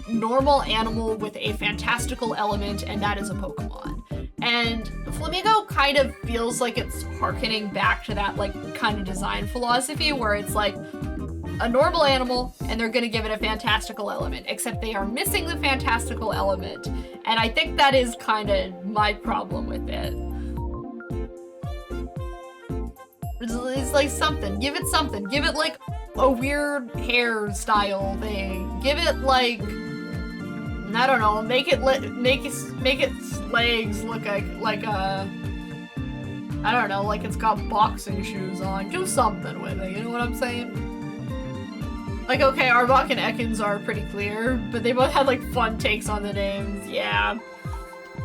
normal animal with a fantastical element, and that is a Pokemon. And Flamigo kind of feels like it's harkening back to that, like, kind of design philosophy where it's like a normal animal and they're gonna give it a fantastical element, except they are missing the fantastical element. And I think that is kind of my problem with it. It's like something. Give it something. Give it, like, a weird hairstyle thing. Give it, like, I don't know, make its legs look like a, I don't know, like it's got boxing shoes on. Do something with it, you know what I'm saying? Like, okay, Arbok and Ekans are pretty clear, but they both had, like, fun takes on the names, yeah.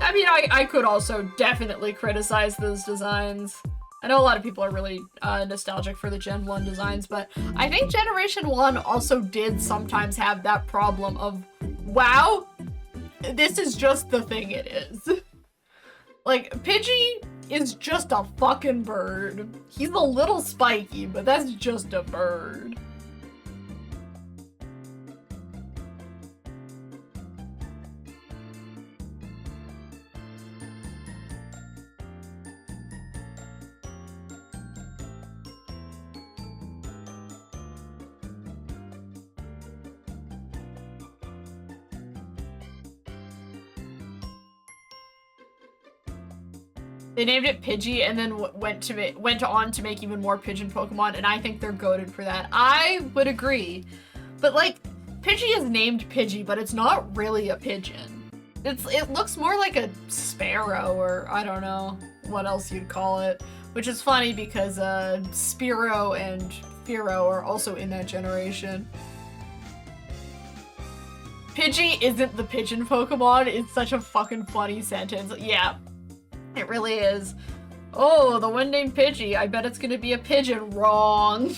I mean, I could also definitely criticize those designs. I know a lot of people are really nostalgic for the Gen 1 designs, but I think Generation 1 also did sometimes have that problem of, wow, this is just the thing it is. Like, Pidgey is just a fucking bird. He's a little spiky, but that's just a bird. They named it Pidgey and then went on to make even more pigeon Pokemon, and I think they're goated for that. I would agree. But like, Pidgey is named Pidgey, but it's not really a pigeon. It looks more like a sparrow, or I don't know what else you'd call it. Which is funny because Spearow and Fearow are also in that generation. Pidgey isn't the pigeon Pokemon. It's such a fucking funny sentence. Yeah. It really is. Oh, the one named Pidgey. I bet it's gonna be a pigeon. Wrong.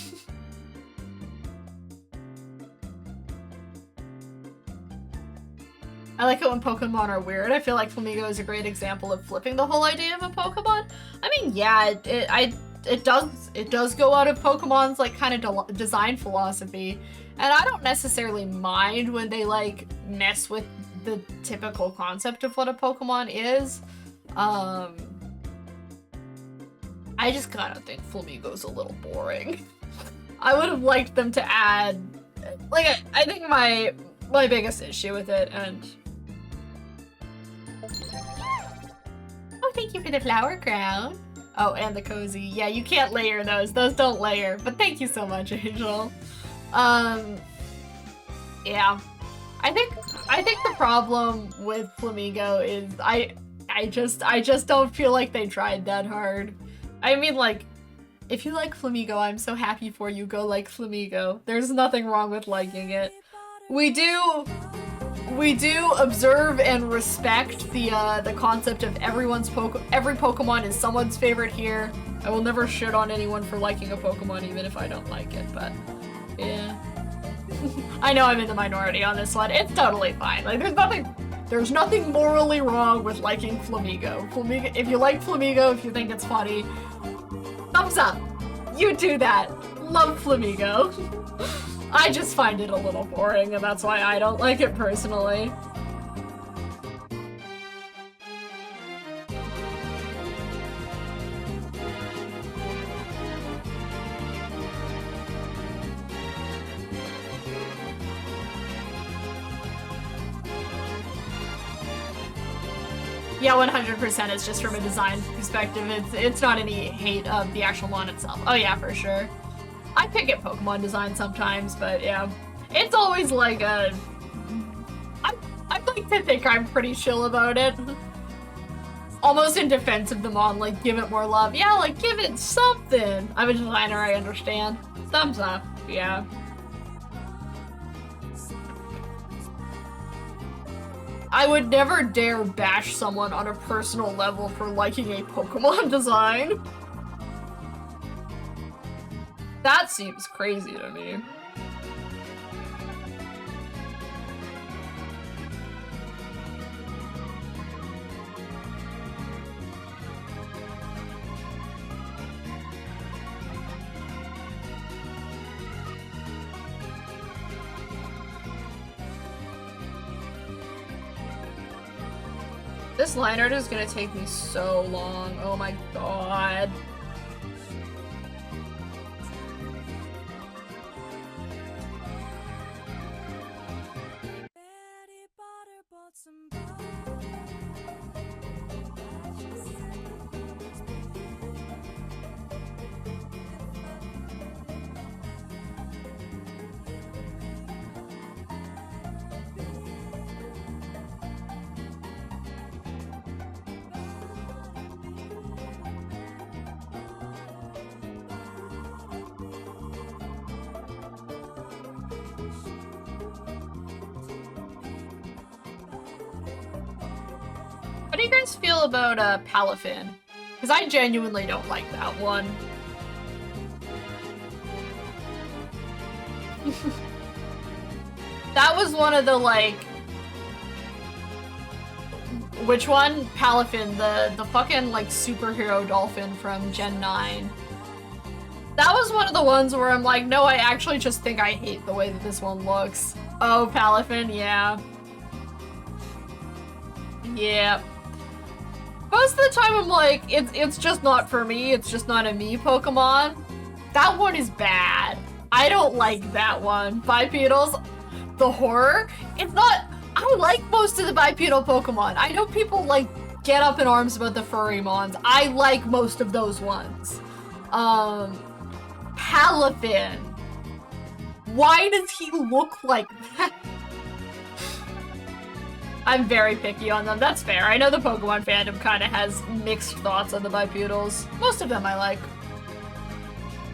I like it when Pokemon are weird. I feel like Flamigo is a great example of flipping the whole idea of a Pokemon. I mean, yeah, it does go out of Pokemon's like kind of design philosophy, and I don't necessarily mind when they like mess with the typical concept of what a Pokemon is. I just kind of think Flamigo's a little boring. I would have liked them to add, like, I think my biggest issue with it, and... Oh, thank you for the flower crown. Oh, and the cozy. Yeah, you can't layer those. Those don't layer, but thank you so much, Angel. Yeah. I think the problem with Flamigo is I just don't feel like they tried that hard. I mean, like, if you like Flamigo, I'm so happy for you. Go like Flamigo. There's nothing wrong with liking it. We do observe and respect the concept of every Pokemon is someone's favorite here. I will never shit on anyone for liking a Pokemon, even if I don't like it, but yeah. I know I'm in the minority on this one. It's totally fine. Like, there's nothing morally wrong with liking Flamigo. If you like Flamigo, if you think it's funny, thumbs up. You do that. Love Flamigo. I just find it a little boring, and that's why I don't like it personally. Yeah, 100% it's just from a design perspective. It's not any hate of the actual mon itself. Oh yeah, for sure. I pick at Pokemon design sometimes, but yeah. It's always like I like to think I'm pretty chill about it. Almost in defense of the mon, like, give it more love. Yeah, like, give it something. I'm a designer, I understand. Thumbs up, yeah. I would never dare bash someone on a personal level for liking a Pokemon design. That seems crazy to me. This line art is gonna take me so long. Oh my god. How do you guys feel about Palafin? Because I genuinely don't like that one. That was one of the, like... Which one? Palafin, the fucking, like, superhero dolphin from Gen 9. That was one of the ones where I'm like, no, I actually just think I hate the way that this one looks. Oh, Palafin, yeah. Yeah. Most of the time I'm like, it's just not for me, it's just not a me Pokemon. That one is bad. I don't like that one. Bipedals, the horror, it's not, I like most of the bipedal Pokemon. I know people like get up in arms about the Furrymons. I like most of those ones. Palafin. Why does he look like that? I'm very picky on them, that's fair. I know the Pokemon fandom kind of has mixed thoughts on the bipedals. Most of them I like.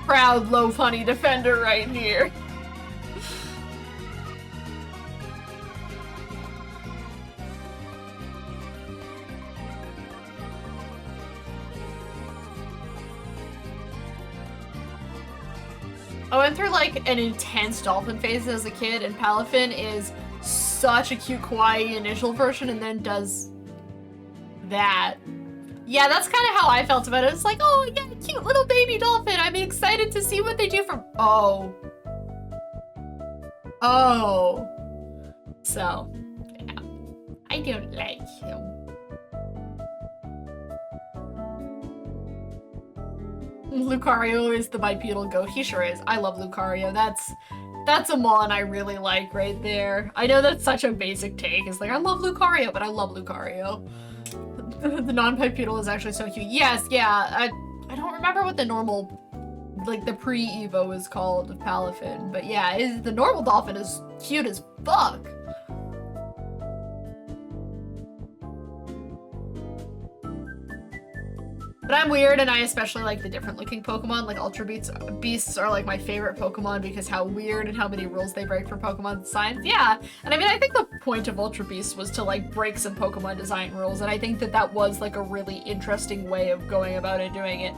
Proud, low, funny defender right here. I went through like an intense dolphin phase as a kid, and Palafin is such a cute kawaii initial version and then does that. Yeah, that's kind of how I felt about it. It's like, oh yeah, cute little baby dolphin. I'm excited to see what they do from— oh. Oh. So, yeah. I don't like him. Lucario is the bipedal goat. He sure is. I love Lucario. That's a mon I really like right there. I know that's such a basic take. It's like, I love Lucario, but I love Lucario. The non-bipedal is actually so cute. Yes, yeah. I don't remember what the normal, like the pre-Evo is called of Palafin, but yeah, the normal dolphin is cute as fuck. But I'm weird, and I especially like the different looking Pokemon. Like Ultra Beasts are like my favorite Pokemon because how weird and how many rules they break for Pokemon science. Yeah, and I mean, I think the point of Ultra Beasts was to like break some Pokemon design rules, and I think that that was like a really interesting way of going about it, doing it.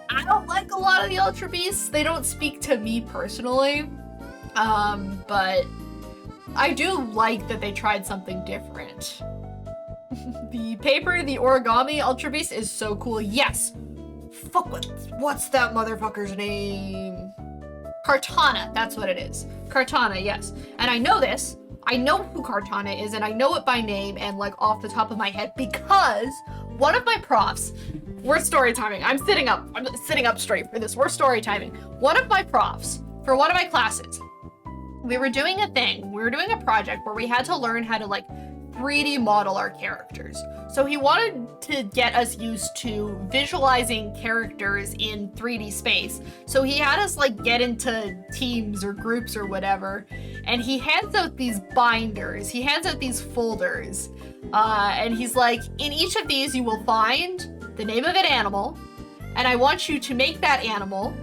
I don't like a lot of the Ultra Beasts. They don't speak to me personally, but I do like that they tried something different. The paper, the origami Ultra Beast is so cool. Yes. Fuck, what's that motherfucker's name? Kartana, that's what it is. Kartana, yes. And I know this. I know who Kartana is, and I know it by name and like off the top of my head because one of my profs, we're story timing. I'm sitting up straight for this. We're story timing. One of my profs for one of my classes, we were doing a thing. We were doing a project where we had to learn how to like 3D model our characters. So he wanted to get us used to visualizing characters in 3D space. So he had us like get into teams or groups or whatever, and he hands out these binders, he hands out these folders, and he's like, in each of these you will find the name of an animal, and I want you to make that animal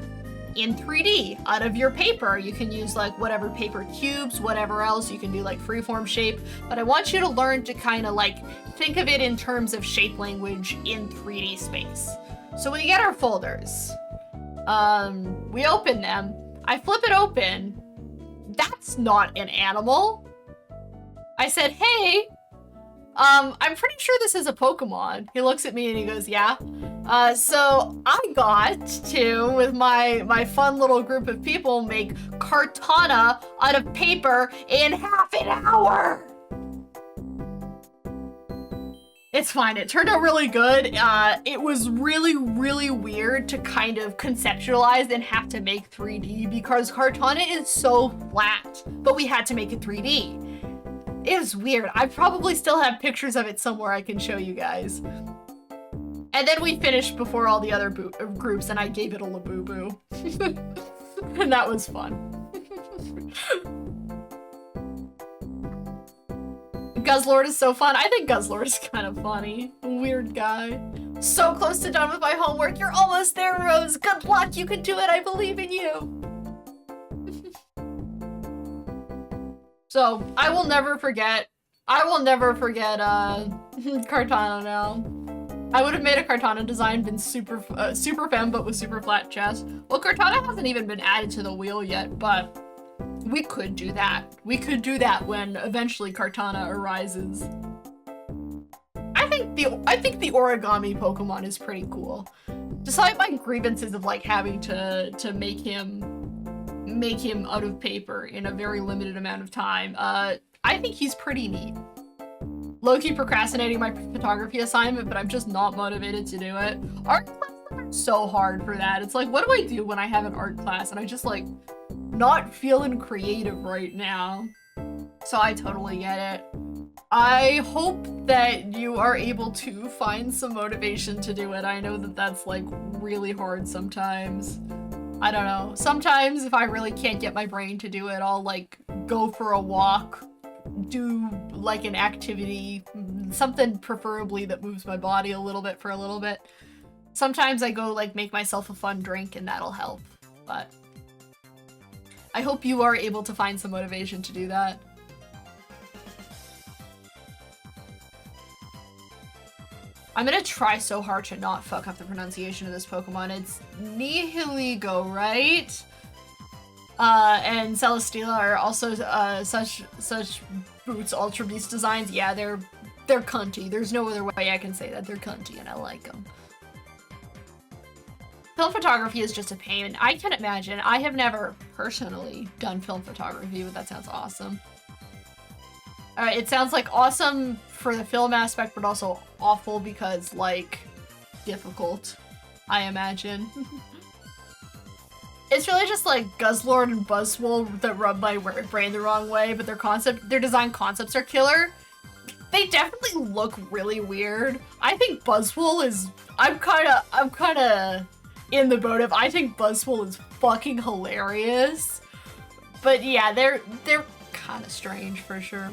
in 3D out of your paper. You can use like whatever paper cubes, whatever else, you can do like freeform shape, but I want you to learn to kind of like think of it in terms of shape language in 3D space. So we get our folders, we open them, I flip it open, that's not an animal. I said, hey, I'm pretty sure this is a Pokemon. He looks at me and he goes, yeah. So I got to, with my fun little group of people, make Kartana out of paper in half an hour. It's fine, it turned out really good. It was really, really weird to kind of conceptualize and have to make 3D because Kartana is so flat, but we had to make it 3D. It was weird. I probably still have pictures of it somewhere I can show you guys. And then we finished before all the other groups and I gave it a Labubu. And that was fun. Guzzlord is so fun. I think Guzzlord is kind of funny. Weird guy. So close to done with my homework. You're almost there, Rose. Good luck. You can do it. I believe in you. So, I will never forget Kartana now. I would have made a Kartana design, been super femme, but with super flat chest. Well, Kartana hasn't even been added to the wheel yet, but we could do that. We could do that when eventually Kartana arises. I I think the origami Pokemon is pretty cool. Despite my grievances of like having to make him out of paper in a very limited amount of time, I think he's pretty neat. Low-key procrastinating my photography assignment, but I'm just not motivated to do it. Art class is so hard for that. It's like, what do I do when I have an art class and I just like not feeling creative right now? So I totally get it. I hope that you are able to find some motivation to do it. I know that that's like really hard sometimes. I don't know. Sometimes if I really can't get my brain to do it, I'll like go for a walk, do like an activity, something preferably that moves my body a little bit for a little bit. Sometimes I go like make myself a fun drink and that'll help, but I hope you are able to find some motivation to do that. I'm gonna try so hard to not fuck up the pronunciation of this Pokemon. It's Nihiligo, right? And Celesteela are also such Boots Ultra Beast designs. Yeah, they're cunty. There's no other way I can say that. They're cunty and I like them. Film photography is just a pain. I can imagine. I have never personally done film photography, but that sounds awesome. It sounds like awesome for the film aspect, but also awful because, like, difficult, I imagine. It's really just like Guzzlord and Buzzwole that rub my brain the wrong way, but their design concepts are killer. They definitely look really weird. I think Buzzwole is, I'm kinda in the boat of, I think Buzzwole is fucking hilarious. But yeah, they're kinda strange for sure.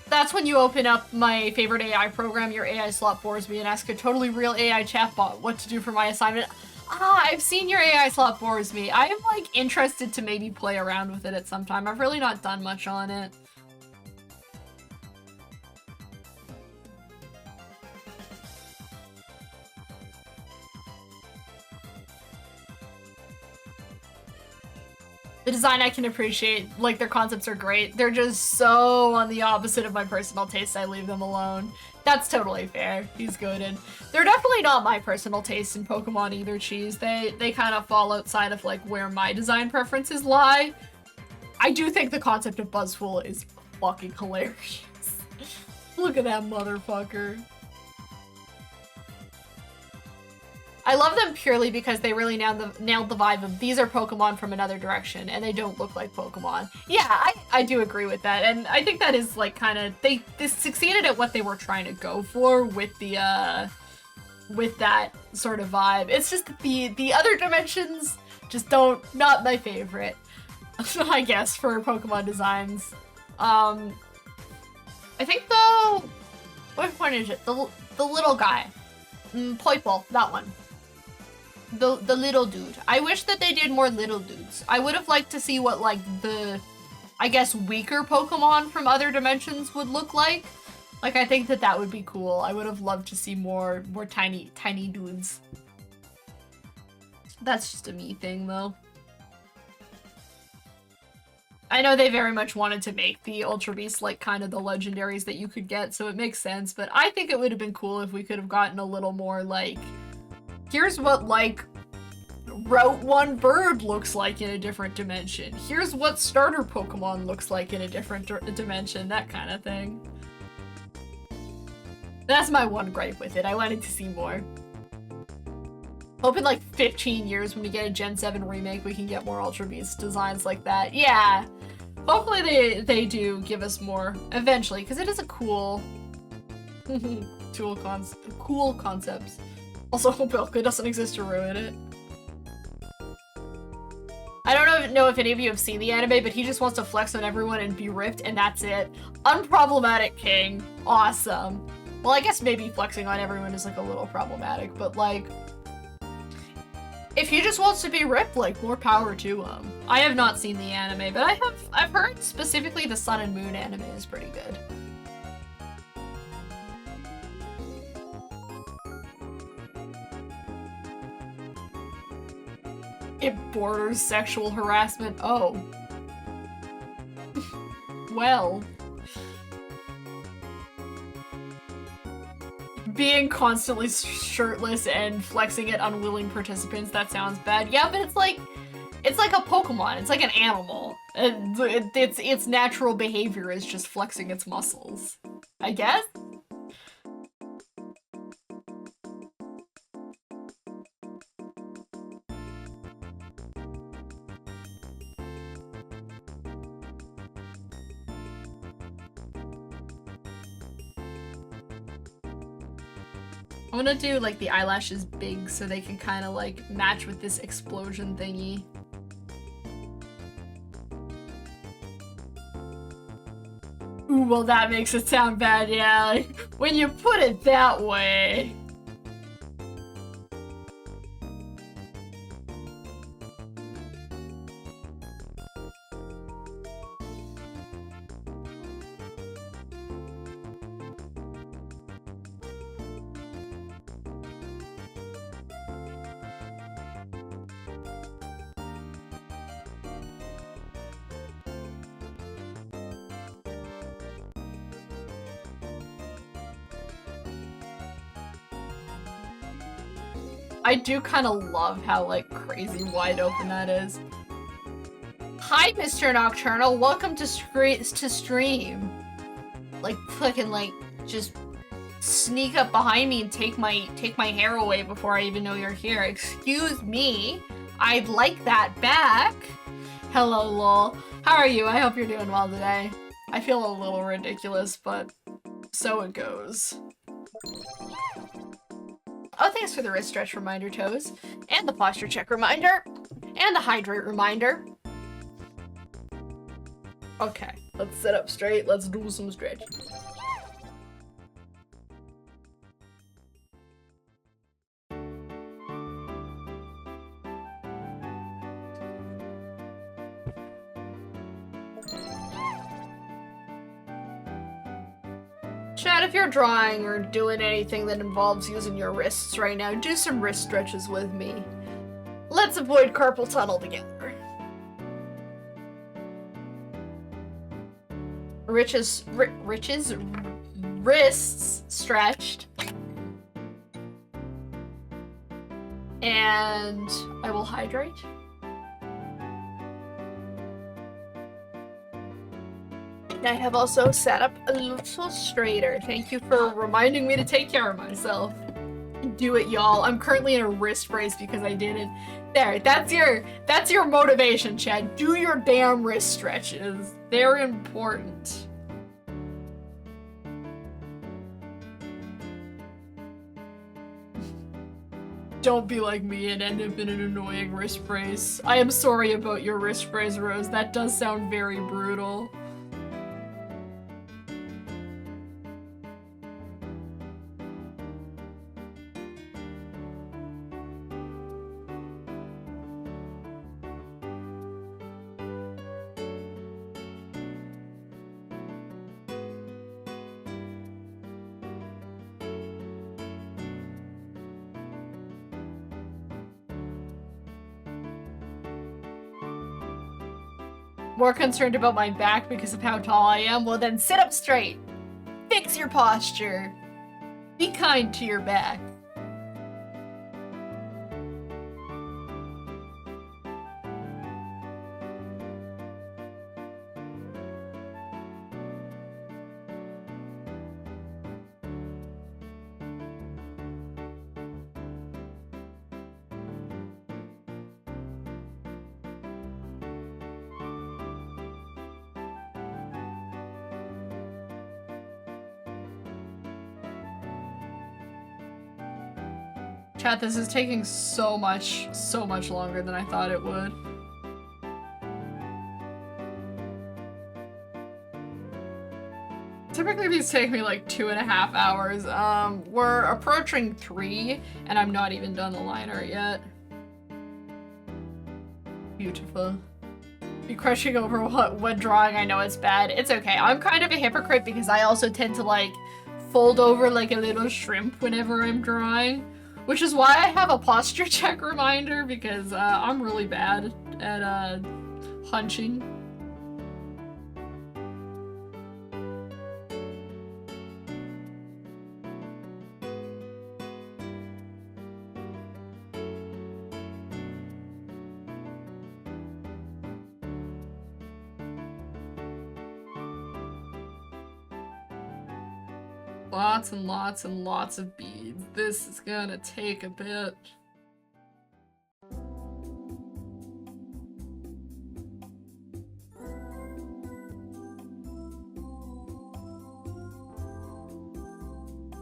That's when you open up my favorite AI program, your AI slot bores me and ask a totally real AI chatbot what to do for my assignment. Ah, I've seen your AI slot bores me. I am like interested to maybe play around with it at some time. I've really not done much on it. The design I can appreciate, like their concepts are great. They're just so on the opposite of my personal taste, I leave them alone. That's totally fair. He's goated. They're definitely not my personal taste in Pokemon either, Cheese. They kind of fall outside of like where my design preferences lie. I do think the concept of Buzzwole is fucking hilarious. Look at that motherfucker. I love them purely because they really nailed the vibe of these are Pokemon from another direction and they don't look like Pokemon. Yeah, I do agree with that, and I think that is like kind of they succeeded at what they were trying to go for with the with that sort of vibe. It's just that the other dimensions just not my favorite. I guess for Pokemon designs. I think though, what one is it? The little guy, Poipole, that one. The little dude. I wish that they did more little dudes. I would have liked to see what like the, I guess, weaker Pokemon from other dimensions would look like. Like I think that would be cool. I would have loved to see more tiny dudes. That's just a me thing though. I know they very much wanted to make the Ultra Beasts like kind of the legendaries that you could get, so it makes sense, but I think it would have been cool if we could have gotten a little more like, here's what like Route 1 bird looks like in a different dimension. Here's what starter Pokemon looks like in a different dimension, that kind of thing. That's my one gripe with it. I wanted to see more. Hope in like 15 years when we get a Gen 7 remake we can get more Ultra Beast designs like that. Yeah. Hopefully they do give us more eventually, because it is a cool cool concepts. Also, hope Bilka doesn't exist to ruin it. I don't know if any of you have seen the anime, but he just wants to flex on everyone and be ripped, and that's it. Unproblematic king. Awesome. Well, I guess maybe flexing on everyone is like a little problematic, but like, if he just wants to be ripped, like, more power to him. I have not seen the anime, but I've heard specifically the Sun and Moon anime is pretty good. It borders sexual harassment. Oh. Well. being constantly shirtless and flexing at unwilling participants, that sounds bad. Yeah, but it's like a Pokemon. It's like an animal. Its natural behavior is just flexing its muscles, I guess? I'm gonna do like the eyelashes big so they can kind of like match with this explosion thingy. Ooh, well that makes it sound bad, yeah. Like, when you put it that way. I do kind of love how, like, crazy wide open that is. Hi, Mr. Nocturnal. Welcome to stream. Like, fucking, like, just sneak up behind me and take my hair away before I even know you're here. Excuse me. I'd like that back. Hello, lol. How are you? I hope you're doing well today. I feel a little ridiculous, but so it goes. Oh, thanks for the wrist stretch reminder, Toes. And the posture check reminder. And the hydrate reminder. Okay, let's sit up straight. Let's do some stretching. Chat, if you're drawing or doing anything that involves using your wrists right now, do some wrist stretches with me. Let's avoid carpal tunnel together. Rich's wrists stretched. And I will hydrate. I have also sat up a little straighter. Thank you for reminding me to take care of myself. Do it, y'all. I'm currently in a wrist brace because I didn't. There, that's your motivation, Chad. Do your damn wrist stretches. They're important. Don't be like me and end up in an annoying wrist brace. I am sorry about your wrist brace, Rose. That does sound very brutal. More concerned about my back because of how tall I am? Well then sit up straight. Fix your posture. Be kind to your back. Chat, this is taking so much longer than I thought it would. Typically these take me like 2.5 hours. We're approaching 3 and I'm not even done the line art yet. Beautiful. Be crushing over what drawing. I know it's bad. It's okay. I'm kind of a hypocrite because I also tend to like fold over like a little shrimp whenever I'm drawing. Which is why I have a posture check reminder, because I'm really bad at hunching. lots and lots and lots of beads. This is gonna take a bit.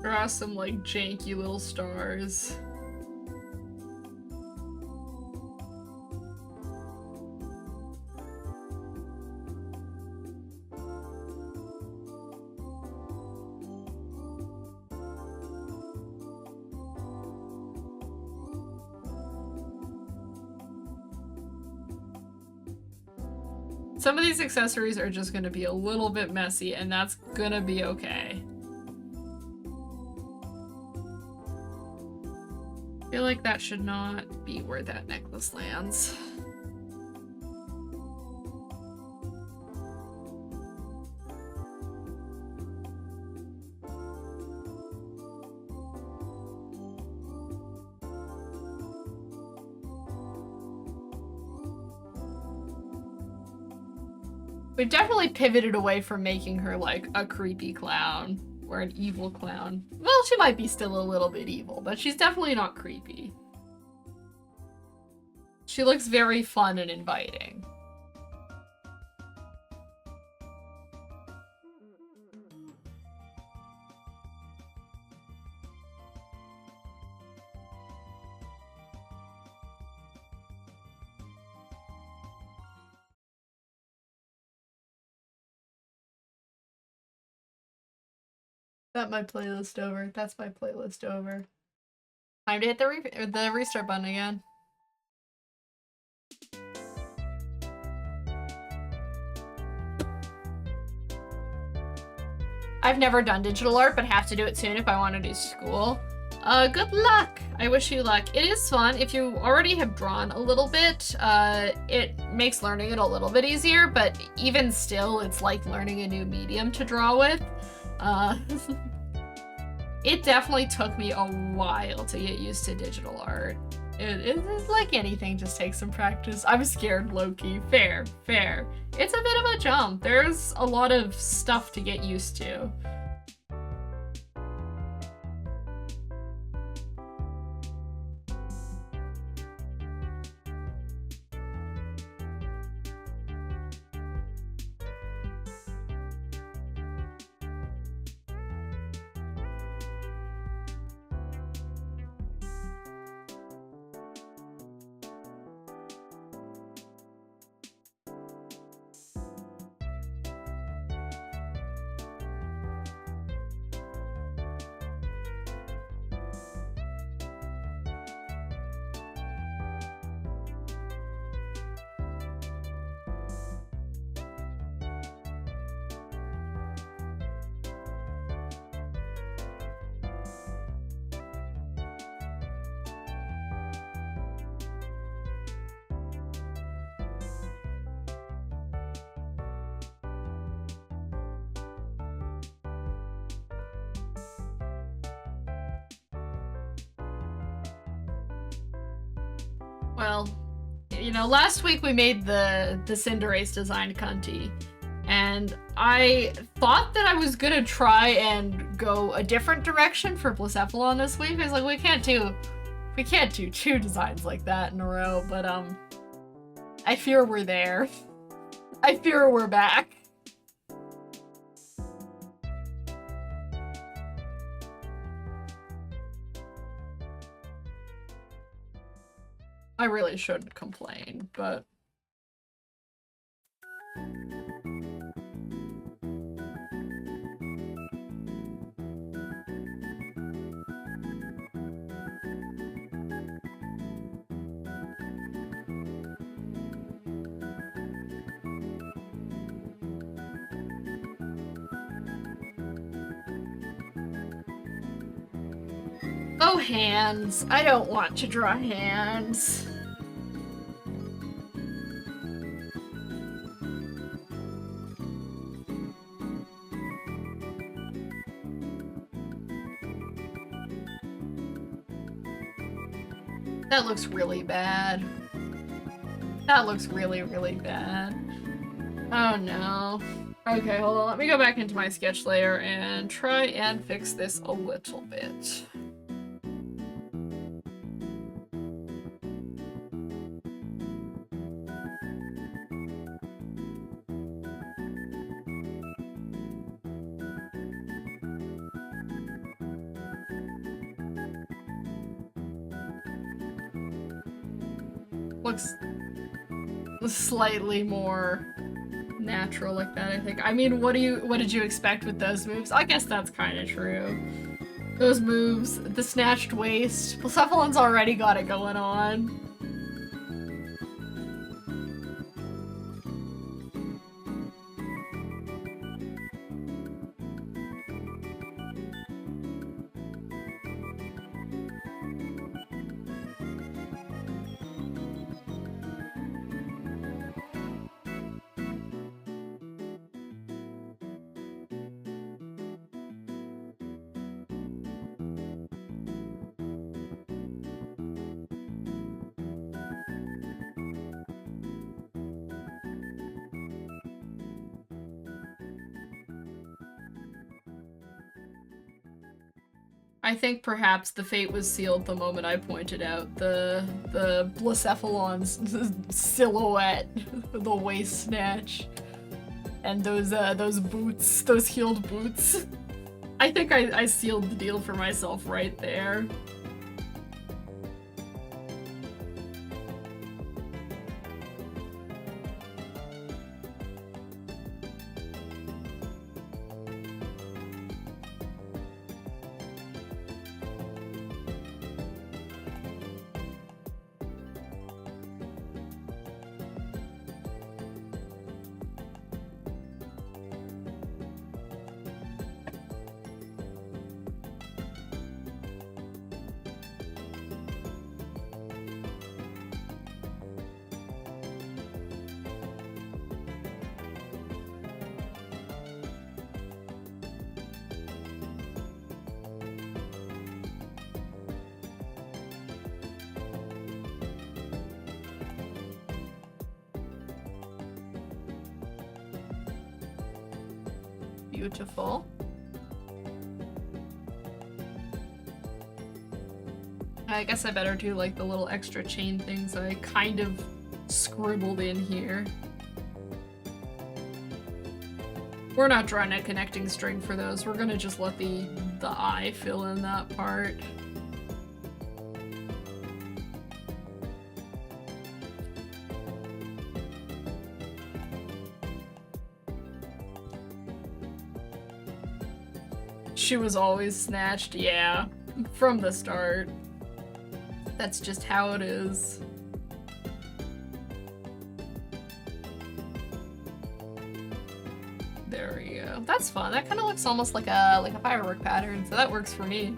Draw some like janky little stars. Some of these accessories are just gonna be a little bit messy, and that's gonna be okay. I feel like that should not be where that necklace lands. We've definitely pivoted away from making her like a creepy clown or an evil clown. Well, she might be still a little bit evil, but she's definitely not creepy. She looks very fun and inviting. That's my playlist over. That's my playlist over. Time to hit the restart button again. I've never done digital art, but have to do it soon if I want to do school. Good luck! I wish you luck. It is fun. If you already have drawn a little bit, it makes learning it a little bit easier, but even still, it's like learning a new medium to draw with. It definitely took me a while to get used to digital art. It's like anything, just takes some practice. I'm scared, low-key. Fair. It's a bit of a jump. There's a lot of stuff to get used to. Well, you know, last week we made the Cinderace designed Cunty, and I thought that I was gonna try and go a different direction for Blacephalon this week. I was like, we can't do two designs like that in a row, but I fear we're there. I fear we're back. I really shouldn't complain, but... Oh, hands. I don't want to draw hands. That looks really bad. That looks really, really bad. Oh no. Okay, hold on. Let me go back into my sketch layer and try and fix this a little bit. Looks slightly more natural like that, I think. I mean, what did you expect with those moves? I guess that's kind of true. Those moves, the snatched waist. Blacephalon's already got it going on. I think perhaps the fate was sealed the moment I pointed out the Blacephalon's silhouette, the waist snatch, and those boots, those heeled boots. I think I sealed the deal for myself right there. Beautiful. I guess I better do like the little extra chain things I kind of scribbled in here. We're not drawing a connecting string for those. We're gonna just let the eye fill in that part. She was always snatched, yeah, from the start. That's just how it is. There we go. That's fun. That kind of looks almost like a firework pattern, so that works for me.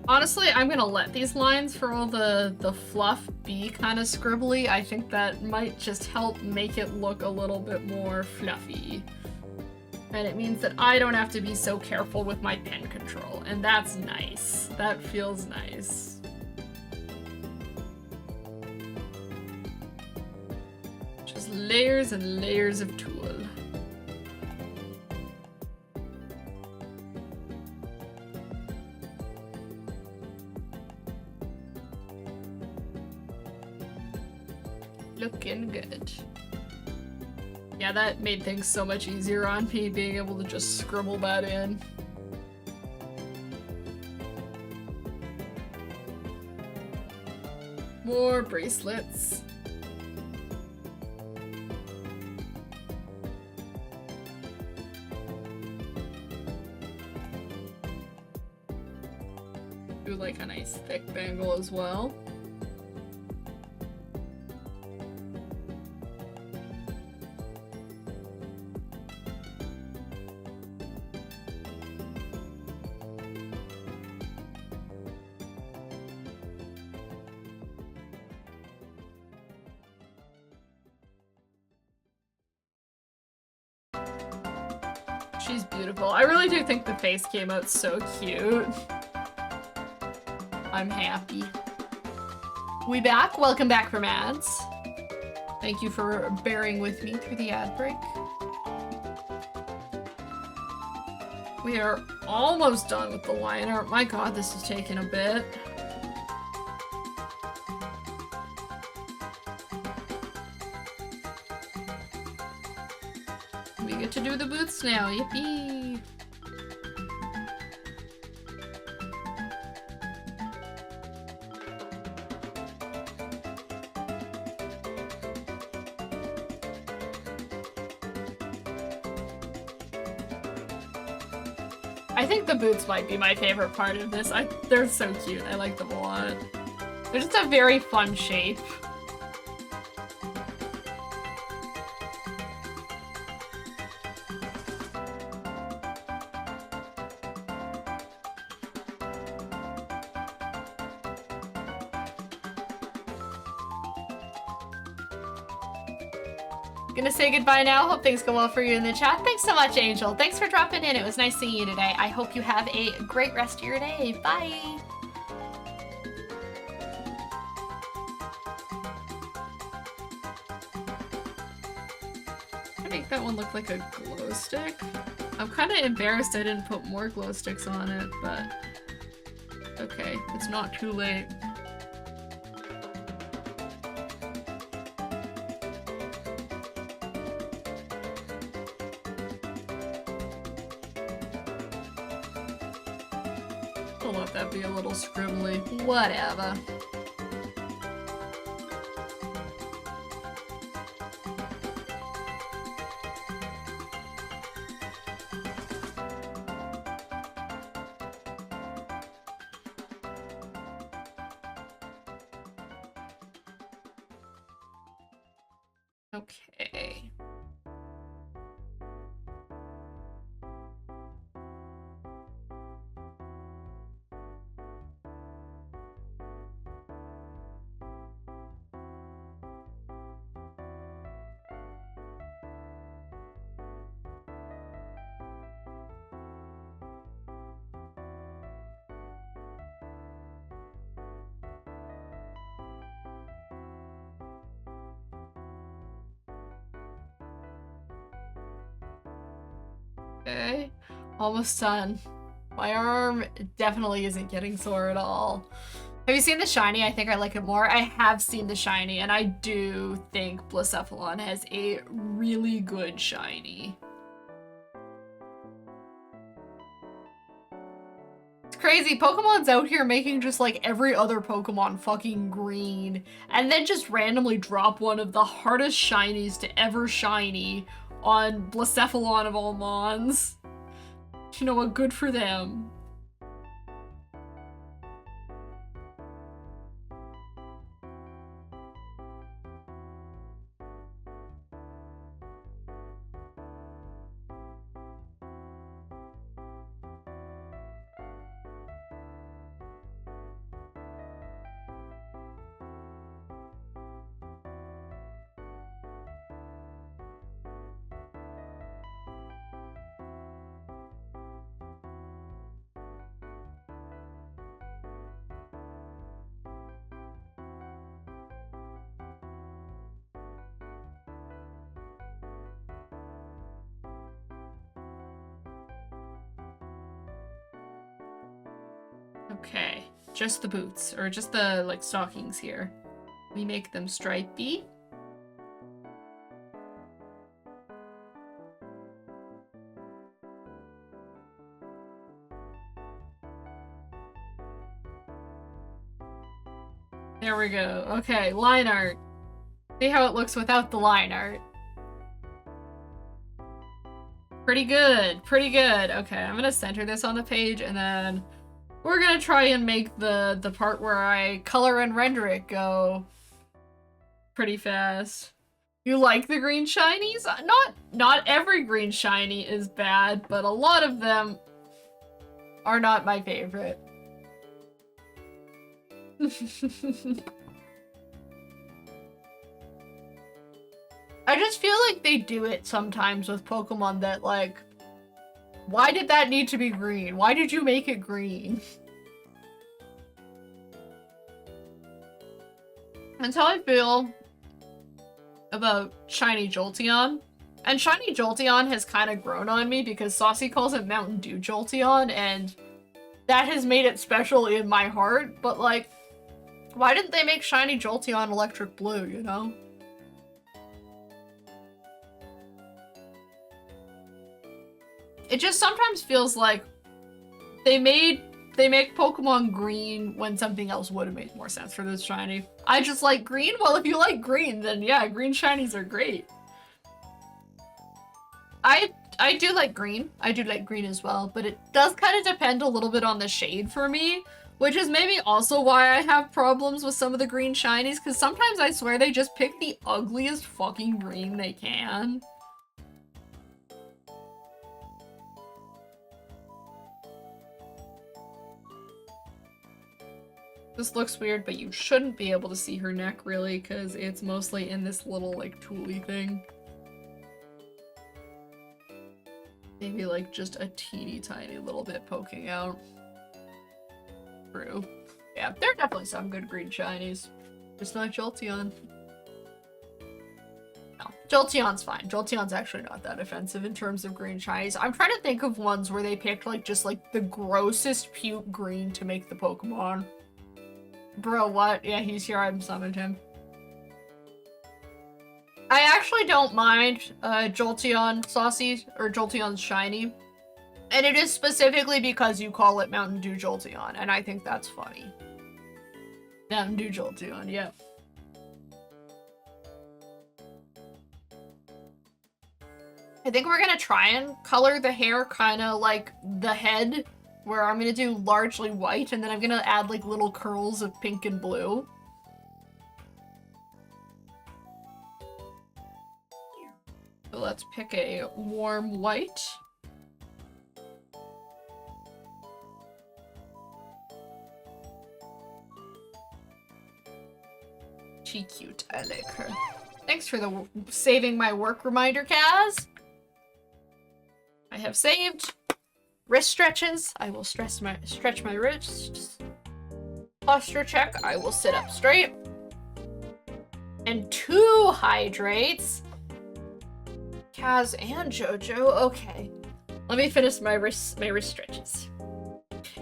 Honestly, I'm gonna let these lines for all the fluff be kind of scribbly. I think that might just help make it look a little bit more fluffy. And it means that I don't have to be so careful with my pen control, and that's nice. That feels nice. Just layers and layers of tulle. Looking good. Yeah, that made things so much easier on me, being able to just scribble that in. More bracelets. Do like a nice thick bangle as well. She's beautiful. I really do think the face came out so cute. I'm happy. We back? Welcome back from ads. Thank you for bearing with me through the ad break. We are almost done with the liner. My god, this is taking a bit. We get to do the boots now, yippee! I think the boots might be my favorite part of this. They're so cute. I like them a lot. They're just a very fun shape. Gonna say goodbye now. Hope things go well for you in the chat. Thanks so much, Angel. Thanks for dropping in. It was nice seeing you today. I hope you have a great rest of your day. Bye. I make that one look like a glow stick. I'm kind of embarrassed I didn't put more glow sticks on it, but okay, it's not too late. I'll let that be a little scribbly. Whatever. Okay. Okay, almost done. My arm definitely isn't getting sore at all. Have you seen the shiny? I think I like it more. I have seen the shiny, and I do think Blacephalon has a really good shiny. It's crazy. Pokemon's out here making just like every other Pokemon fucking green, and then just randomly drop one of the hardest shinies to ever shiny on Blacephalon of all mons. You know what? Good for them. Okay, just the boots, or just the, like, stockings here. We make them stripey. There we go. Okay, line art. See how it looks without the line art. Pretty good, pretty good. Okay, I'm gonna center this on the page and then we're gonna try and make the part where I color and render it go pretty fast. You like the green shinies? Not every green shiny is bad, but a lot of them are not my favorite. I just feel like they do it sometimes with Pokemon that, like, why did that need to be green? Why did you make it green? That's how I feel about Shiny Jolteon. And Shiny Jolteon has kind of grown on me because Saucy calls it Mountain Dew Jolteon, and that has made it special in my heart, but, like, why didn't they make Shiny Jolteon electric blue, you know? It just sometimes feels like they make Pokemon green when something else would have made more sense for this shiny. I just like green? Well, if you like green, then yeah, green shinies are great. I do like green. I do like green as well, but it does kind of depend a little bit on the shade for me, which is maybe also why I have problems with some of the green shinies, because sometimes I swear they just pick the ugliest fucking green they can. This looks weird, but you shouldn't be able to see her neck, really, because it's mostly in this little, like, tooly thing. Maybe, like, just a teeny tiny little bit poking out. True. Yeah, there are definitely some good green shinies. Just not Jolteon. No, Jolteon's fine. Jolteon's actually not that offensive in terms of green shinies. I'm trying to think of ones where they picked, like, just, like, the grossest puke green to make the Pokemon. Bro, what? Yeah, he's here. I've summoned him. I actually don't mind Jolteon Saucy, or Jolteon Shiny. And it is specifically because you call it Mountain Dew Jolteon, and I think that's funny. Mountain Dew Jolteon, yep. I think we're gonna try and color the hair kind of like the head, where I'm gonna do largely white, and then I'm gonna add like little curls of pink and blue. So let's pick a warm white. She cute, I like her. Thanks for the saving my work reminder, Kaz. I have saved. Wrist stretches. I will stretch my wrists. Posture check. I will sit up straight. And 2 hydrates. Kaz and JoJo. Okay. Let me finish my wrist stretches.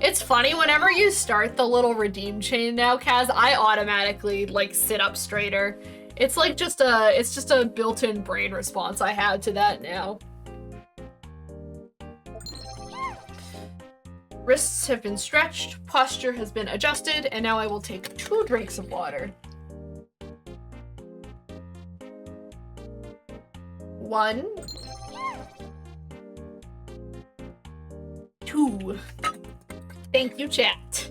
It's funny, whenever you start the little redeem chain now, Kaz, I automatically like sit up straighter. It's like just a built-in brain response I have to that now. Wrists have been stretched, posture has been adjusted, and now I will take 2 drinks of water. 1, 2. Thank you, chat.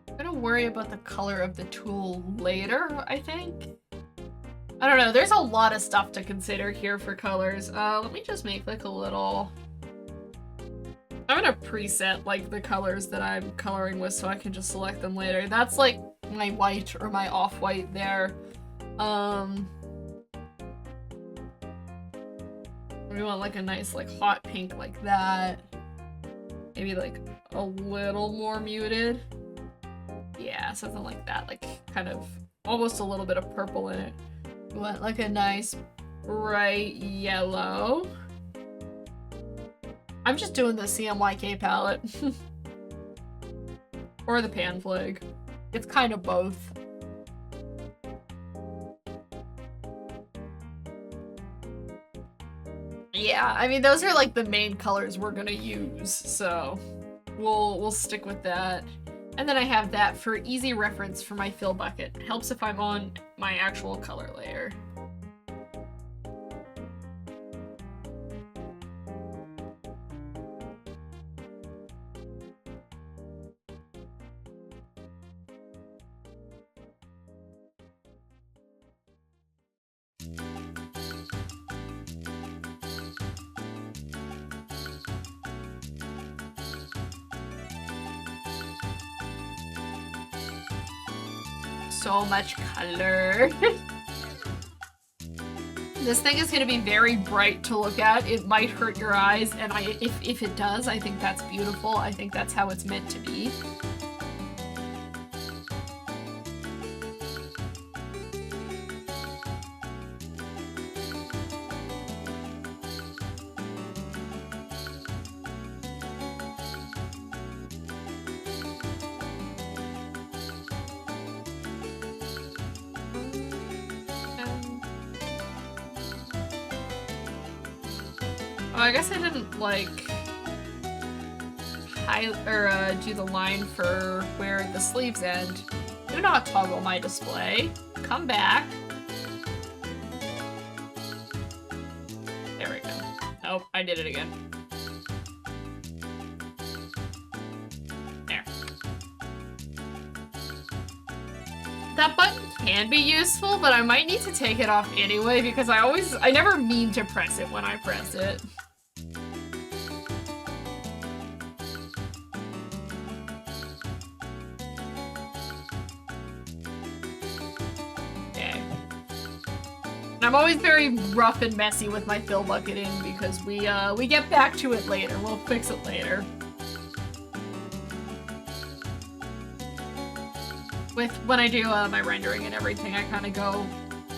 I'm gonna worry about the color of the tool later, I think. I don't know, there's a lot of stuff to consider here for colors. Let me just make like a little... I'm gonna preset like the colors that I'm coloring with so I can just select them later. That's like my white or my off-white there. We want like a nice like hot pink like that. Maybe like a little more muted. Yeah, something like that, like kind of almost a little bit of purple in it. We want like a nice bright yellow. I'm just doing the CMYK palette. Or the pan flag. It's kind of both. Yeah, I mean, those are like the main colors we're gonna use, so we'll stick with that. And then I have that for easy reference for my fill bucket. Helps if I'm on my actual color layer. So much color. This thing is going to be very bright to look at. It might hurt your eyes, and if it does, I think that's beautiful. I think that's how it's meant to be. Oh, I guess I didn't, like, do the line for where the sleeves end. Do not toggle my display. Come back. There we go. Nope, I did it again. There. That button can be useful, but I might need to take it off anyway because I never mean to press it when I press it. I'm always very rough and messy with my fill bucketing because we get back to it later. We'll fix it later. When I do my rendering and everything, I kind of go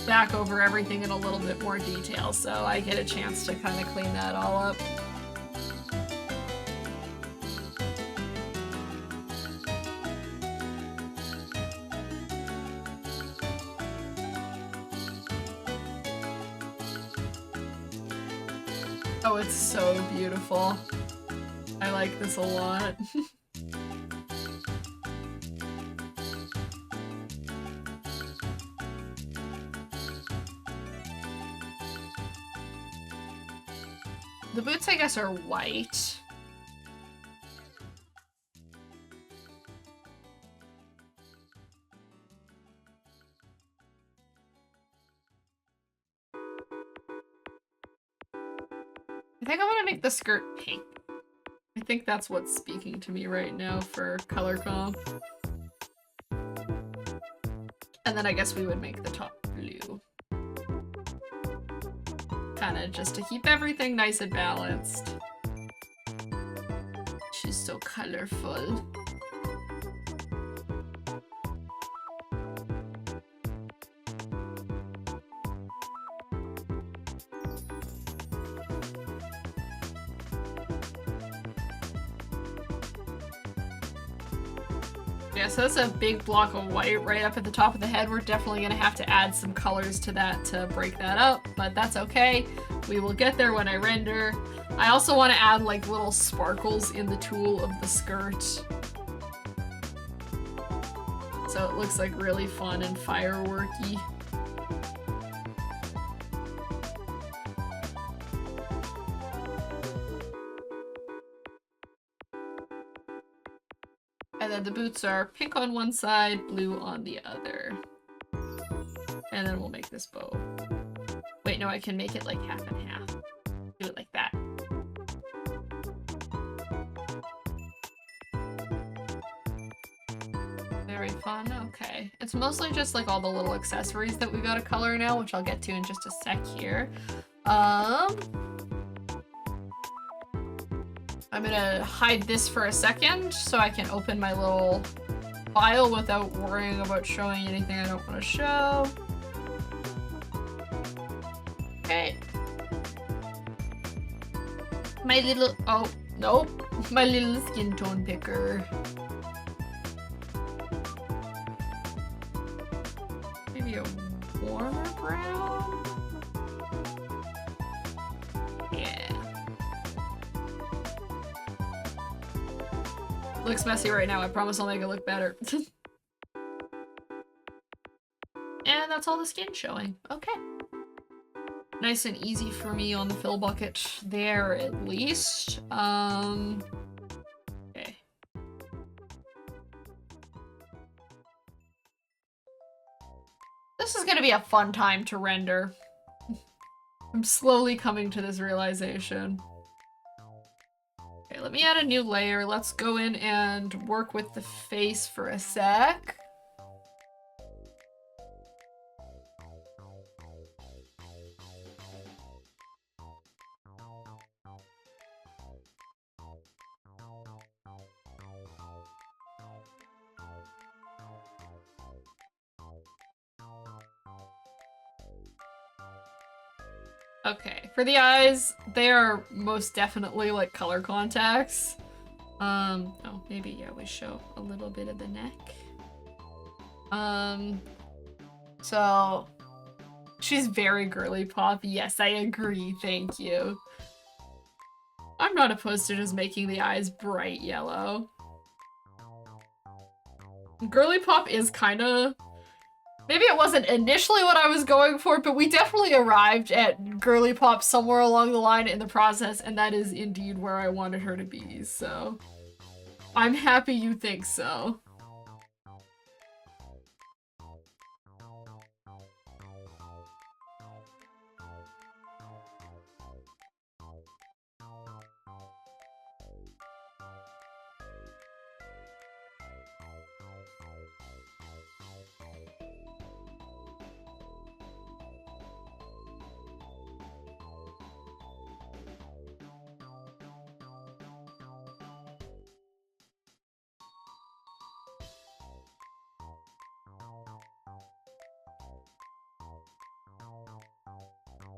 back over everything in a little bit more detail, so I get a chance to kind of clean that all up. Oh, it's so beautiful. I like this a lot. The boots, I guess, are white. I think I want to make the skirt pink. I think that's what's speaking to me right now for color comp. And then I guess we would make the top blue. Kind of just to keep everything nice and balanced. She's so colorful. Yeah, so that's a big block of white right up at the top of the head. We're definitely going to have to add some colors to that to break that up, but that's okay. We will get there when I render. I also want to add like little sparkles in the tulle of the skirt. So it looks like really fun and fireworky. And then the boots are pink on one side, blue on the other. And then we'll make this bow. Wait, no, I can make it like half and half. Do it like that. Very fun, okay. It's mostly just like all the little accessories that we gotta color now, which I'll get to in just a sec here. I'm gonna hide this for a second so I can open my little file without worrying about showing anything I don't want to show. Okay. My little, oh, nope. My little skin tone picker. Maybe a warmer brown? Yeah. Looks messy right now. I promise I'll make it look better. And that's all the skin showing. Okay. Nice and easy for me on the fill bucket there, at least. Okay. This is gonna be a fun time to render. I'm slowly coming to this realization. Okay, let me add a new layer. Let's go in and work with the face for a sec. Okay, for the eyes, they are most definitely like color contacts. Oh, maybe, yeah, we show a little bit of the neck. So she's very girly pop. Yes, I agree. Thank you. I'm not opposed to just making the eyes bright yellow. Girly pop is kind of... Maybe it wasn't initially what I was going for, but we definitely arrived at girly pop somewhere along the line in the process, and that is indeed where I wanted her to be, so... I'm happy you think so.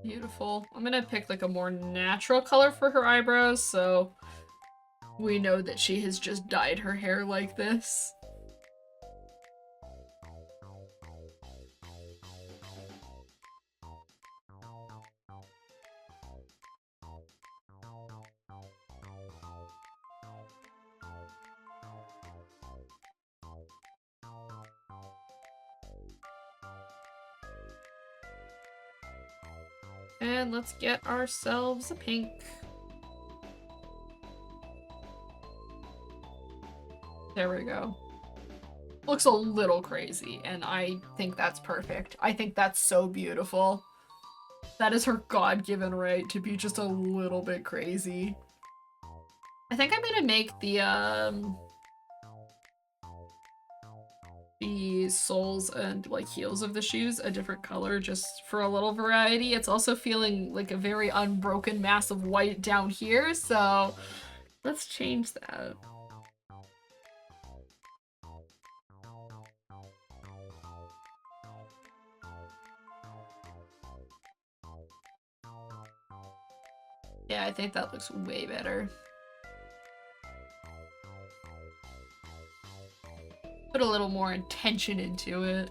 Beautiful. I'm gonna pick like a more natural color for her eyebrows, so we know that she has just dyed her hair like this. And let's get ourselves a pink. There we go. Looks a little crazy, and I think that's perfect. I think that's so beautiful. That is her God-given right to be just a little bit crazy. I think I'm gonna make the soles and like heels of the shoes a different color just for a little variety. It's also feeling like a very unbroken mass of white down here, so let's change that. Yeah, I think that looks way better. Put a little more intention into it.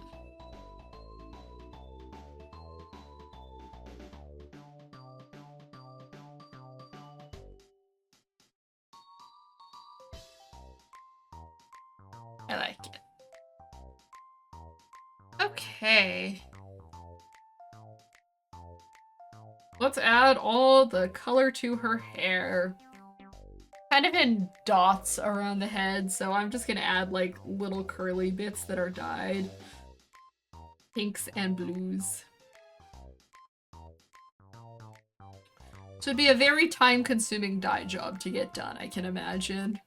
I like it. Okay. Let's add all the color to her hair. Kind of in dots around the head, so I'm just gonna add like little curly bits that are dyed. Pinks and blues. So it'd be a very time-consuming dye job to get done, I can imagine.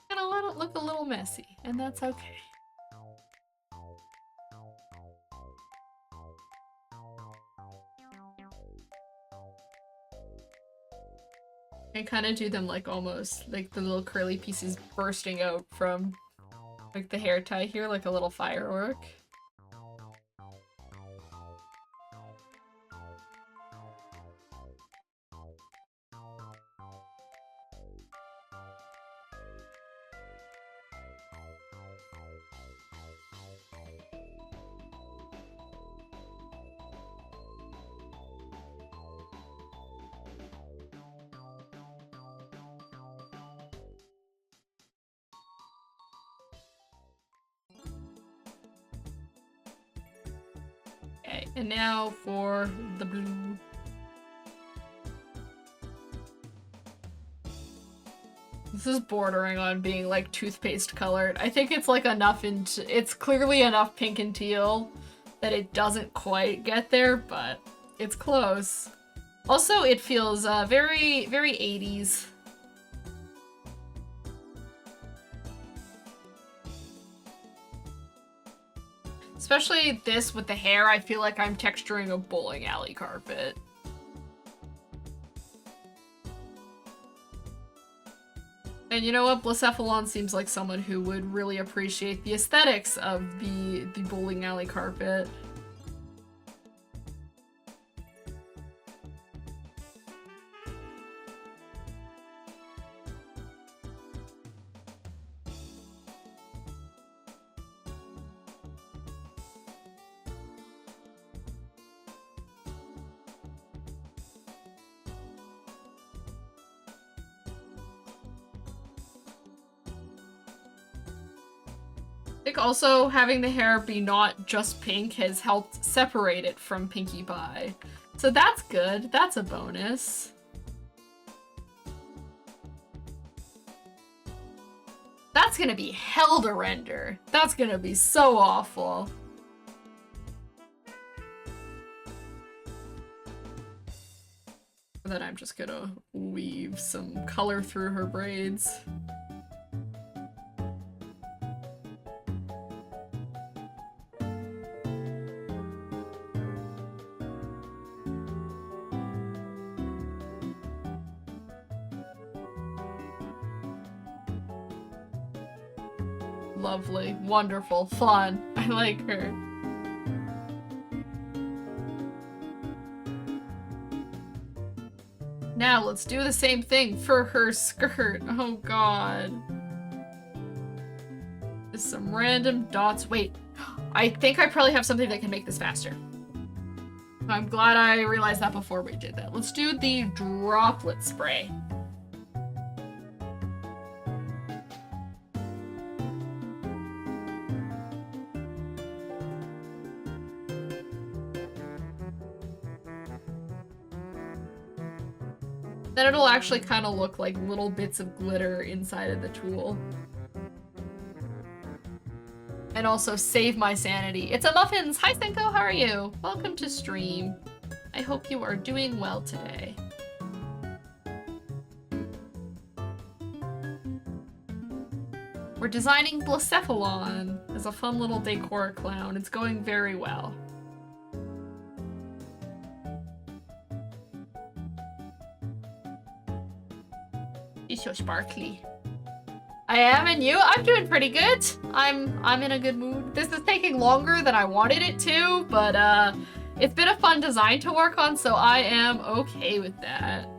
And a don't look a little messy, and that's okay. I kind of do them like almost like the little curly pieces bursting out from like the hair tie here, like a little firework. Okay, and now for the blue. This is bordering on being like toothpaste colored. I think it's like enough it's clearly enough pink and teal that it doesn't quite get there, but it's close. Also, it feels very, very 80s. Especially this with the hair, I feel like I'm texturing a bowling alley carpet. And you know what? Blacephalon seems like someone who would really appreciate the aesthetics of the bowling alley carpet. I think also having the hair be not just pink has helped separate it from Pinkie Pie. So that's good. That's a bonus. That's gonna be hell to render. That's gonna be so awful. And then I'm just gonna weave some color through her braids. Lovely, wonderful, fun. I like her. Now let's do the same thing for her skirt. Oh god. Just some random dots. Wait, I think I probably have something that can make this faster. I'm glad I realized that before we did that. Let's do the droplet spray. Then it'll actually kind of look like little bits of glitter inside of the tool. And also save my sanity. It's a Muffins! Hi Senko, how are you? Welcome to stream. I hope you are doing well today. We're designing Blacephalon as a fun little decor clown. It's going very well. He's so sparkly. I am, and you? I'm doing pretty good. I'm in a good mood. This is taking longer than I wanted it to, but it's been a fun design to work on, so I am okay with that.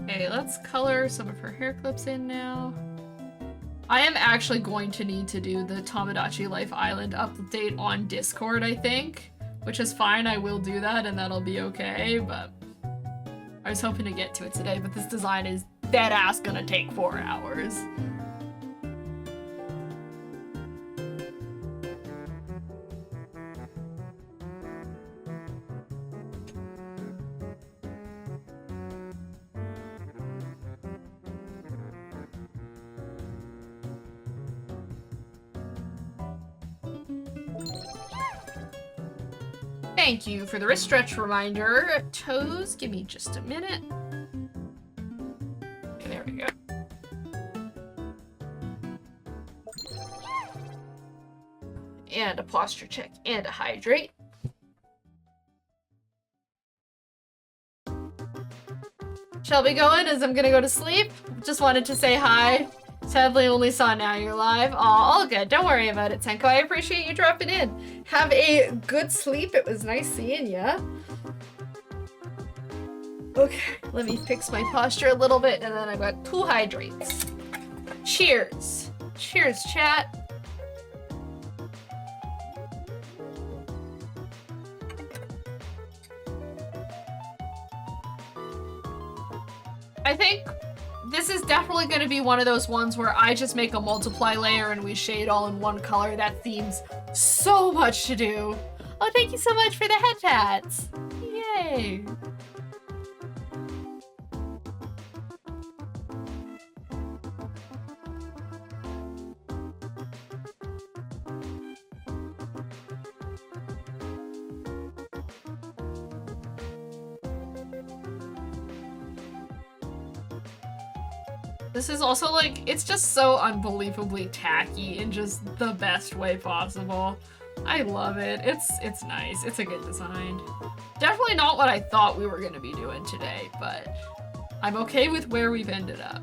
Okay, let's color some of her hair clips in now. I am actually going to need to do the Tomodachi Life Island update on Discord, I think. Which is fine, I will do that and that'll be okay, but I was hoping to get to it today, but this design is dead ass gonna take 4 hours. Thank you for the wrist stretch reminder. Toes, give me just a minute. Okay, there we go. And a posture check and a hydrate. Shall we go in as I'm gonna go to sleep? Just wanted to say hi. Sadly, only saw now you're live. Aw, all good. Don't worry about it, Tenko. I appreciate you dropping in. Have a good sleep. It was nice seeing ya. Okay, let me fix my posture a little bit, and then I've got 2 hydrates. Cheers. Cheers, chat. I think this is definitely going to be one of those ones where I just make a multiply layer and we shade all in one color. That seems so much to do. Oh, thank you so much for the head pats. Yay. This is also like, it's just so unbelievably tacky in just the best way possible. I love it. It's nice. It's a good design. Definitely not what I thought we were gonna be doing today, but I'm okay with where we've ended up.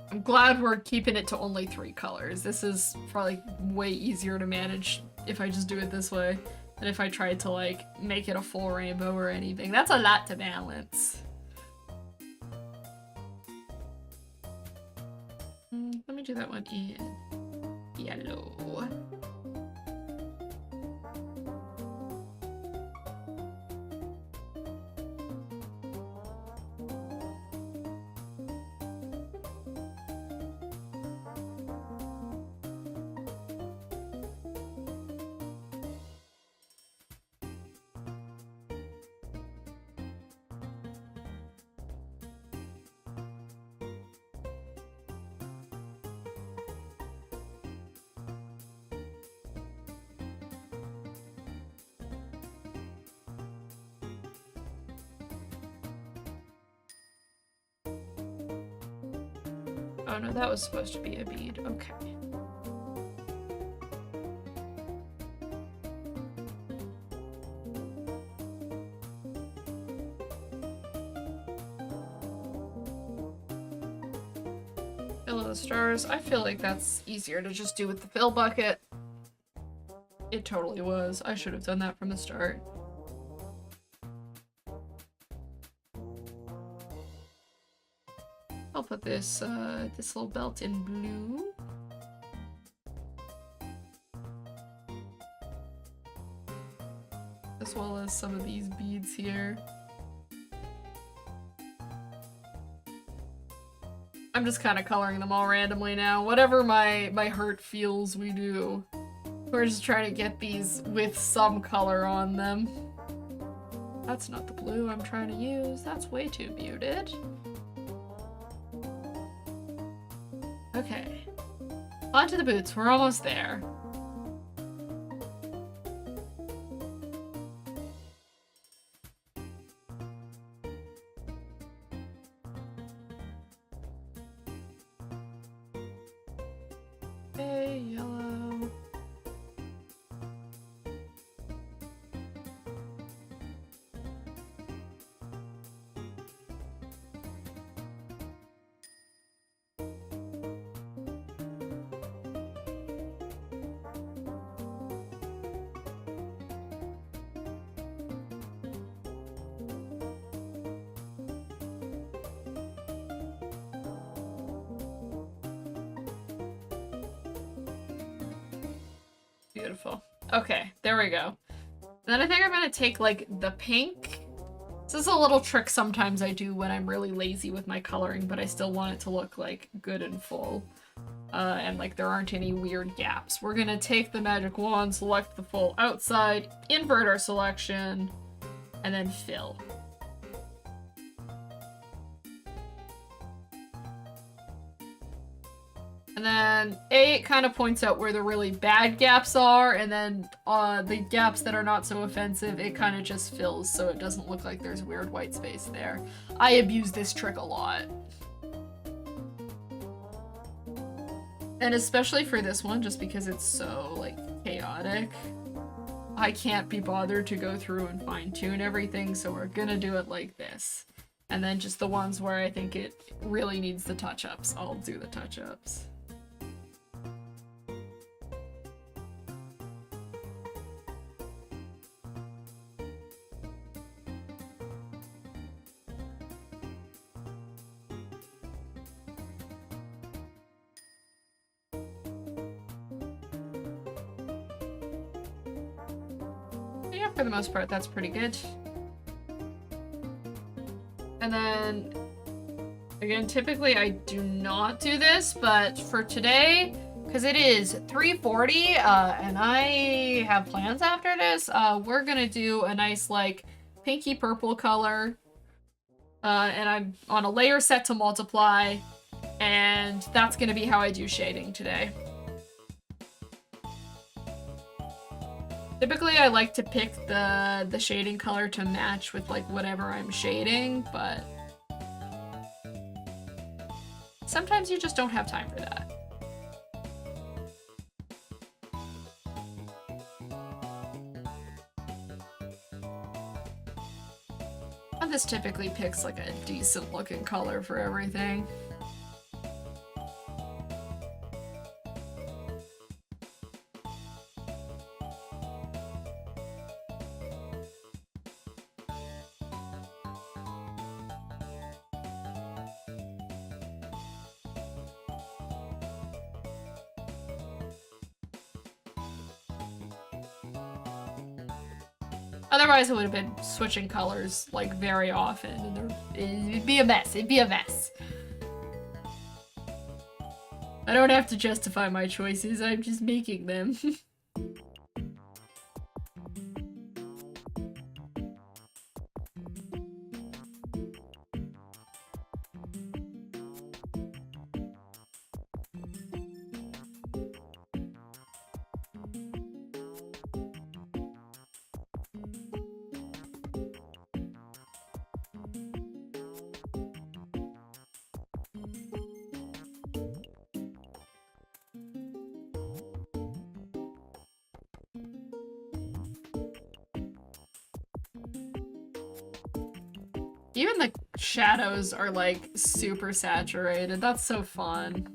I'm glad we're keeping it to only 3 colors. This is probably way easier to manage if I just do it this way than if I tried to like make it a full rainbow or anything. That's a lot to balance. Let me do that one in yellow. Oh no, that was supposed to be a bead. Okay. Fill of the stars. I feel like that's easier to just do with the fill bucket. It totally was. I should have done that from the start. I'll put this this little belt in blue. As well as some of these beads here. I'm just kind of coloring them all randomly now. Whatever my heart feels, we do. We're just trying to get these with some color on them. That's not the blue I'm trying to use. That's way too muted. Okay. On to the boots. We're almost there. Okay, yellow. Beautiful. Okay, there we go. Then I think I'm gonna take like the pink This is a little trick sometimes I do when I'm really lazy with my coloring, but I still want it to look like good and full. And like there aren't any weird gaps. We're gonna take the magic wand, select the full outside, invert our selection, and then fill. And then A kind of points out where the really bad gaps are, and then the gaps that are not so offensive, it kind of just fills so it doesn't look like there's weird white space there. I abuse this trick a lot. And especially for this one, just because it's so, like, chaotic, I can't be bothered to go through and fine-tune everything, so we're gonna do it like this. And then just the ones where I think it really needs the touch-ups, I'll do the touch-ups. Yeah, for the most part, that's pretty good. And then, again, typically I do not do this, but for today, because it is 3:40, and I have plans after this, we're gonna do a nice, like, pinky purple color, and I'm on a layer set to multiply, and that's gonna be how I do shading today. Typically, I like to pick the shading color to match with, like, whatever I'm shading, but sometimes you just don't have time for that. And this typically picks, like, a decent-looking color for everything. Otherwise, it would have been switching colors, like, very often, and it'd be a mess. It'd be a mess. I don't have to justify my choices, I'm just making them. Even the shadows are, like, super saturated. That's so fun.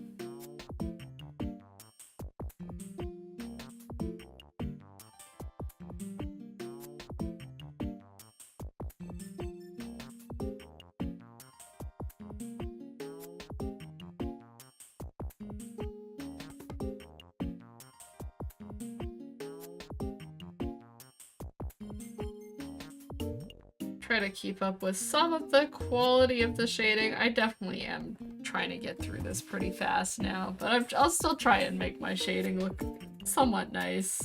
Try to keep up with some of the quality of the shading. I definitely am trying to get through this pretty fast now, but I'll still try and make my shading look somewhat nice.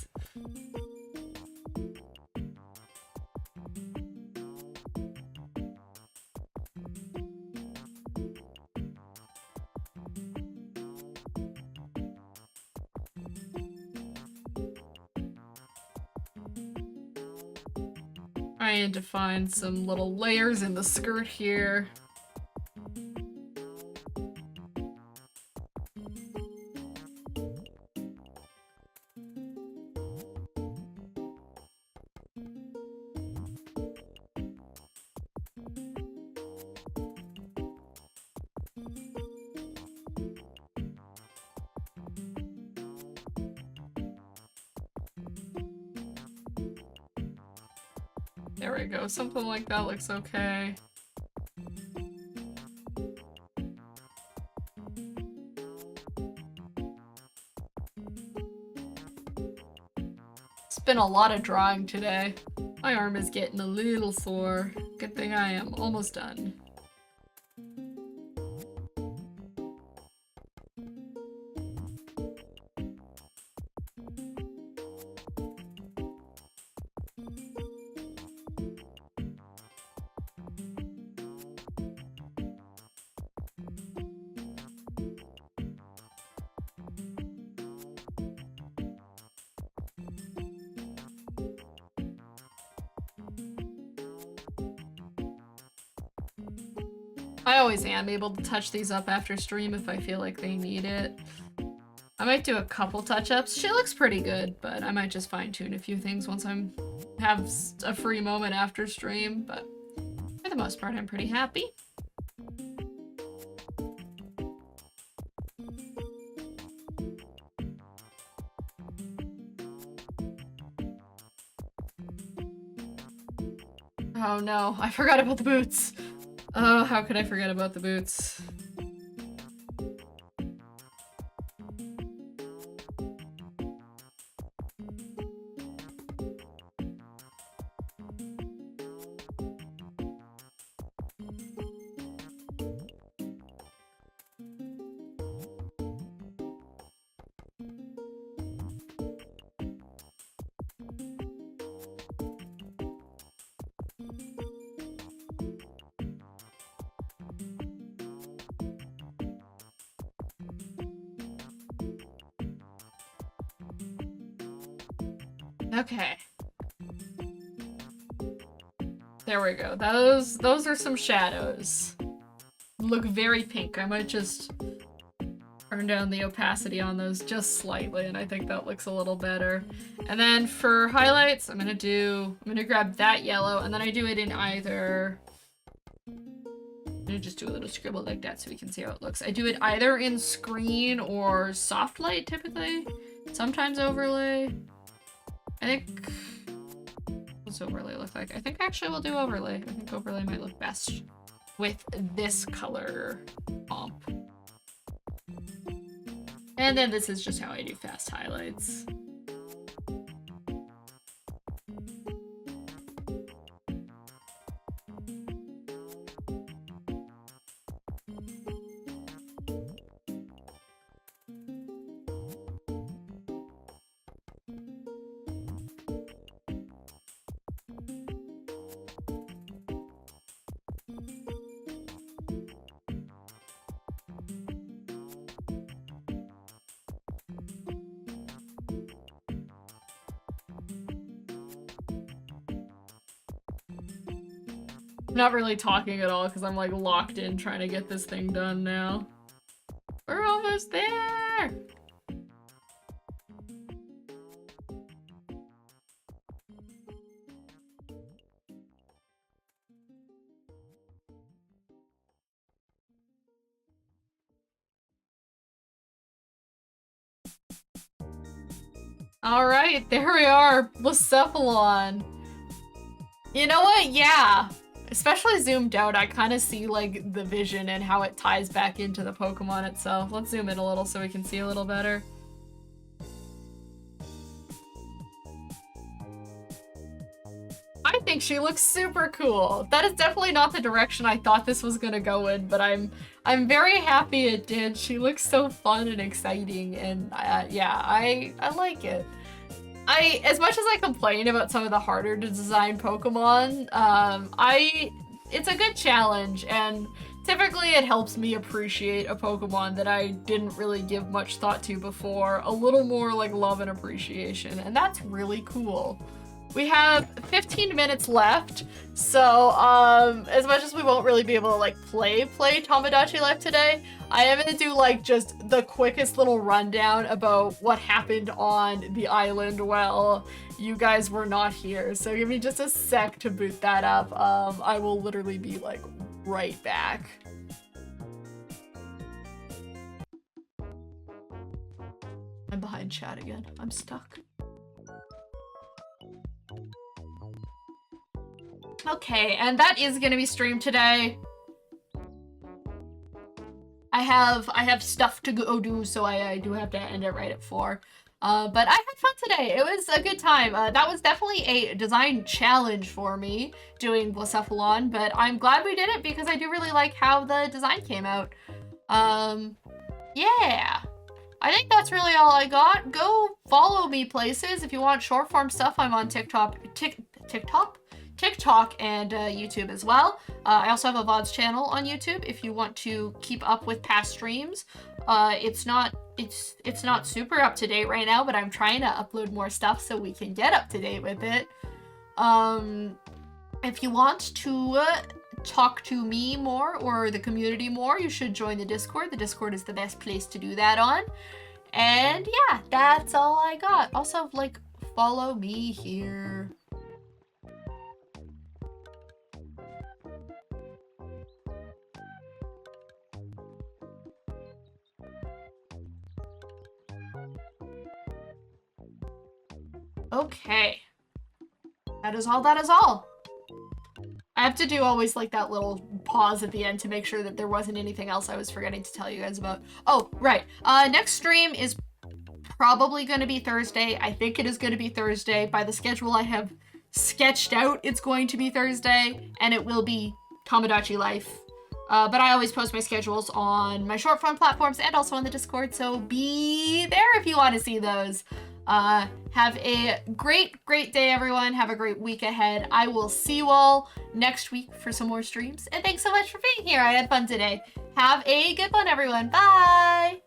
Trying to find some little layers in the skirt here. There we go, something like that looks okay. It's been a lot of drawing today. My arm is getting a little sore. Good thing I am almost done. I always am able to touch these up after stream if I feel like they need it. I might do a couple touch-ups. She looks pretty good, but I might just fine-tune a few things once I have a free moment after stream, but for the most part, I'm pretty happy. Oh no, I forgot about the boots. Oh, how could I forget about the boots? Okay. There we go. Those are some shadows. Look very pink. I might just turn down the opacity on those just slightly, and I think that looks a little better. And then for highlights, I'm gonna grab that yellow, and then I do it in either... I'm gonna just do a little scribble like that so we can see how it looks. I do it either in screen or soft light, typically. Sometimes overlay. I think... What's overlay look like? I think actually we'll do overlay. I think overlay might look best with this color pomp. And then this is just how I do fast highlights. Not really talking at all because I'm like locked in trying to get this thing done now. We're almost there! Alright, there we are, Blacephalon. You know what? Yeah. Especially zoomed out, I kind of see like the vision and how it ties back into the Pokemon itself. Let's zoom in a little so we can see a little better. I think she looks super cool. That is definitely not the direction I thought this was gonna go in, but I'm very happy it did. She looks so fun and exciting, and yeah, I like it. As much as I complain about some of the harder to design Pokemon, it's a good challenge, and typically it helps me appreciate a Pokemon that I didn't really give much thought to before, a little more like love and appreciation, and that's really cool. We have 15 minutes left, so as much as we won't really be able to like play Tomodachi Life today, I am gonna do like just the quickest little rundown about what happened on the island while you guys were not here. So give me just a sec to boot that up. I will literally be like right back. I'm behind chat again. I'm stuck. Okay, and that is gonna be streamed today. I have stuff to go do, so I do have to end it right at 4. But I had fun today. It was a good time. That was definitely a design challenge for me, doing Blacephalon, but I'm glad we did it because I do really like how the design came out. Yeah. I think that's really all I got. Go follow me places. If you want short form stuff, I'm on TikTok and YouTube as well. I also have a VODs channel on YouTube if you want to keep up with past streams. It's not super up to date right now, but I'm trying to upload more stuff so we can get up to date with it. If you want to talk to me more or the community more, you should join the Discord. The Discord is the best place to do that on. And yeah, that's all I got. Also, like, follow me here. Okay. That is all. I have to do always like that little pause at the end to make sure that there wasn't anything else I was forgetting to tell you guys about. Oh, right. Next stream is probably going to be Thursday. I think it is going to be Thursday. By the schedule I have sketched out, it's going to be Thursday, and it will be Tomodachi Life. But I always post my schedules on my short form platforms and also on the Discord, so be there if you want to see those. Have a great day, everyone. Have a great week ahead. I will see you all next week for some more streams. And thanks so much for being here. I had fun today. Have a good one, everyone. Bye!